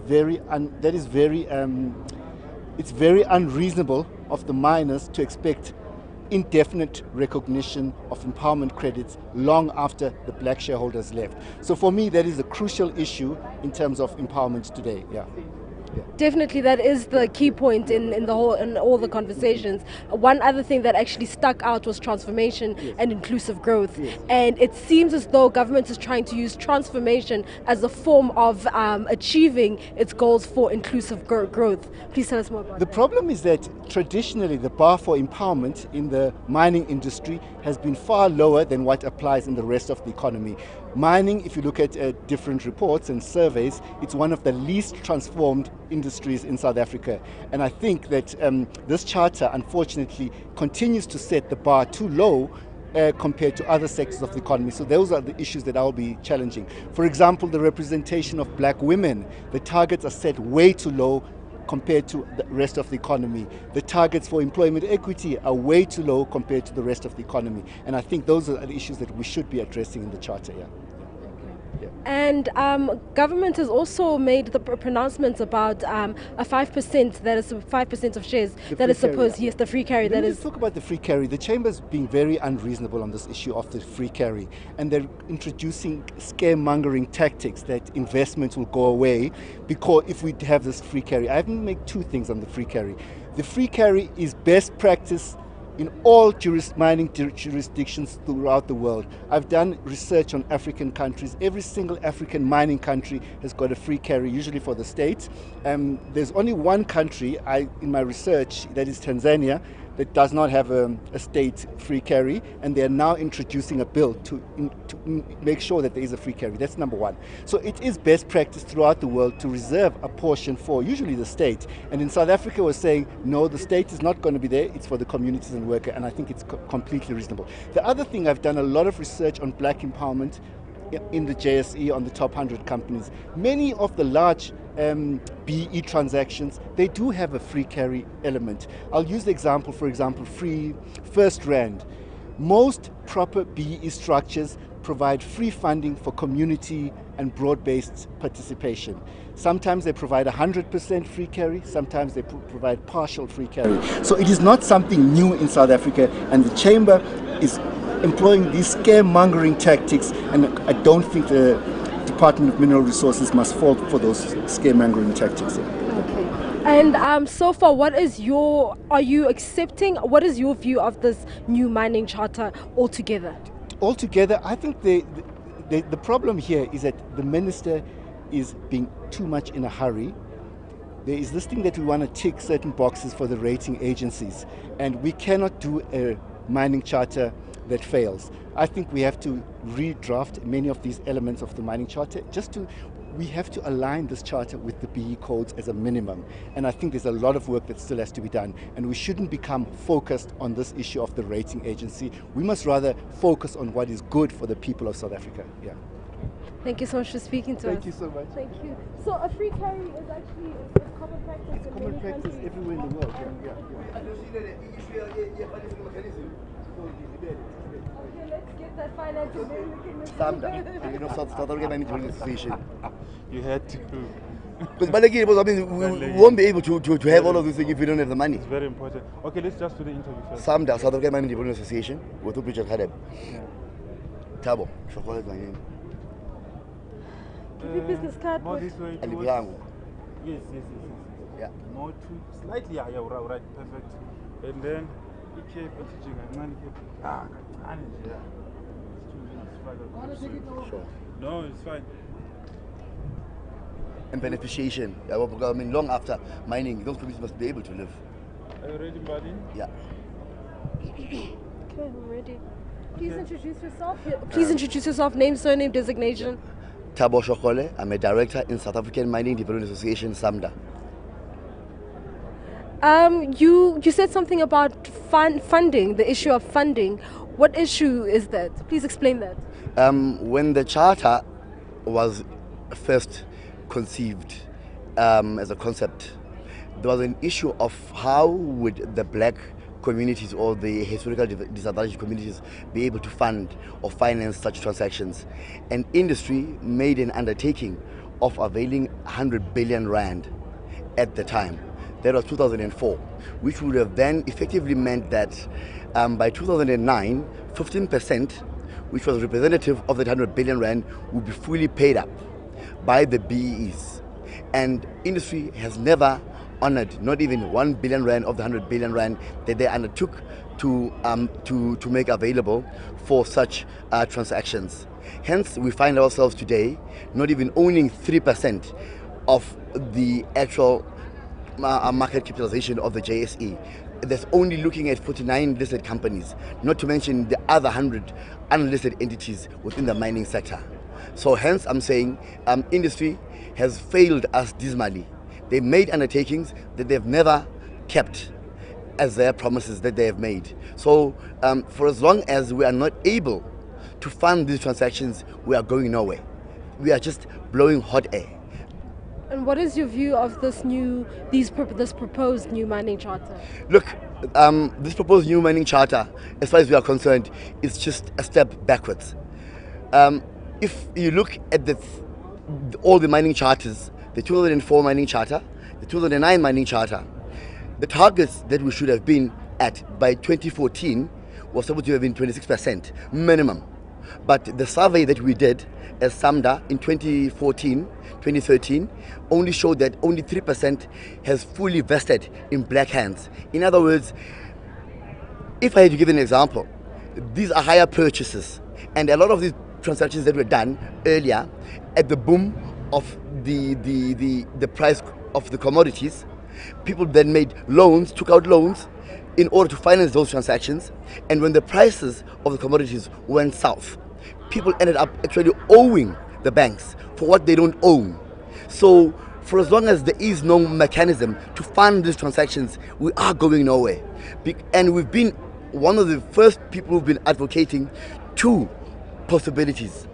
Speaker 13: it's very unreasonable of the miners to expect indefinite recognition of empowerment credits long after the black shareholders left. So for me, that is a crucial issue in terms of empowerment today. Yeah.
Speaker 12: Definitely, that is the key point in all the conversations. One other thing that actually stuck out was transformation and inclusive growth. And it seems as though government is trying to use transformation as a form of achieving its goals for inclusive growth. Please tell us more about that.
Speaker 13: The problem is that traditionally the bar for empowerment in the mining industry has been far lower than what applies in the rest of the economy. Mining, if you look at different reports and surveys, it's one of the least transformed industries in South Africa. And I think that this charter, unfortunately, continues to set the bar too low compared to other sectors of the economy. So those are the issues that I'll be challenging. For example, the representation of black women. The targets are set way too low compared to the rest of the economy. The targets for employment equity are way too low compared to the rest of the economy. And I think those are the issues that we should be addressing in the charter.
Speaker 12: And government has also made the pronouncements about a 5%, that is 5% of shares that is supposed, yes, the free carry.
Speaker 13: Let me just talk about the free carry. The Chamber's being very unreasonable on this issue of the free carry, and they're introducing scaremongering tactics that investments will go away because if we have this free carry. I haven't made two things on the free carry. The free carry is best practice in all mining jurisdictions throughout the world. I've done research on African countries. Every single African mining country has got a free carry, usually for the state. There's only one country in my research, that is Tanzania, that does not have a state free carry, and they are now introducing a bill to make sure that there is a free carry. That's number one. So it is best practice throughout the world to reserve a portion for usually the state. And in South Africa, we're saying, no, the state is not going to be there. It's for the communities and worker, and I think it's completely reasonable. The other thing, I've done a lot of research on black empowerment in the JSE on the top 100 companies. Many of the large BE transactions, they do have a free carry element. I'll use the example, for example, First Rand. Most proper BE structures provide free funding for community and broad-based participation. Sometimes they provide 100% free carry, sometimes they provide partial free carry. So it is not something new in South Africa, and the Chamber is employing these scaremongering tactics, and I don't think the Department of Mineral Resources must fall for those scaremongering tactics.
Speaker 12: Okay. And so far, are you accepting, what is your view of this new mining charter altogether?
Speaker 13: Altogether, I think the problem here is that the minister is being too much in a hurry. There is this thing that we want to tick certain boxes for the rating agencies, and we cannot do a mining charter that fails. I think we have to redraft many of these elements of the mining charter. We have to align this charter with the BE codes as a minimum, and I think there's a lot of work that still has to be done, and we shouldn't become focused on this issue of the rating agency. We must rather focus on what is good for the people of South Africa. Yeah.
Speaker 12: Thank you so much for speaking to us.
Speaker 13: Thank you so much.
Speaker 12: Thank you. So a free carry is actually common practice in many countries.
Speaker 13: Everywhere in the world.
Speaker 12: Okay, let's get that financial mechanism.
Speaker 15: SAMDA, you know, South African Mining Association.
Speaker 14: You had to.
Speaker 15: Because I mean, we won't be able to have all of this thing if we don't have the money.
Speaker 14: It's very important. Okay, let's just do the interview first.
Speaker 15: SAMDA, South African Mining Association, with the Bridget Hadeb. Tabo, chocolate my name.
Speaker 12: Give me business card.
Speaker 14: More this way. Yes.
Speaker 15: Yeah.
Speaker 14: More to slightly, yeah, right, perfect. And then you keep money.
Speaker 15: Sure.
Speaker 14: No, it's fine.
Speaker 15: And beneficiation. I mean, long after mining, those communities must be able to live.
Speaker 14: Are you ready, buddy?
Speaker 15: Yeah.
Speaker 12: Okay, I'm ready. Please introduce yourself. Please introduce yourself. Name, surname, designation.
Speaker 15: Thabo Shokole. I'm a director in South African Mining Development Association, SAMDA.
Speaker 12: You said something about funding, the issue of funding. What issue is that? Please explain that.
Speaker 15: When the charter was first conceived as a concept, there was an issue of how would the black communities or the historically disadvantaged communities be able to fund or finance such transactions. And industry made an undertaking of availing 100 billion rand at the time. That was 2004, which would have then effectively meant that by 2009, 15%, which was representative of that 100 billion rand, would be fully paid up by the BEs. And industry has never honored not even 1 billion rand of the 100 billion rand that they undertook to make available for such transactions. Hence, we find ourselves today not even owning 3% of the actual market capitalization of the JSE. That's only looking at 49 listed companies, not to mention the other 100 unlisted entities within the mining sector. So hence I'm saying industry has failed us dismally. They made undertakings that they've never kept as their promises that they have made. So for as long as we are not able to fund these transactions, we are going nowhere. We are just blowing hot air.
Speaker 12: And what is your view of this proposed new mining charter?
Speaker 15: Look, this proposed new mining charter, as far as we are concerned, is just a step backwards. If you look at all the mining charters, the 2004 mining charter, the 2009 mining charter, the targets that we should have been at by 2014 was supposed to have been 26% minimum. But the survey that we did as SAMDA in 2013 only showed that only 3% has fully vested in black hands. In other words, if I had to give an example, these are higher purchases, and a lot of these transactions that were done earlier at the boom of the price of the commodities, people then made loans, took out loans in order to finance those transactions, and when the prices of the commodities went south, people ended up actually owing the banks for what they don't own. So for as long as there is no mechanism to fund these transactions, we are going nowhere. And we've been one of the first people who've been advocating two possibilities.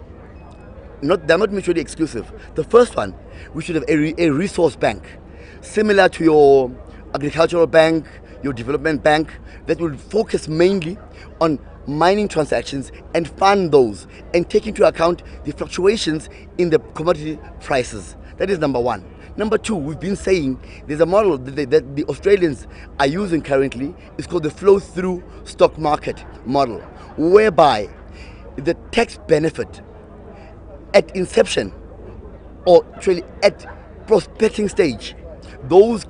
Speaker 15: They're not mutually exclusive. The first one, we should have a resource bank, similar to your agricultural bank, your development bank, that will focus mainly on mining transactions and fund those and take into account the fluctuations in the commodity prices. That is number one. Number two, we've been saying there's a model that the Australians are using currently. It's called the flow-through stock market model, whereby the tax benefit at inception or actually at prospecting stage, those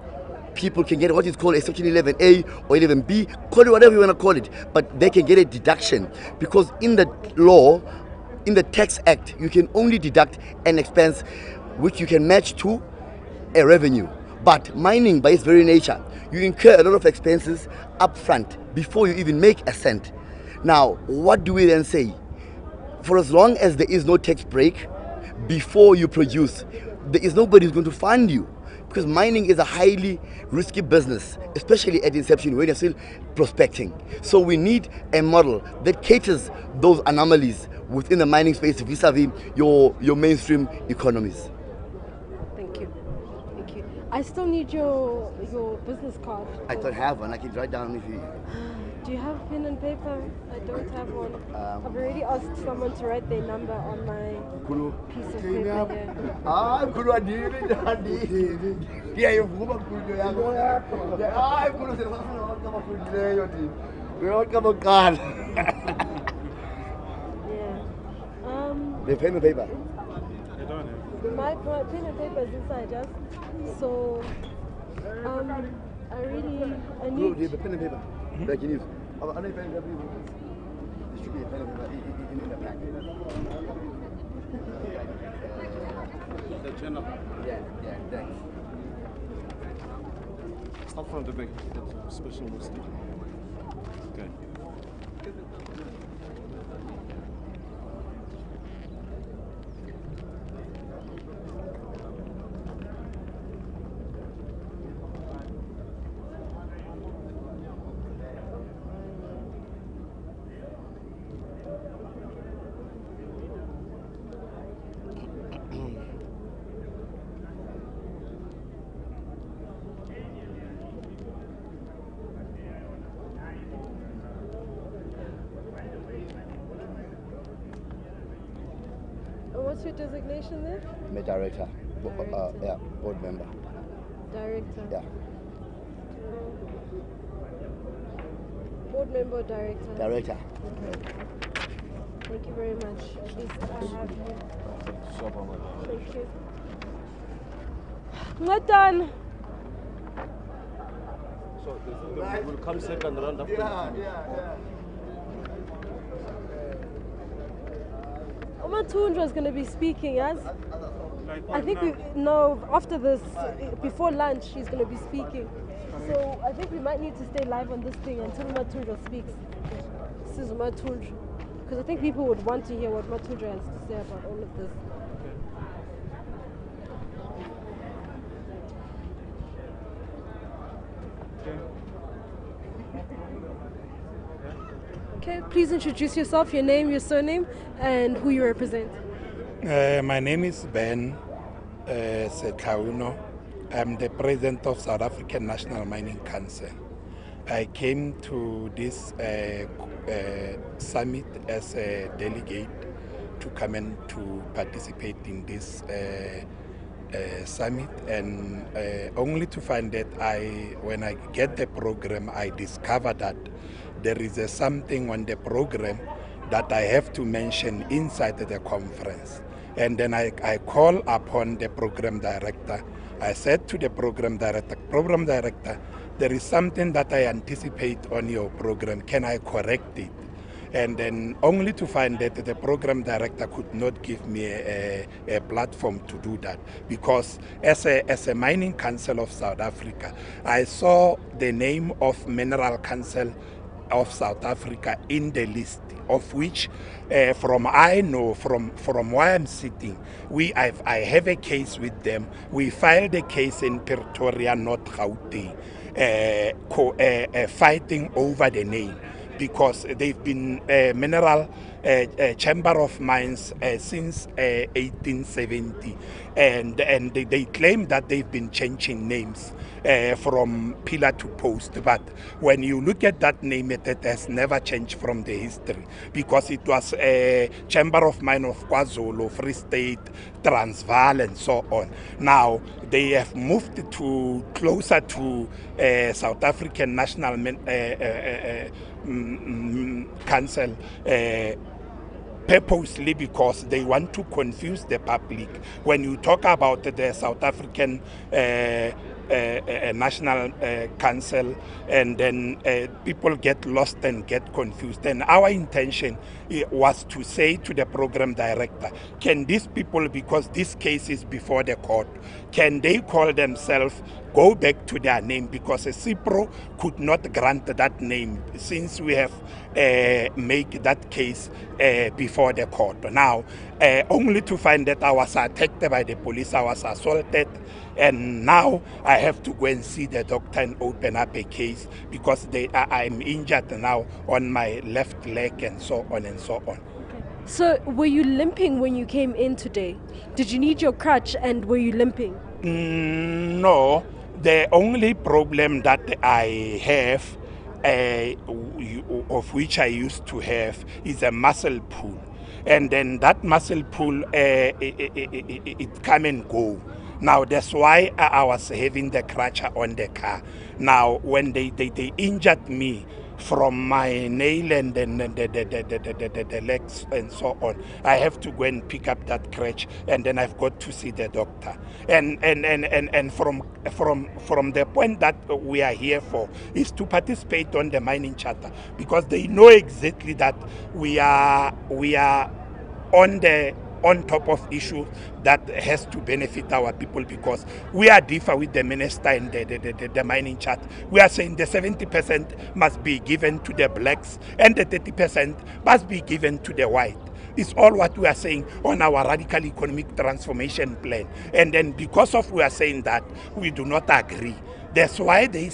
Speaker 15: people can get what is called a section 11A or 11B, call it whatever you want to call it, but they can get a deduction because in the law, in the Tax Act, you can only deduct an expense which you can match to a revenue. But mining, by its very nature, you incur a lot of expenses upfront before you even make a cent. Now, what do we then say? For as long as there is no tax break before you produce, there is nobody who's going to fund you, because mining is a highly risky business, especially at inception when you're still prospecting. So we need a model that caters those anomalies within the mining space vis-a-vis your mainstream economies.
Speaker 12: Thank you. Thank you. I still need your business card.
Speaker 15: I don't have one. I can write down if you...
Speaker 12: Do you have pen and paper? I don't have one. I've already asked someone to write their number on my piece of paper here.
Speaker 15: The pen and paper.
Speaker 12: My pen and paper is inside, yes? So, I need...
Speaker 15: The pen and paper. That you use. I know pen and paper. There should be a pen and paper in the pack. The channel. Yeah, thanks.
Speaker 14: Start from the back. That's a special mistake. Okay.
Speaker 12: What's your designation there?
Speaker 15: I'm a director. Yeah, board member.
Speaker 12: Director?
Speaker 15: Yeah.
Speaker 12: Board member or director?
Speaker 15: Director.
Speaker 12: Okay. Thank you very much. At least I have you. Thank you. Not done.
Speaker 14: So we'll come second round after.
Speaker 12: Yeah. Omatundra is going to be speaking, yes? I think after this, before lunch, she's going to be speaking. So I think we might need to stay live on this thing until Matundra speaks. This is Matundra. Because I think people would want to hear what Matundra has to say about all of this. Okay, please introduce yourself, your name, your surname, and who you represent.
Speaker 16: My name is Ben Sekauno. I'm the president of South African National Mining Council. I came to this summit as a delegate to come and to participate in this summit, and only to find that when I get the program, I discover that there is something on the program that I have to mention inside the conference. And then I call upon the program director. I said to the program director, there is something that I anticipate on your program. Can I correct it? And then only to find that the program director could not give me a platform to do that, because as a mining council of South Africa, I saw the name of Mineral Council of South Africa in the list, of which from where I'm sitting, I have a case with them. We filed a case in Pretoria, North Gauteng, fighting over the name, because they've been mineral chamber of mines since 1870, and they claim that they've been changing names from pillar to post, but when you look at that name, it has never changed from the history, because it was a chamber of mine of KwaZulu, Free State, Transvaal, and so on. Now they have moved to closer to South African National Council purposely because they want to confuse the public. When you talk about the South African National Council, and then people get lost and get confused. And our intention was to say to the program director, can these people, because this case is before the court, can they call themselves, go back to their name, because a CIPRO could not grant that name since we have make that case before the court. Now, only to find that I was attacked by the police, I was assaulted, and now I have to go and see the doctor and open up a case because I'm injured now on my left leg and so on and so on.
Speaker 12: So were you limping when you came in today? Did you need your crutch and were you limping?
Speaker 16: No, the only problem that I have, of which I used to have, is a muscle pull. And then that muscle pull, it come and go. Now that's why I was having the crutch on the car. Now when they injured me from my nail and then the legs and so on, I have to go and pick up that crutch, and then I've got to see the doctor. And from the point that we are here for is to participate on the mining charter, because they know exactly that we are on top of issues that has to benefit our people, because we are differ with the minister and the mining chart. We are saying the 70% must be given to the blacks and the 30% must be given to the white. It's all what we are saying on our radical economic transformation plan. And then because of we are saying that, we do not agree. That's why they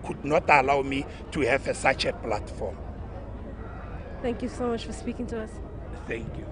Speaker 16: could not allow me to have such a platform.
Speaker 12: Thank you so much for speaking to us.
Speaker 16: Thank you.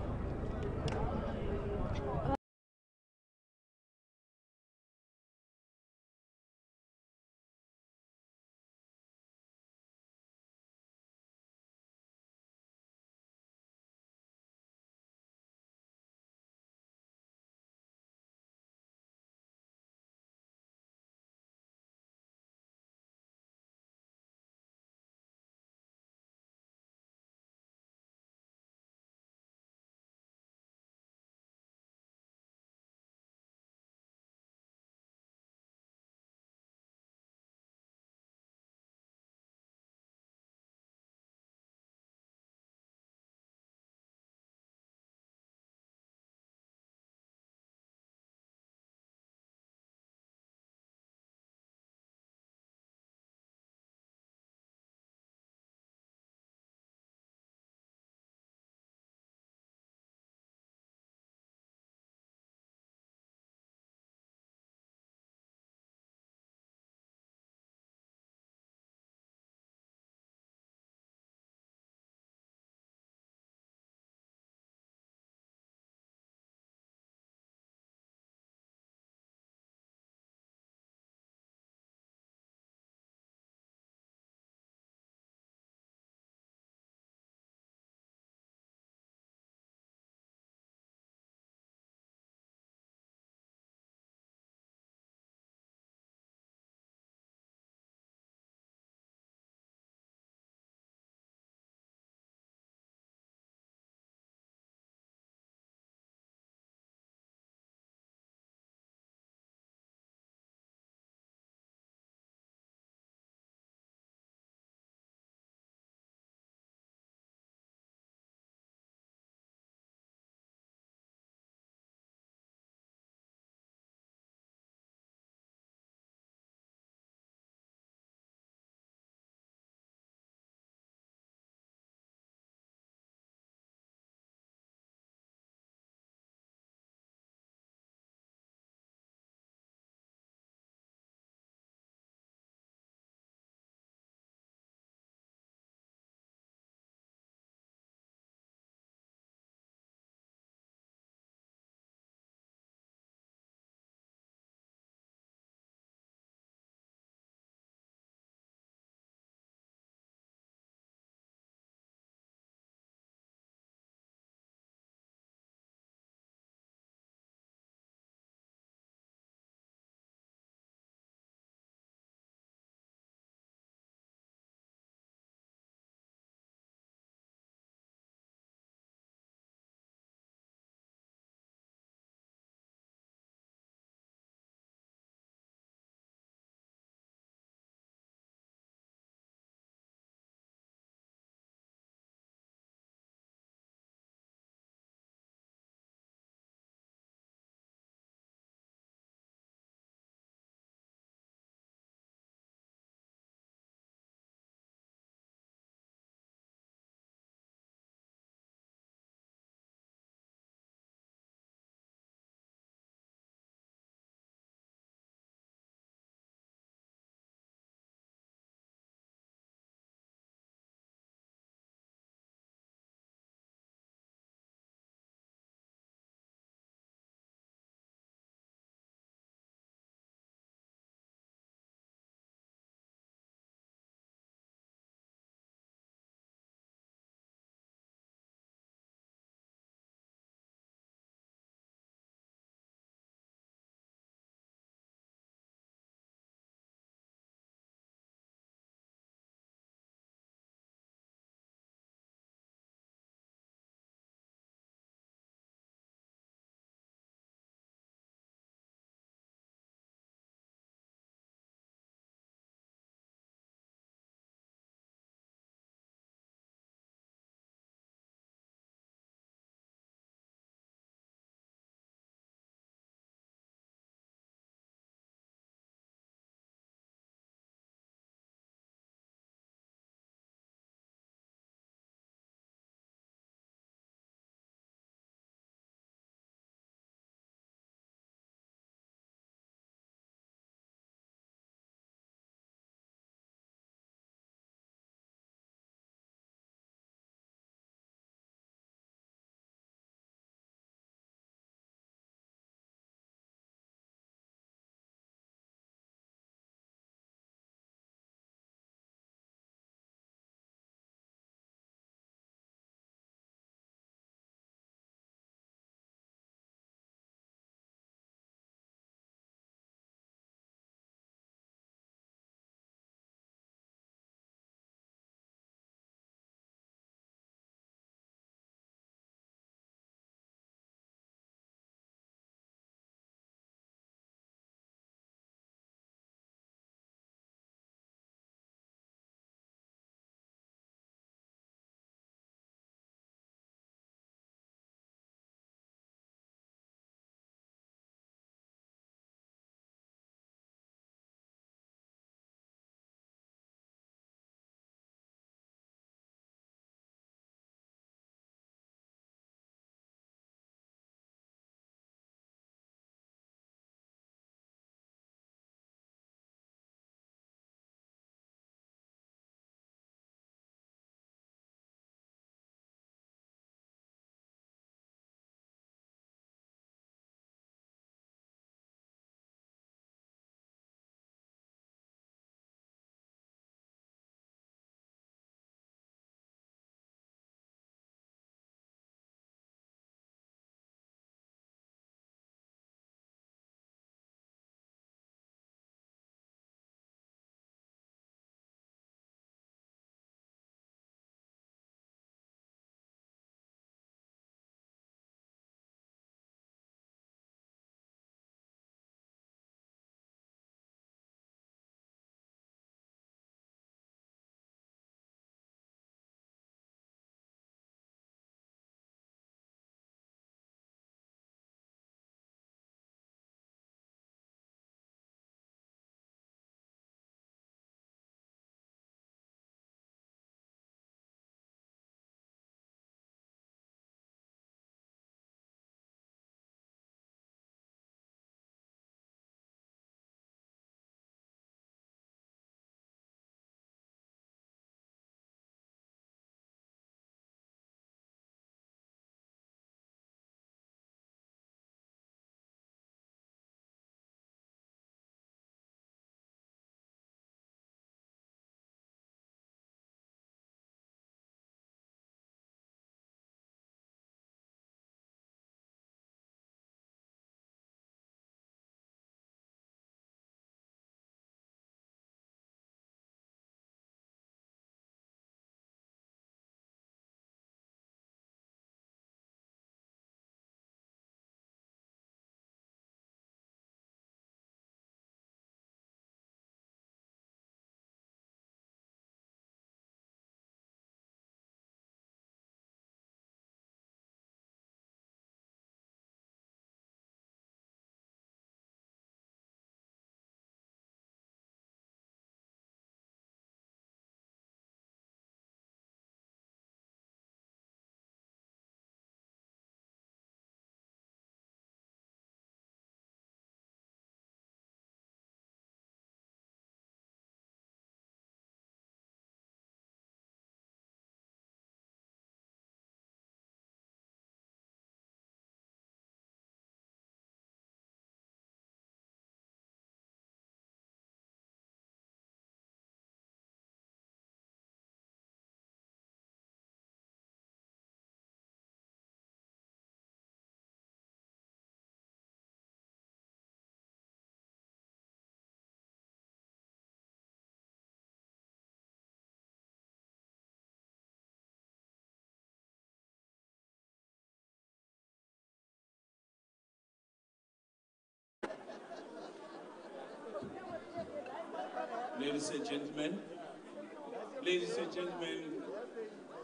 Speaker 17: Ladies and gentlemen,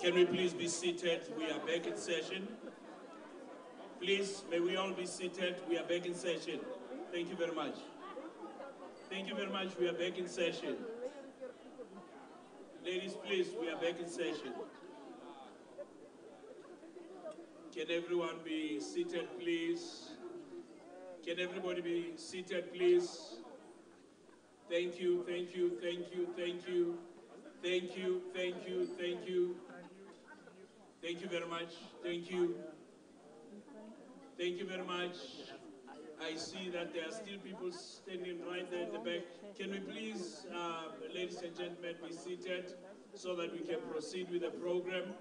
Speaker 17: can we please be seated? We are back in session. Please, may we all be seated? We are back in session. Thank you very much. Thank you very much. We are back in session. Ladies, please, we are back in session. Can everyone be seated, please? Can everybody be seated, please? Thank you, thank you, thank you, thank you. Thank you, thank you, thank you. Thank you very much. Thank you. Thank you very much. I see that there are still people standing right there at the back. Can we please, ladies and gentlemen, be seated so that we can proceed with the program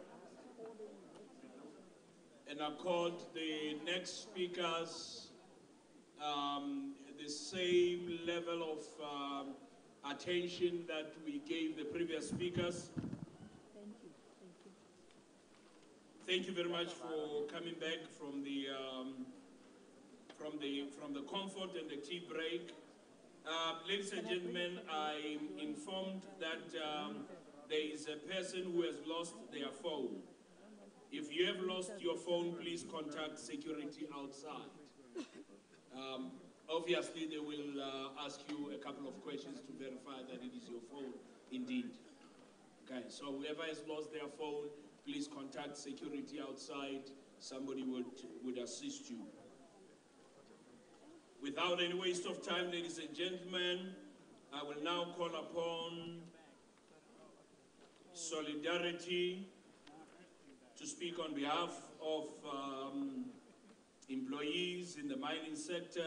Speaker 17: and accord the next speakers the same level of attention that we gave the previous speakers. Thank you very much for coming back from the comfort and the tea break. Ladies and gentlemen, I'm informed that there is a person who has lost their phone. If you have lost your phone, please contact security outside. Obviously, they will ask you a couple of questions to verify that it is your phone, indeed. Okay, so whoever has lost their phone, please contact security outside. Somebody would assist you. Without any waste of time, ladies and gentlemen, I will now call upon Solidarity to speak on behalf of employees in the mining sector,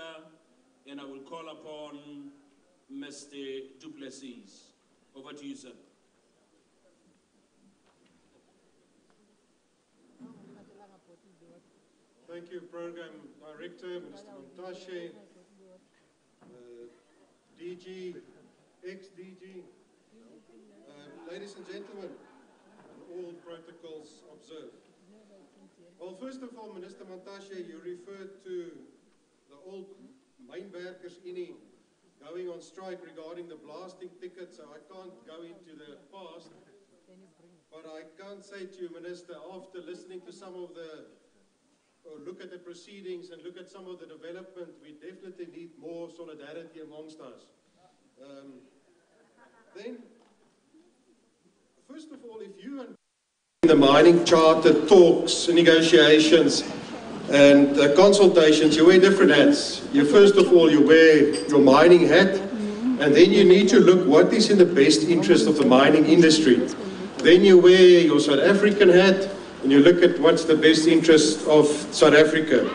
Speaker 17: and I will call upon Mr. Duplessis. Over to you, sir.
Speaker 18: Thank you, Program Director, Mr. Mantashe, DG, ex-DG, ladies and gentlemen, and all protocols observed. Well, first of all, Minister Mantashe, you referred to the old Mineworkers going on strike regarding the blasting ticket, so I can't go into the past. But I can't say to you, Minister, after listening to some of the, or look at the proceedings and look at some of the development, we definitely need more solidarity amongst us. Then, first of all, if you and the mining charter talks, negotiations, and consultations, you wear different hats. First of all, you wear your mining hat, and then you need to look what is in the best interest of the mining industry. Then you wear your South African hat, and you look at what's the best interest of South Africa.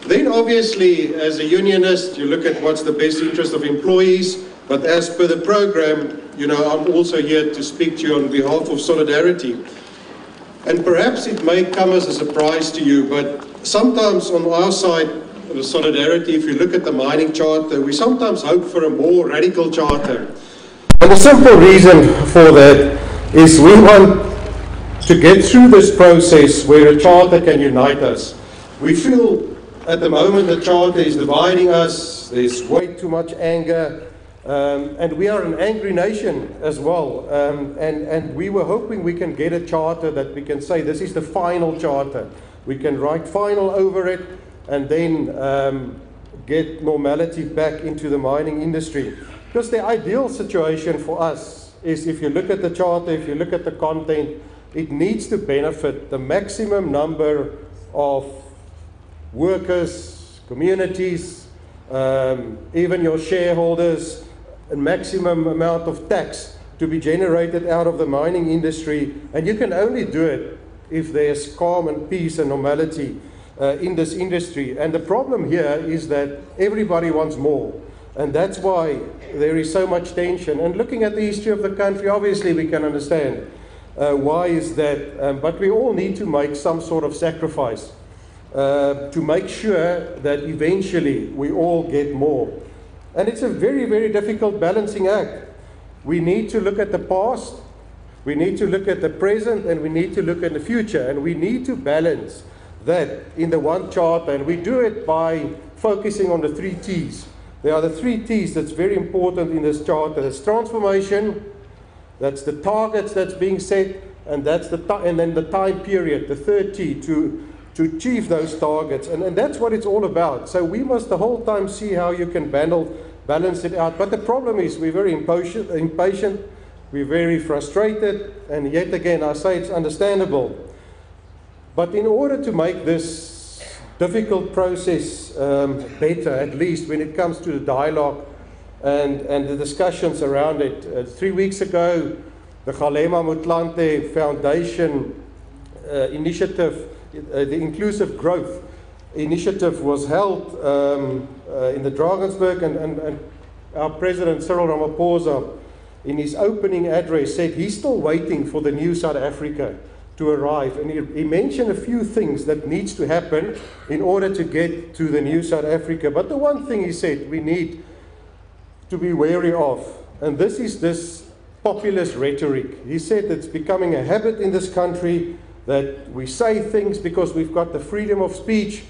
Speaker 18: Then obviously, as a unionist, you look at what's the best interest of employees, but as per the program, I'm also here to speak to you on behalf of Solidarity. And perhaps it may come as a surprise to you, but sometimes on our side of Solidarity, if you look at the mining charter, we sometimes hope for a more radical charter. And the simple reason for that is we want to get through this process where a charter can unite us. We feel at the moment the charter is dividing us, there's way too much anger, and we are an angry nation as well. And we were hoping we can get a charter that we can say this is the final charter. We can write final over it and then get normality back into the mining industry. Because the ideal situation for us is, if you look at the charter, if you look at the content, it needs to benefit the maximum number of workers, communities, even your shareholders, a maximum amount of tax to be generated out of the mining industry. And you can only do it if there's calm and peace and normality in this industry. And the problem here is that everybody wants more. And that's why there is so much tension. And looking at the history of the country, obviously we can understand why is that. But we all need to make some sort of sacrifice to make sure that eventually we all get more. And it's a very, very difficult balancing act. We need to look at the past, we need to look at the present, and we need to look at the future. And we need to balance that in the one charter. And we do it by focusing on the 3 T's. There are the 3 T's that's very important in this charter. That's transformation, that's the targets that's being set, and that's and then the time period, the 3rd T, to achieve those targets. And that's what it's all about. So we must the whole time see how you can balance it out. But the problem is we're very impatient, we're very frustrated, and yet again I say it's understandable. But in order to make this difficult process better, at least when it comes to the dialogue and the discussions around it, 3 weeks ago the Kgalema Motlanthe Foundation initiative, the Inclusive Growth Initiative, was held in the Drakensberg, and our President Cyril Ramaphosa in his opening address said he's still waiting for the new South Africa to arrive, and he mentioned a few things that needs to happen in order to get to the new South Africa. But the one thing he said we need to be wary of, and this is this populist rhetoric. He said it's becoming a habit in this country that we say things because we've got the freedom of speech,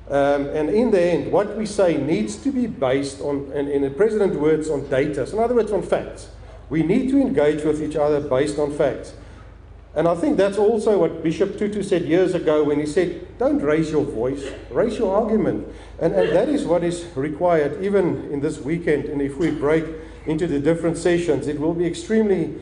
Speaker 18: and in the end what we say needs to be based on, and in the President's words, on data. So in other words, on facts. We need to engage with each other based on facts. And I think that's also what Bishop Tutu said years ago when he said, don't raise your voice, raise your argument. And that is what is required even in this weekend. And if we break into the different sessions, it will be extremely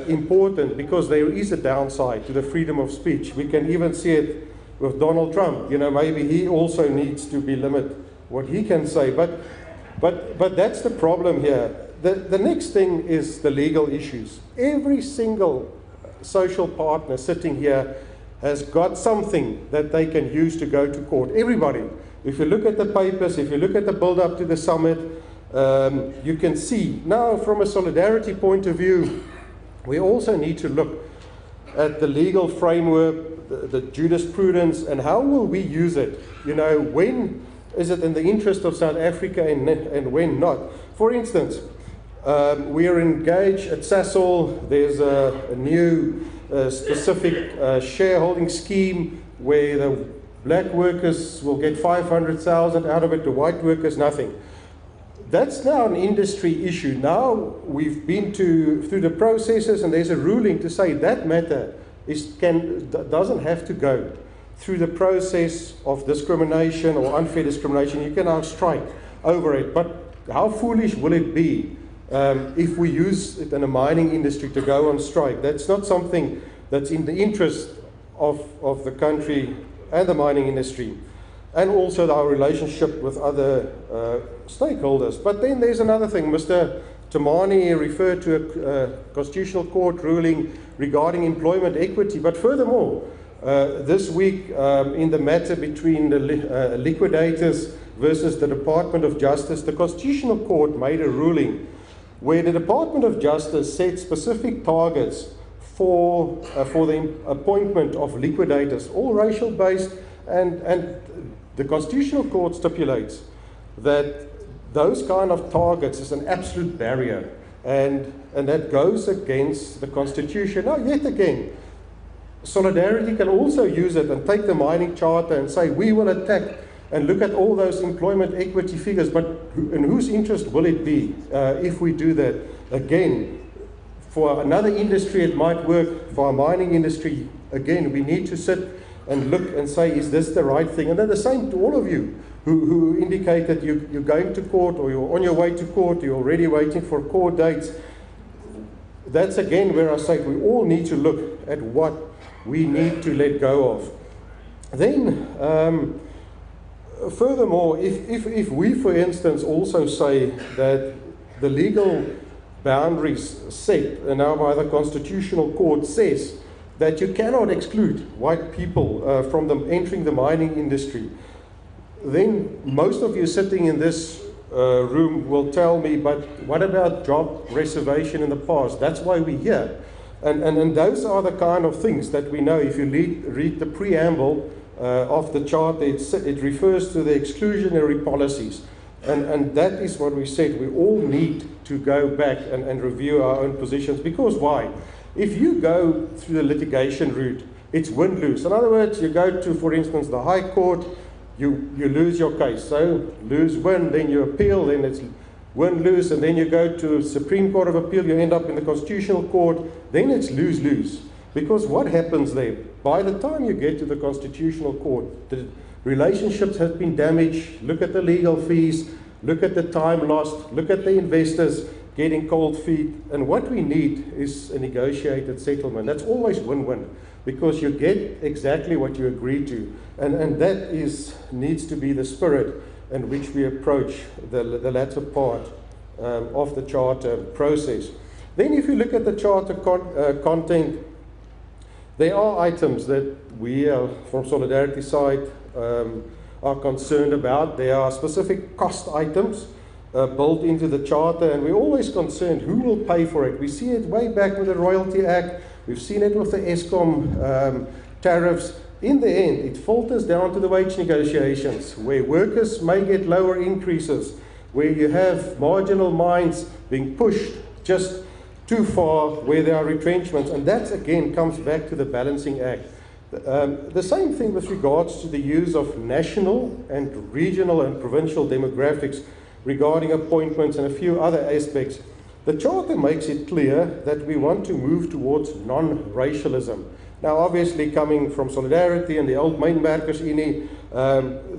Speaker 18: important, because there is a downside to the freedom of speech. We can even see it with Donald Trump. You know, maybe he also needs to be limited what he can say. But that's the problem here. The next thing is the legal issues. Every single social partner sitting here has got something that they can use to go to court. Everybody. If you look at the papers, if you look at the build-up to the summit, you can see. Now, from a solidarity point of view, we also need to look at the legal framework, the jurisprudence, and how will we use it? You know, when is it in the interest of South Africa and when not? For instance, we are engaged at Sasol. There's a new specific shareholding scheme where the black workers will get 500,000 out of it, the white workers nothing. That's now an industry issue. Now we've been through the processes, and there's a ruling to say that matter doesn't have to go through the process of discrimination or unfair discrimination. You can now strike over it. But how foolish will it be if we use it in the mining industry to go on strike? That's not something that's in the interest of the country and the mining industry, and also our relationship with other stakeholders. But then there's another thing. Mr. Tamani referred to a Constitutional Court ruling regarding employment equity. But furthermore, this week in the matter between the liquidators versus the Department of Justice, the Constitutional Court made a ruling where the Department of Justice set specific targets for the appointment of liquidators, all racial-based, and the Constitutional Court stipulates that those kind of targets is an absolute barrier, and that goes against the Constitution. Now, yet again, Solidarity can also use it and take the mining charter and say, we will attack and look at all those employment equity figures, but in whose interest will it be if we do that? Again, for another industry it might work, for our mining industry, again, we need to sit and look and say, is this the right thing? And then the same to all of you who indicated you're going to court, or you're on your way to court, you're already waiting for court dates. That's again where I say we all need to look at what we need to let go of. Then, furthermore, if we, for instance, also say that the legal boundaries set, and now by the Constitutional Court says that you cannot exclude white people from them entering the mining industry, then most of you sitting in this room will tell me, but what about job reservation in the past? That's why we're here. And those are the kind of things that we know. If you read the preamble of the charter, it refers to the exclusionary policies. And that is what we said. We all need to go back and review our own positions. Because why? If you go through the litigation route, it's win-lose. In other words, you go to, for instance, the High Court, you lose your case. So lose, win, then you appeal, then it's win, lose, and then you go to Supreme Court of Appeal, you end up in the Constitutional Court, then it's lose, lose. Because what happens there? By the time you get to the Constitutional Court, the relationships have been damaged. Look at the legal fees, look at the time lost, look at the investors getting cold feet. And what we need is a negotiated settlement. That's always win-win, because you get exactly what you agree to. And that needs to be the spirit in which we approach the latter part of the charter process. Then if you look at the charter content, there are items that we from Solidarity side are concerned about. There are specific cost items built into the charter, and we're always concerned who will pay for it. We see it way back with the Royalty Act. We've seen it with the Eskom tariffs. In the end, it filters down to the wage negotiations, where workers may get lower increases, where you have marginal mines being pushed just too far, where there are retrenchments, and that again comes back to the balancing act. The same thing with regards to the use of national and regional and provincial demographics regarding appointments and a few other aspects. The charter makes it clear that we want to move towards non-racialism. Now, obviously, coming from Solidarity and the old Mineworkers Unie,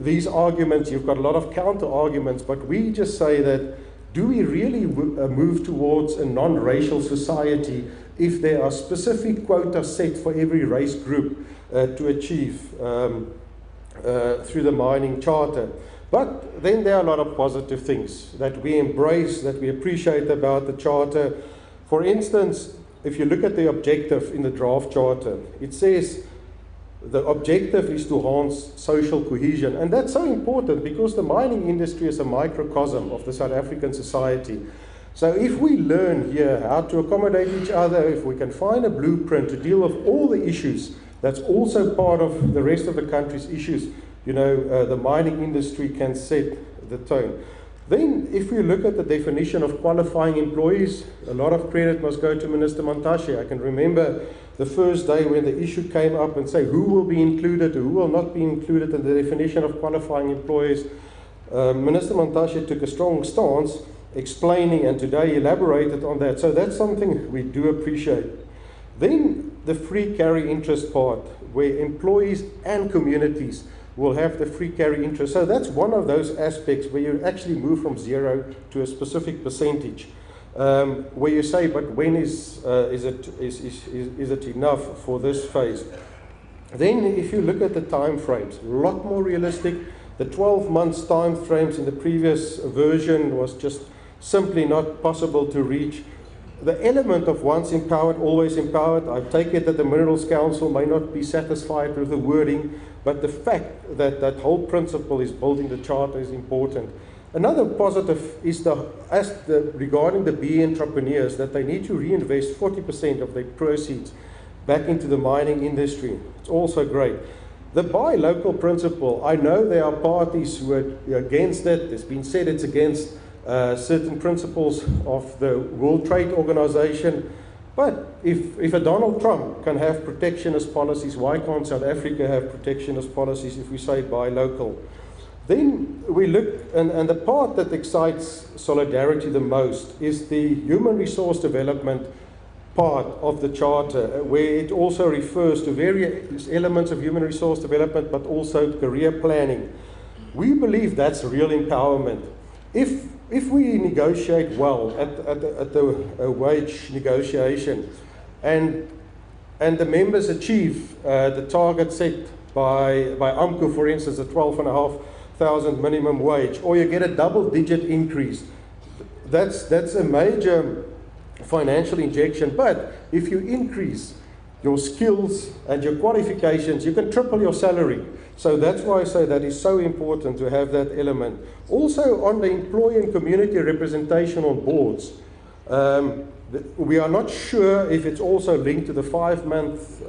Speaker 18: these arguments, you've got a lot of counter-arguments, but we just say that, do we really move towards a non-racial society if there are specific quotas set for every race group to achieve through the mining charter? But then there are a lot of positive things that we embrace, that we appreciate about the charter. For instance, if you look at the objective in the draft charter, it says the objective is to enhance social cohesion. And that's so important, because the mining industry is a microcosm of the South African society. So if we learn here how to accommodate each other, if we can find a blueprint to deal with all the issues, that's also part of the rest of the country's issues, you know, the mining industry can set the tone. Then, if we look at the definition of qualifying employees, a lot of credit must go to Minister Mantashe. I can remember the first day when the issue came up and say who will be included, who will not be included in the definition of qualifying employees. Minister Mantashe took a strong stance, explaining, and today elaborated on that. So that's something we do appreciate. Then the free carry interest part, where employees and communities will have the free carry interest. So that's one of those aspects where you actually move from 0 to a specific percentage, where you say, but when is it enough for this phase? Then if you look at the time frames, a lot more realistic. The 12 months time frames in the previous version was just simply not possible to reach. The element of once empowered, always empowered, I take it that the Minerals Council may not be satisfied with the wording, but the fact that that whole principle is built in the charter is important. Another positive is regarding the BE entrepreneurs, that they need to reinvest 40% of their proceeds back into the mining industry. It's also great. The buy local principle, I know there are parties who are against it. It's been said it's against certain principles of the World Trade Organization. But if a Donald Trump can have protectionist policies, why can't South Africa have protectionist policies if we say buy local? Then we look, and the part that excites Solidarity the most is the human resource development part of the charter, where it also refers to various elements of human resource development, but also career planning. We believe that's real empowerment. If we negotiate well at the wage negotiation, and the members achieve the target set by AMCU, for instance, the 12,500 minimum wage, or you get a double-digit increase, that's a major financial injection. But if you increase your skills and your qualifications, you can triple your salary. So that's why I say that is so important to have that element. Also, on the employee and community representation on boards, we are not sure if it's also linked to the 5-month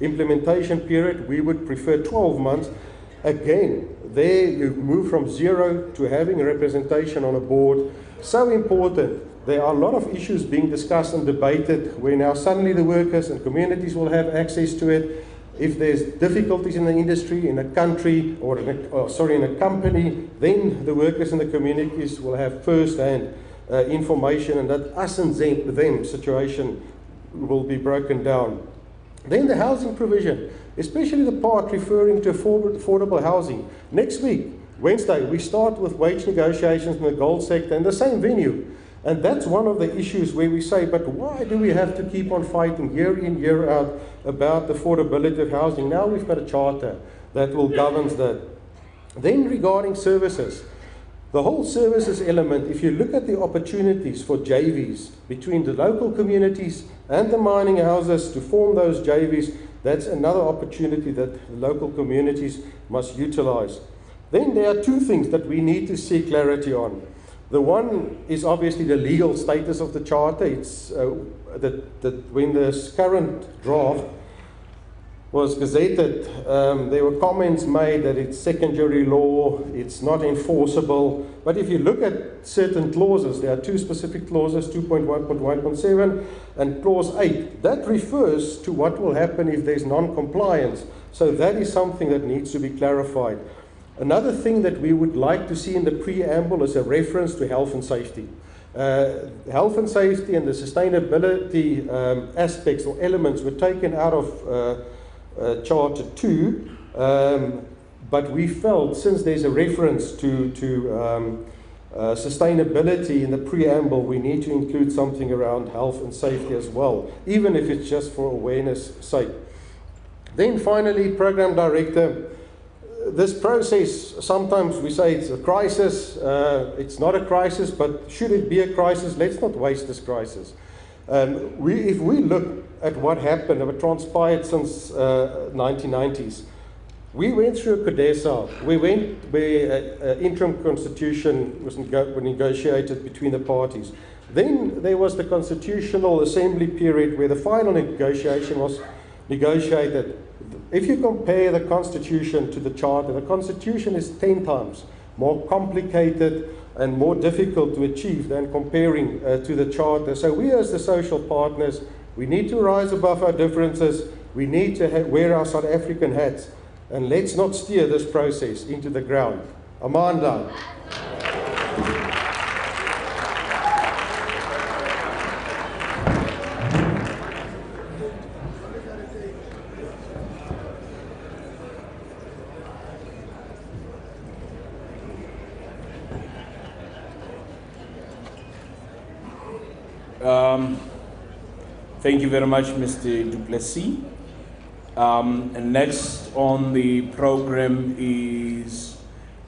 Speaker 18: implementation period. We would prefer 12 months. Again, there you move from 0 to having a representation on a board. So important. There are a lot of issues being discussed and debated where now suddenly the workers and communities will have access to it. If there's difficulties in the industry, in a country, or in a company, then the workers in the communities will have first-hand information, and that us and them situation will be broken down. Then the housing provision, especially the part referring to affordable housing. Next week, Wednesday, we start with wage negotiations in the gold sector in the same venue. And that's one of the issues where we say, but why do we have to keep on fighting year in, year out about the affordability of housing? Now we've got a charter that will govern that. Then regarding services, the whole services element, if you look at the opportunities for JVs between the local communities and the mining houses to form those JVs, that's another opportunity that the local communities must utilize. Then there are two things that we need to seek clarity on. The one is obviously the legal status of the charter. It's that when this current draft was gazetted, there were comments made that it's secondary law, it's not enforceable. But if you look at certain clauses, there are two specific clauses, 2.1.1.7 and clause 8. That refers to what will happen if there's non-compliance. So that is something that needs to be clarified. Another thing that we would like to see in the preamble is a reference to health and safety. Health and safety and the sustainability aspects or elements were taken out of Charter 2, but we felt since there's a reference to sustainability in the preamble, we need to include something around health and safety as well, even if it's just for awareness sake. Then finally, Program Director, this process, sometimes we say it's a crisis, it's not a crisis, but should it be a crisis, let's not waste this crisis. If we look at what happened, what transpired since 1990s, we went through a CODESA, where interim constitution was negotiated between the parties. Then there was the Constitutional Assembly period where the final negotiation was negotiated. If you compare the Constitution to the Charter, the Constitution is 10 times more complicated and more difficult to achieve than comparing to the Charter. So we as the social partners, we need to rise above our differences. We need to wear our South African hats. And let's not steer this process into the ground. Amanda.
Speaker 2: Thank you very much, Mr. Du Plessis. And next on the program is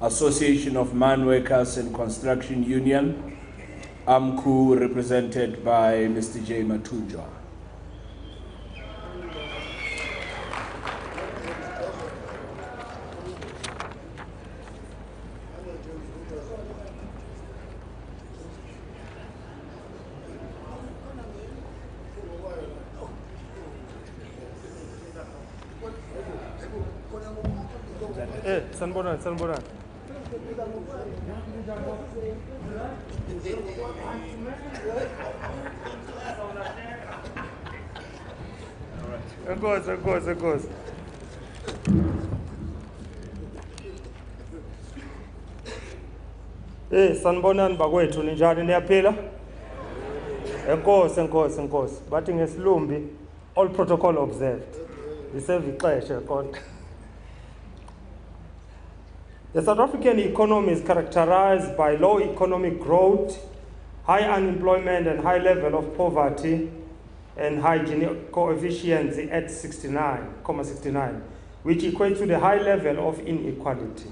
Speaker 2: Association of Mineworkers and Construction Union, AMCU, represented by Mr. J. Matujwa.
Speaker 14: Sanbonan. Of course. Sanbonan bakwethu ninjani niyaphila? Enkosi. Bathi ngesilumbi all protocol observed. Iseve ixesha kodwa. The South African economy is characterized by low economic growth, high unemployment and high level of poverty, and high Gini coefficient at 69.69, which equates to the high level of inequality.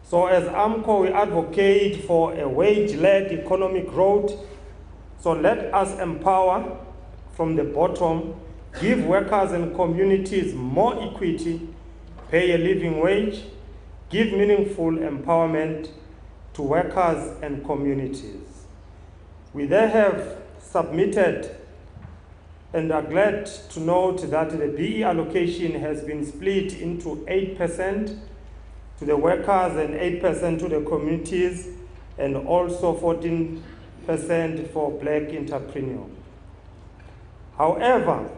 Speaker 14: So as AMCU, we advocate for a wage-led economic growth. So let us empower from the bottom, give workers and communities more equity, pay a living wage, give meaningful empowerment to workers and communities. We there have submitted and are glad to note that the BE allocation has been split into 8% to the workers and 8% to the communities, and also 14% for black entrepreneurs. However,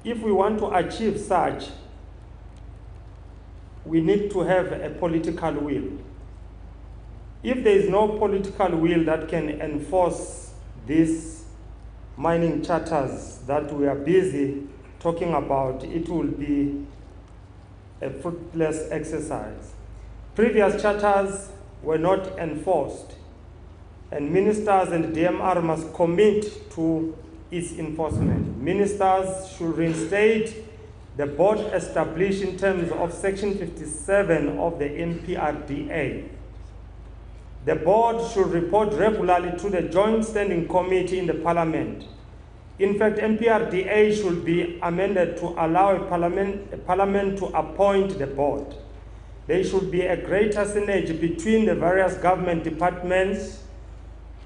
Speaker 14: if we want to achieve such, we need to have a political will. If there is no political will that can enforce these mining charters that we are busy talking about, it will be a fruitless exercise. Previous charters were not enforced, and ministers and DMR must commit to its enforcement. Ministers should reinstate the board established in terms of Section 57 of the MPRDA. The board should report regularly to the Joint Standing Committee in the Parliament. In fact, MPRDA should be amended to allow a parliament to appoint the board. There should be a greater synergy between the various government departments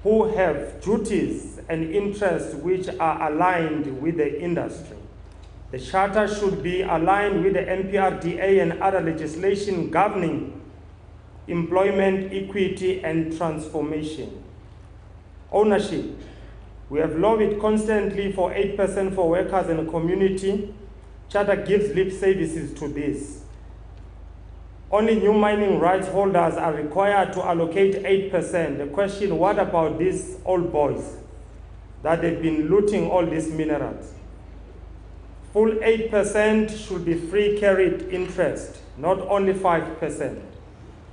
Speaker 14: who have duties and interests which are aligned with the industry. The charter should be aligned with the MPRDA and other legislation governing employment, equity, and transformation. Ownership. We have lobbied constantly for 8% for workers and community. Charter gives lip services to this. Only new mining rights holders are required to allocate 8%. The question, what about these old boys that they've been looting all these minerals? Full 8% should be free carried interest, not only 5%.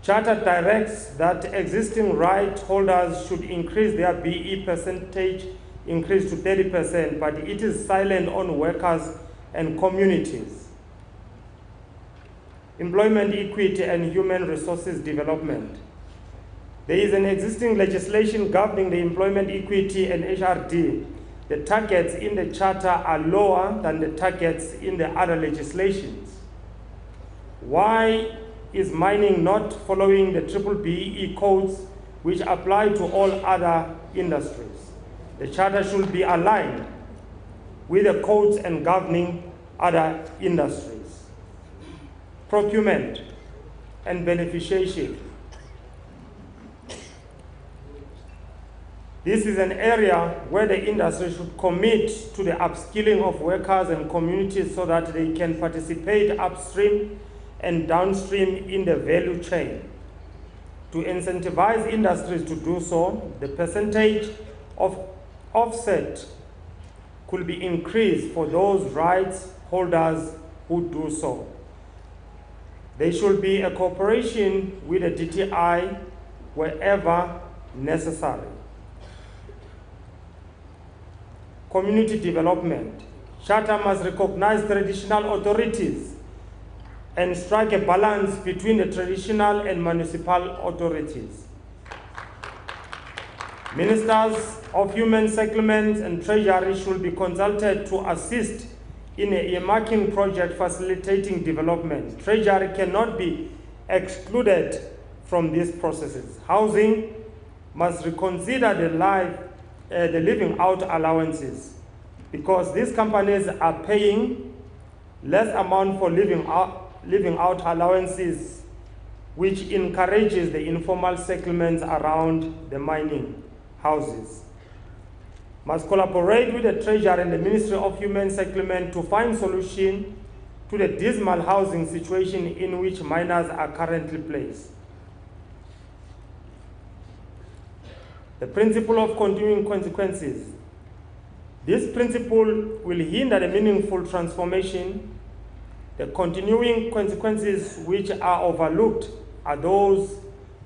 Speaker 14: Charter directs that existing right holders should increase their BE percentage increase to 30%, but it is silent on workers and communities. Employment equity and human resources development. There is an existing legislation governing the employment equity and HRD. The targets in the charter are lower than the targets in the other legislations. Why is mining not following the BBBE codes which apply to all other industries? The charter should be aligned with the codes and governing other industries. Procurement and beneficiation. This is an area where the industry should commit to the upskilling of workers and communities so that they can participate upstream and downstream in the value chain. To incentivize industries to do so, the percentage of offset could be increased for those rights holders who do so. There should be a cooperation with the DTI wherever necessary. Community development. Charter must recognize traditional authorities and strike a balance between the traditional and municipal authorities. Ministers of Human Settlements and Treasury should be consulted to assist in a earmarking project facilitating development. Treasury cannot be excluded from these processes. Housing must reconsider the living out allowances, because these companies are paying less amount for living out allowances, which encourages the informal settlements around the mining houses. Must collaborate with the Treasury and the Ministry of Human Settlement to find solution to the dismal housing situation in which miners are currently placed. The principle of continuing consequences. This principle will hinder the meaningful transformation. The continuing consequences which are overlooked are those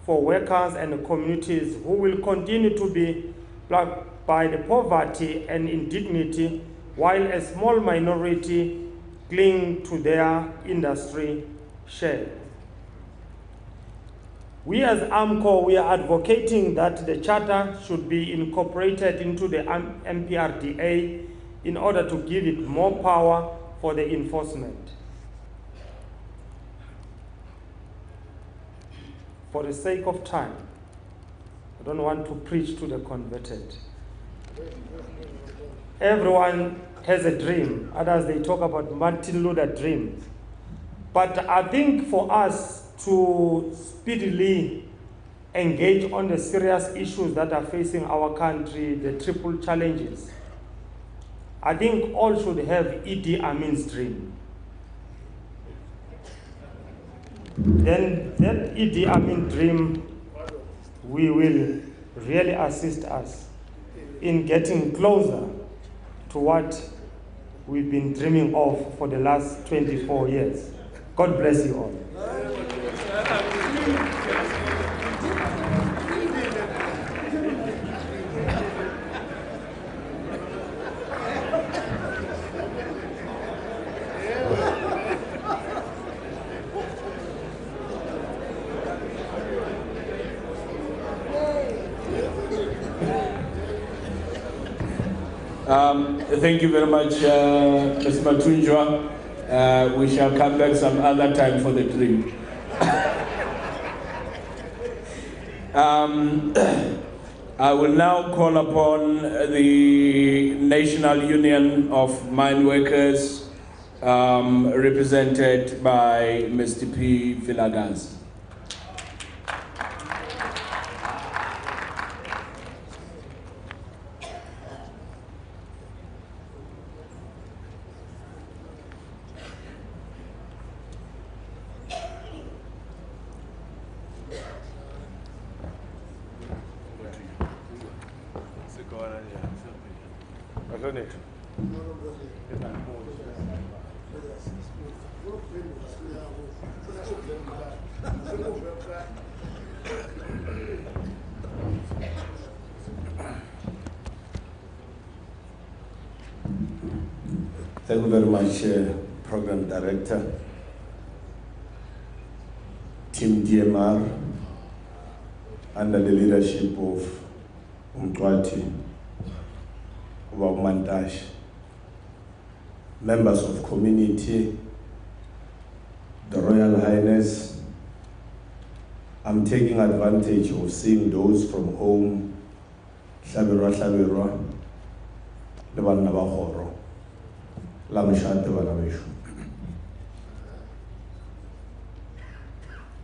Speaker 14: for workers and communities who will continue to be plagued by the poverty and indignity, while a small minority cling to their industry share. We as AMCU, we are advocating that the charter should be incorporated into the MPRDA in order to give it more power for the enforcement. For the sake of time, I don't want to preach to the converted. Everyone has a dream. Others, they talk about Martin Luther dream. But I think for us to speedily engage on the serious issues that are facing our country, the triple challenges, I think all should have Idi Amin's dream. Then that Idi Amin dream will really assist us in getting closer to what we've been dreaming of for the last 24 years. God bless you all.
Speaker 2: Thank you very much, Mr. Matunjwa. We shall come back some other time for the dream. I will now call upon the National Union of Mineworkers, represented by Mr. P. Vilagaz. Thank you very much, Program Director, Team DMR, under the leadership of Gwede Mantashe, members of community, the Royal Highness. I'm taking advantage of seeing those from home, Hlabirwa, le banna ba kgoro, la moshate bana besho.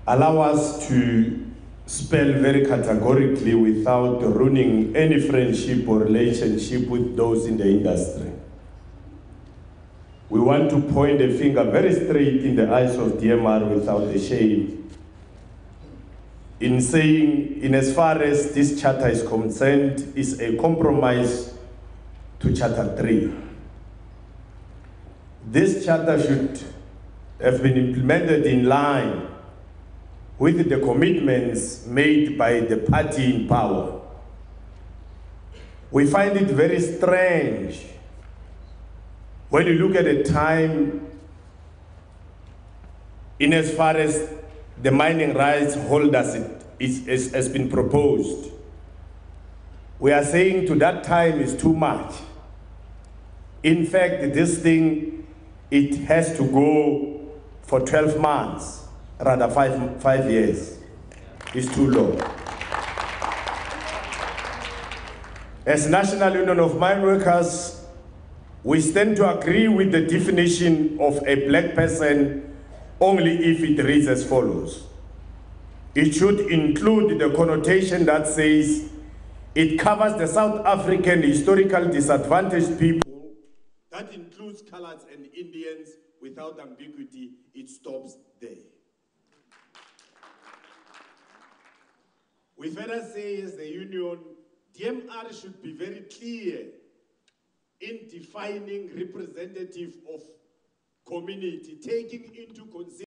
Speaker 2: Allow us to spell very categorically without ruining any friendship or relationship with those in the industry. We want to point a finger very straight in the eyes of DMR without a shame, in saying, in as far as this charter is concerned, is a compromise to Charter 3. This charter should have been implemented in line with the commitments made by the party in power. We find it very strange when you look at the time in as far as the mining rights holders has been proposed. We are saying to that time is too much. In fact, this thing, it has to go for 12 months, rather 5 years. It's too long. As National Union of Mineworkers, we stand to agree with the definition of a black person only if it reads as follows. It should include the connotation that says it covers the South African historical disadvantaged people. That includes colours and Indians. Without ambiguity, it stops there. We further say as the union, DMR should be very clear in defining representative of community, taking into consideration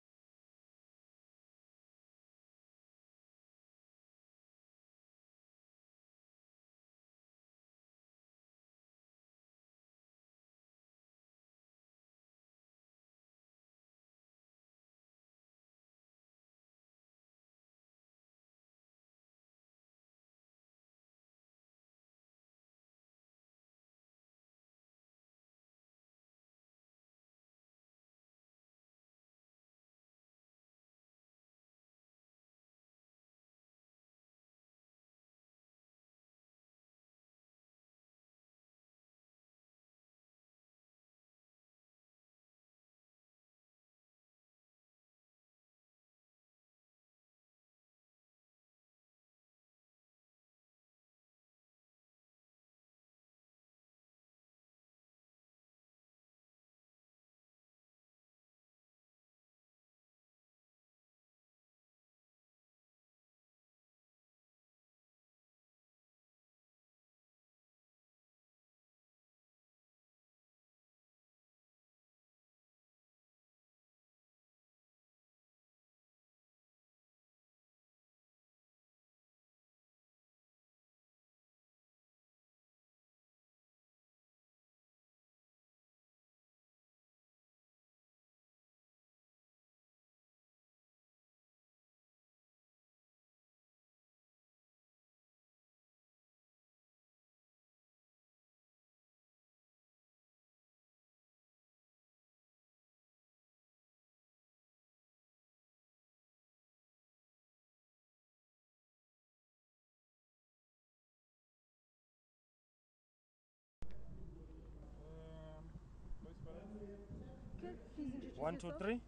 Speaker 14: 1, 2, 3.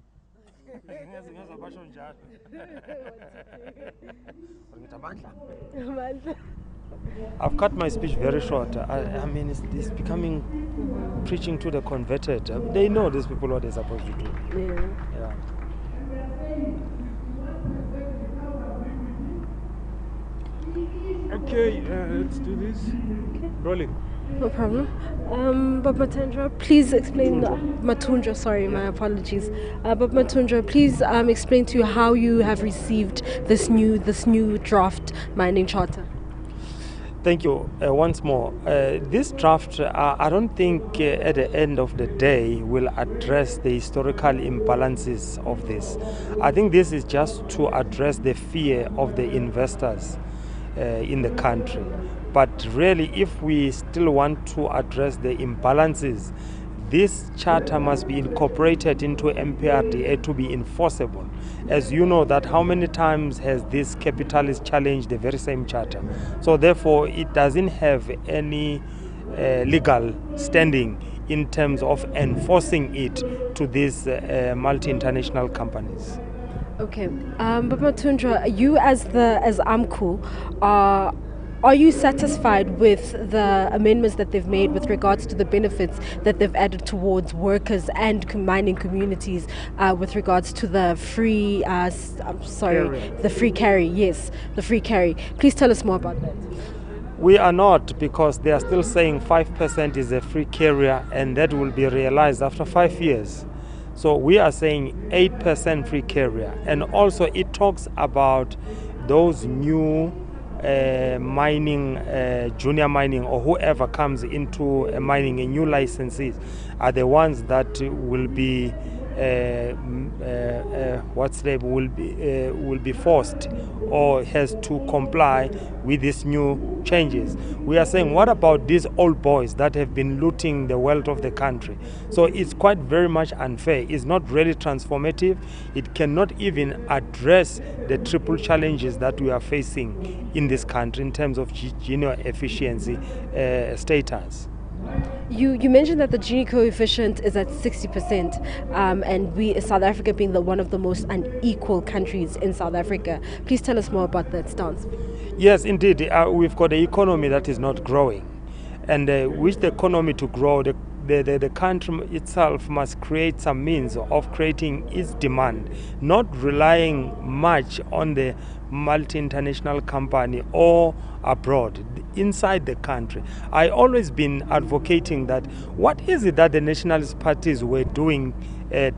Speaker 14: I've cut my speech very short. I mean, it's becoming preaching to the converted. They know these people what they're supposed to do. Yeah.
Speaker 8: Okay, let's do this. Rolling.
Speaker 12: No problem. But Matundra, please explain. Matundra, sorry, my apologies. But Matundra, please explain to you how you have received this new draft mining charter.
Speaker 14: Thank you once more. This draft, I don't think at the end of the day will address the historical imbalances of this. I think this is just to address the fear of the investors in the country. But really, if we still want to address the imbalances, this charter must be incorporated into MPRDA to be enforceable. As you know, that how many times has this capitalist challenged the very same charter? So therefore, it doesn't have any legal standing in terms of enforcing it to these multi-international companies.
Speaker 12: Okay, but Matundra, you as AMCU are you satisfied with the amendments that they've made with regards to the benefits that they've added towards workers and mining communities with regards to the free the free carry? Yes, the free carry. Please tell us more about that.
Speaker 14: We are not, because they are still saying 5% is a free carrier, and that will be realized after 5 years. So we are saying 8% free carrier, and also it talks about those new mining, junior mining, or whoever comes into mining, new licenses are the ones that will be will be forced or has to comply with these new changes. We are saying, what about these old boys that have been looting the wealth of the country? So it's quite very much unfair. It's not really transformative. It cannot even address the triple challenges that we are facing in this country in terms of Gini efficiency status.
Speaker 12: You mentioned that the Gini coefficient is at 60%, and we, South Africa being one of the most unequal countries in South Africa. Please tell us more about that stance.
Speaker 14: Yes, indeed. We've got an economy that is not growing. And with the economy to grow, the country itself must create some means of creating its demand, not relying much on the multi-international company or abroad, inside the country. I always been advocating that what is it that the nationalist parties were doing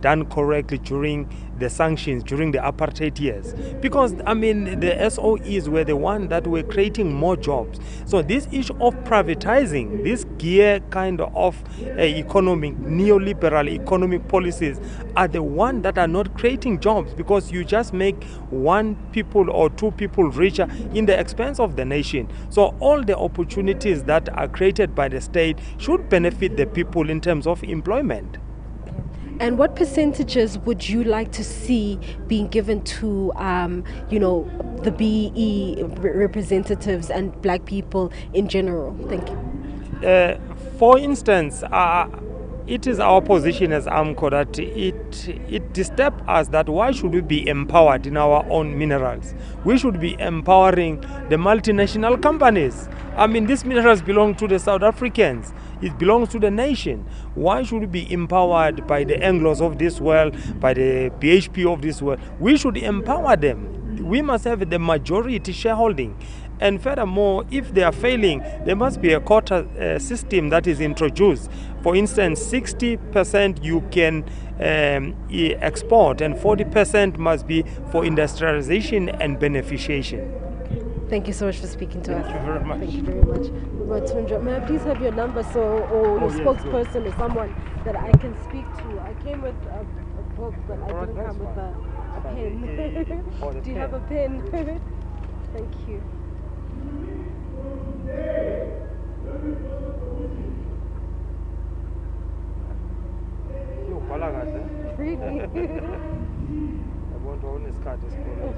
Speaker 14: done correctly during the sanctions, during the apartheid years? Because, I mean, the SOEs were the ones that were creating more jobs. So this issue of privatizing, this gear kind of economic, neoliberal economic policies are the ones that are not creating jobs, because you just make one people or two people richer in the expense of the nation. So all the opportunities that are created by the state should benefit the people in terms of employment.
Speaker 12: And what percentages would you like to see being given to, the BE representatives and black people in general? Thank you.
Speaker 14: For instance, it is our position as AMCU that it disturbs us that why should we be empowered in our own minerals? We should be empowering the multinational companies. I mean, these minerals belong to the South Africans. It belongs to the nation. Why should we be empowered by the Anglos of this world, by the BHP of this world? We should empower them. We must have the majority shareholding. And furthermore, if they are failing, there must be a quota system that is introduced. For instance, 60% you can export, and 40% must be for industrialization and beneficiation.
Speaker 12: Thank you so much for speaking to us.
Speaker 14: Thank you very much.
Speaker 12: Thank you very much. Matundra, may I please have your number or your spokesperson or someone that I can speak to? I came with a book, but I didn't come with a pen. Do you have a pen? Thank you. Really?
Speaker 14: I want to own this card. It's called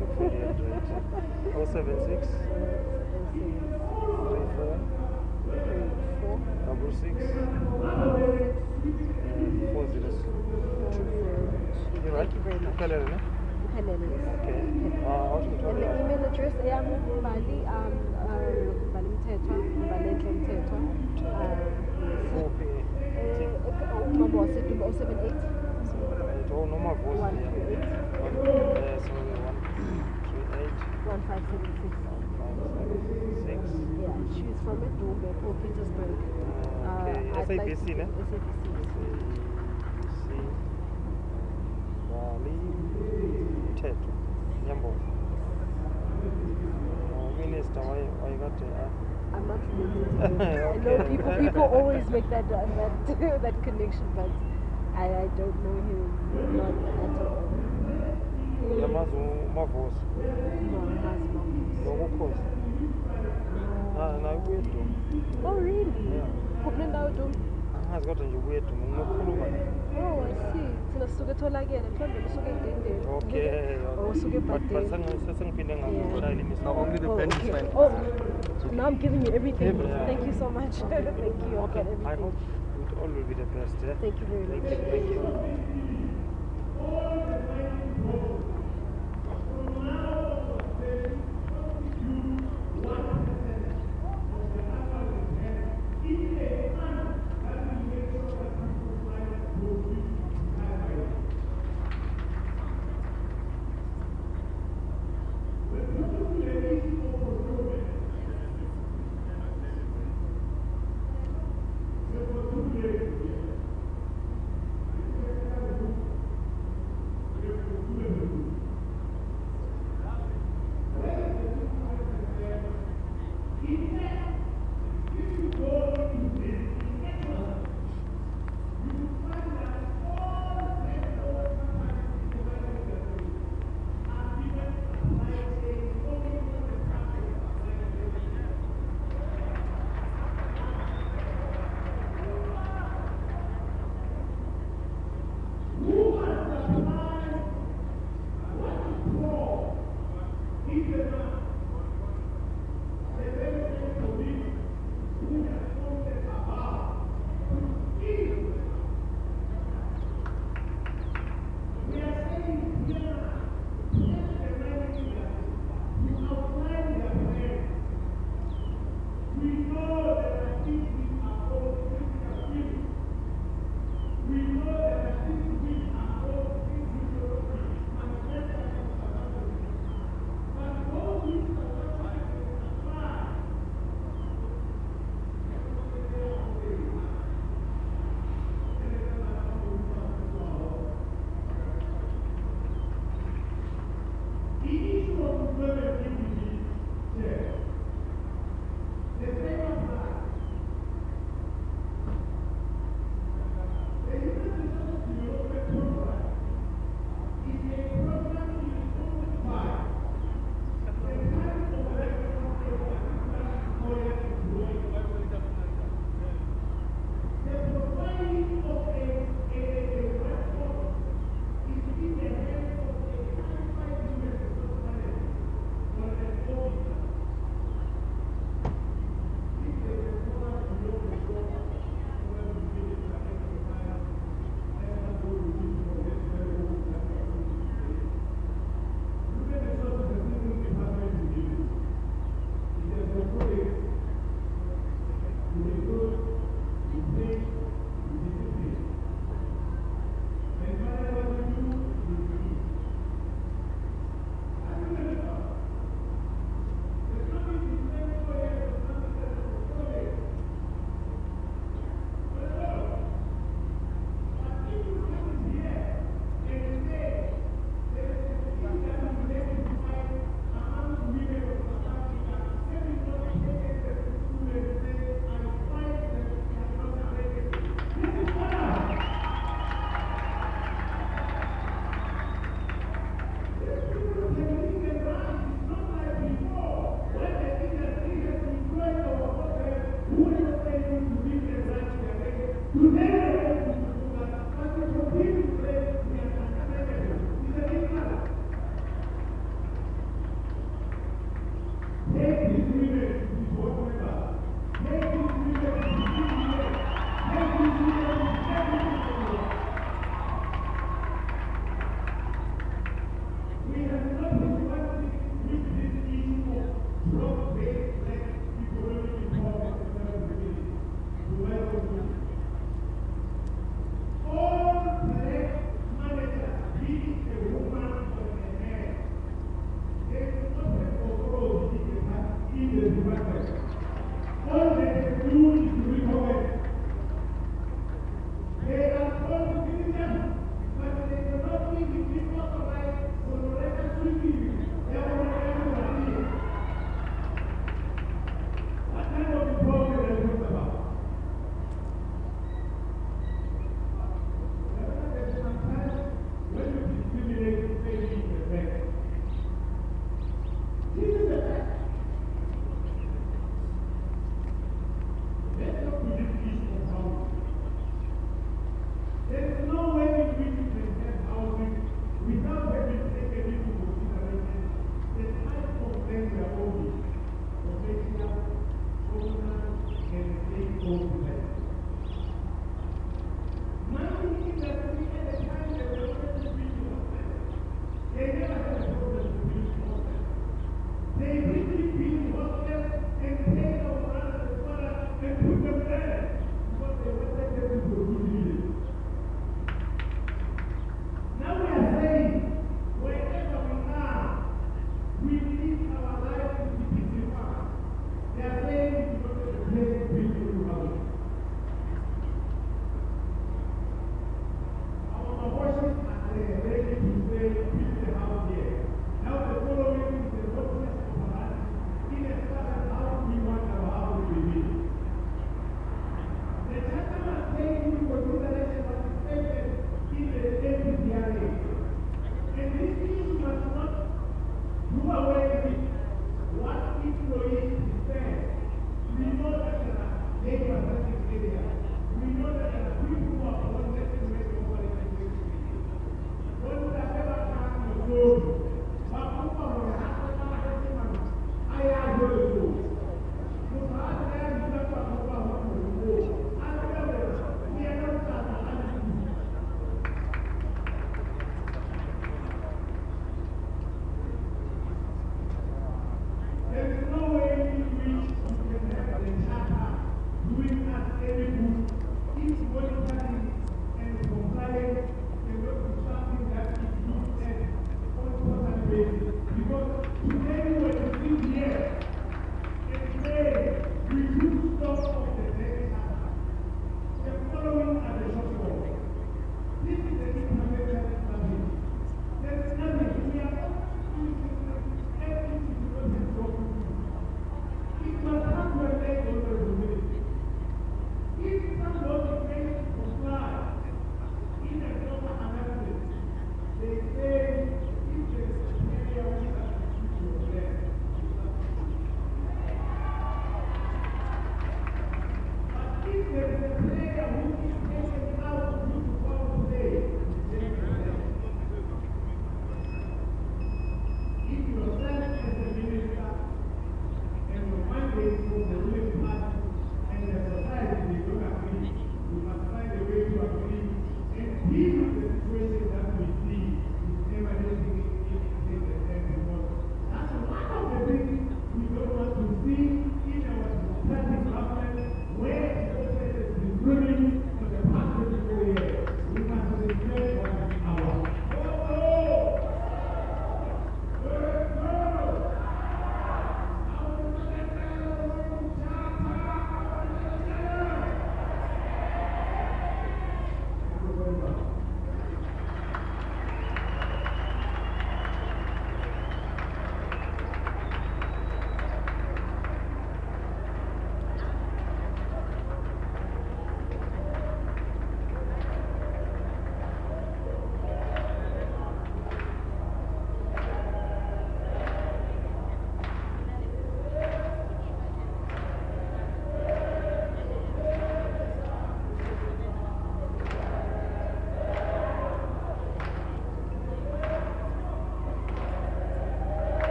Speaker 14: 076 34 66 402.
Speaker 12: Thank you very much.
Speaker 14: Uphelele, ne?
Speaker 12: Uphelele, yes.
Speaker 14: Okay.
Speaker 12: And the email address, Mbali, Mbali Mthethwa, Mbalenhle Mthethwa. Umabose, 078.
Speaker 14: Oh, no more voice.
Speaker 12: 138.
Speaker 14: Sorry, 138.
Speaker 12: 1576.
Speaker 14: 576.
Speaker 12: Yeah, she's from Edumbe, Port Petersburg.
Speaker 14: Okay, SABC, ne?
Speaker 12: SABC.
Speaker 14: Bali Mthethwa, Nyamboza. Minister, why got
Speaker 12: I'm not related to him. I know people always make that that connection, but I don't know him, not at all.
Speaker 14: Yamazu Mavos.
Speaker 12: No,
Speaker 14: No, of course. No, weird.
Speaker 12: Oh, really?
Speaker 14: Yeah.
Speaker 12: Kupne ndawo do?
Speaker 14: Angazi kodwa nje weird, nginokhuluma.
Speaker 12: Oh, I see. Thina sisuke tholakele, mhlawumbe usuke endendeni.
Speaker 14: Okay.
Speaker 12: Oh, usuke
Speaker 14: But
Speaker 12: ebhadeni.
Speaker 14: sengiphinde ngashayela imisi.
Speaker 12: Oh, okay. Oh, now I'm giving you everything. Thank you so much. Thank you. I've got everything.
Speaker 14: I hope it all will be the best. Yeah?
Speaker 12: Thank you very much.
Speaker 14: Thank you.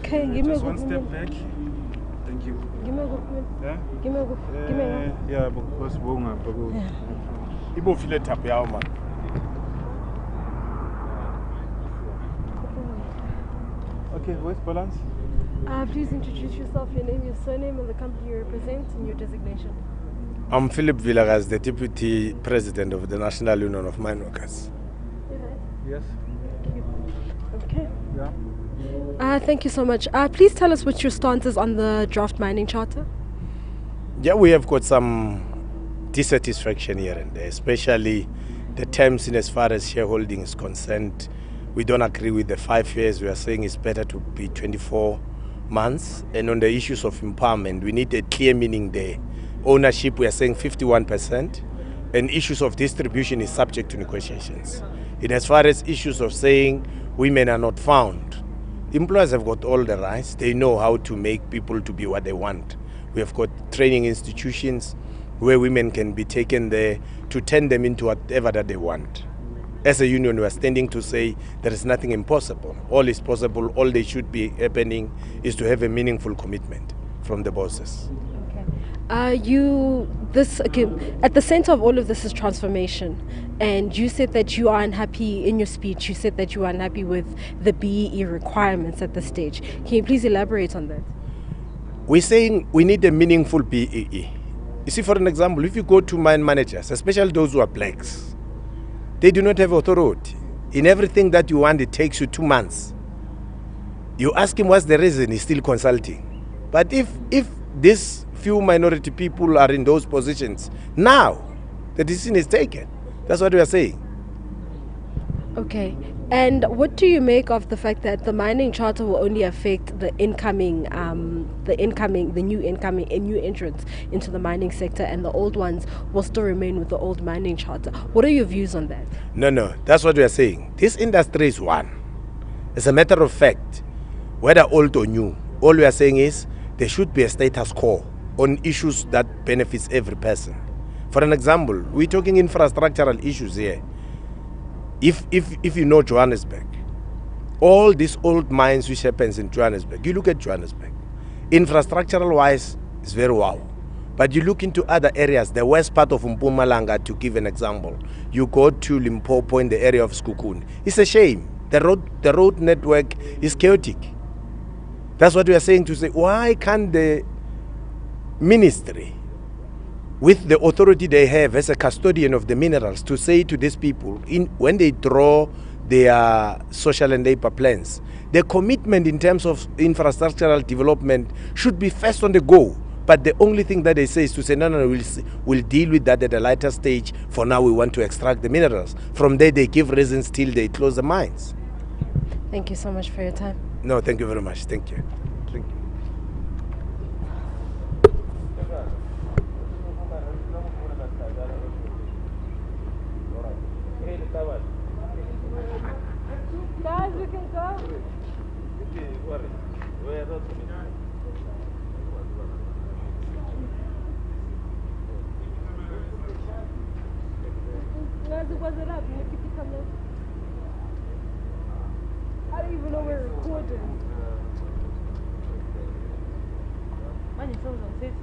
Speaker 12: Okay, give me
Speaker 19: just
Speaker 12: a
Speaker 19: one
Speaker 12: good
Speaker 19: step
Speaker 12: moment.
Speaker 19: back. Thank you.
Speaker 12: Give me a good moment.
Speaker 19: Yeah?
Speaker 12: Give me a good give me a
Speaker 19: Yeah, because bonga babo.
Speaker 12: Yeah.
Speaker 2: Ibo file tap yawo man.
Speaker 19: Okay, where's balance?
Speaker 12: Please introduce yourself, your name, your surname, and the company you represent, and your designation.
Speaker 20: I'm Philip Villagas, the Deputy President of the National Union of Mineworkers.
Speaker 19: Yes.
Speaker 12: Okay.
Speaker 19: Yeah.
Speaker 12: Thank you so much. Please tell us what your stance is on the draft mining charter.
Speaker 20: Yeah, we have got some dissatisfaction here and there, especially the terms in as far as shareholding is concerned. We don't agree with the 5 years. We are saying it's better to be 24 months. And on the issues of empowerment, we need a clear meaning there. Ownership, we are saying 51%. And issues of distribution is subject to negotiations. In as far as issues of saying women are not found, employers have got all the rights. They know how to make people to be what they want. We have got training institutions where women can be taken there to turn them into whatever that they want. As a union, we are standing to say there is nothing impossible. All is possible. All they should be happening is to have a meaningful commitment from the bosses.
Speaker 12: At the center of all of this is transformation, and you said that you are unhappy in your speech. You said that you are unhappy with the BEE requirements at this stage. Can you please elaborate on that?
Speaker 20: We're saying we need a meaningful BEE. You see, for an example, if you go to mine managers, especially those who are blacks, they do not have authority. In everything that you want, it takes you 2 months. You ask him what's the reason, he's still consulting. But if these few minority people are in those positions, now the decision is taken. That's what we are saying.
Speaker 12: Okay. And what do you make of the fact that the mining charter will only affect the new entrants into the mining sector, and the old ones will still remain with the old mining charter? What are your views on that?
Speaker 20: No, that's what we are saying. This industry is one. As a matter of fact, whether old or new, all we are saying is there should be a status quo on issues that benefits every person. For an example, we're talking infrastructural issues here. If you know Johannesburg, all these old mines which happens in Johannesburg, you look at Johannesburg, infrastructural wise, it's very wow. But you look into other areas, the west part of Mpumalanga, to give an example, you go to Limpopo in the area of Skukuni. It's a shame. The road network is chaotic. That's what we are saying, to say, why can't the ministry, with the authority they have as a custodian of the minerals, to say to these people, when they draw their social and labor plans, the commitment in terms of infrastructural development should be first on the go. But the only thing that they say is to say, no, we'll deal with that at a later stage. For now, we want to extract the minerals. From there, they give reasons till they close the mines.
Speaker 12: Thank you so much for your time.
Speaker 20: No, thank you very much. Thank you. Thank you.
Speaker 12: Guys, we can go. I don't even know we're recording. Man, it sounds unsafe.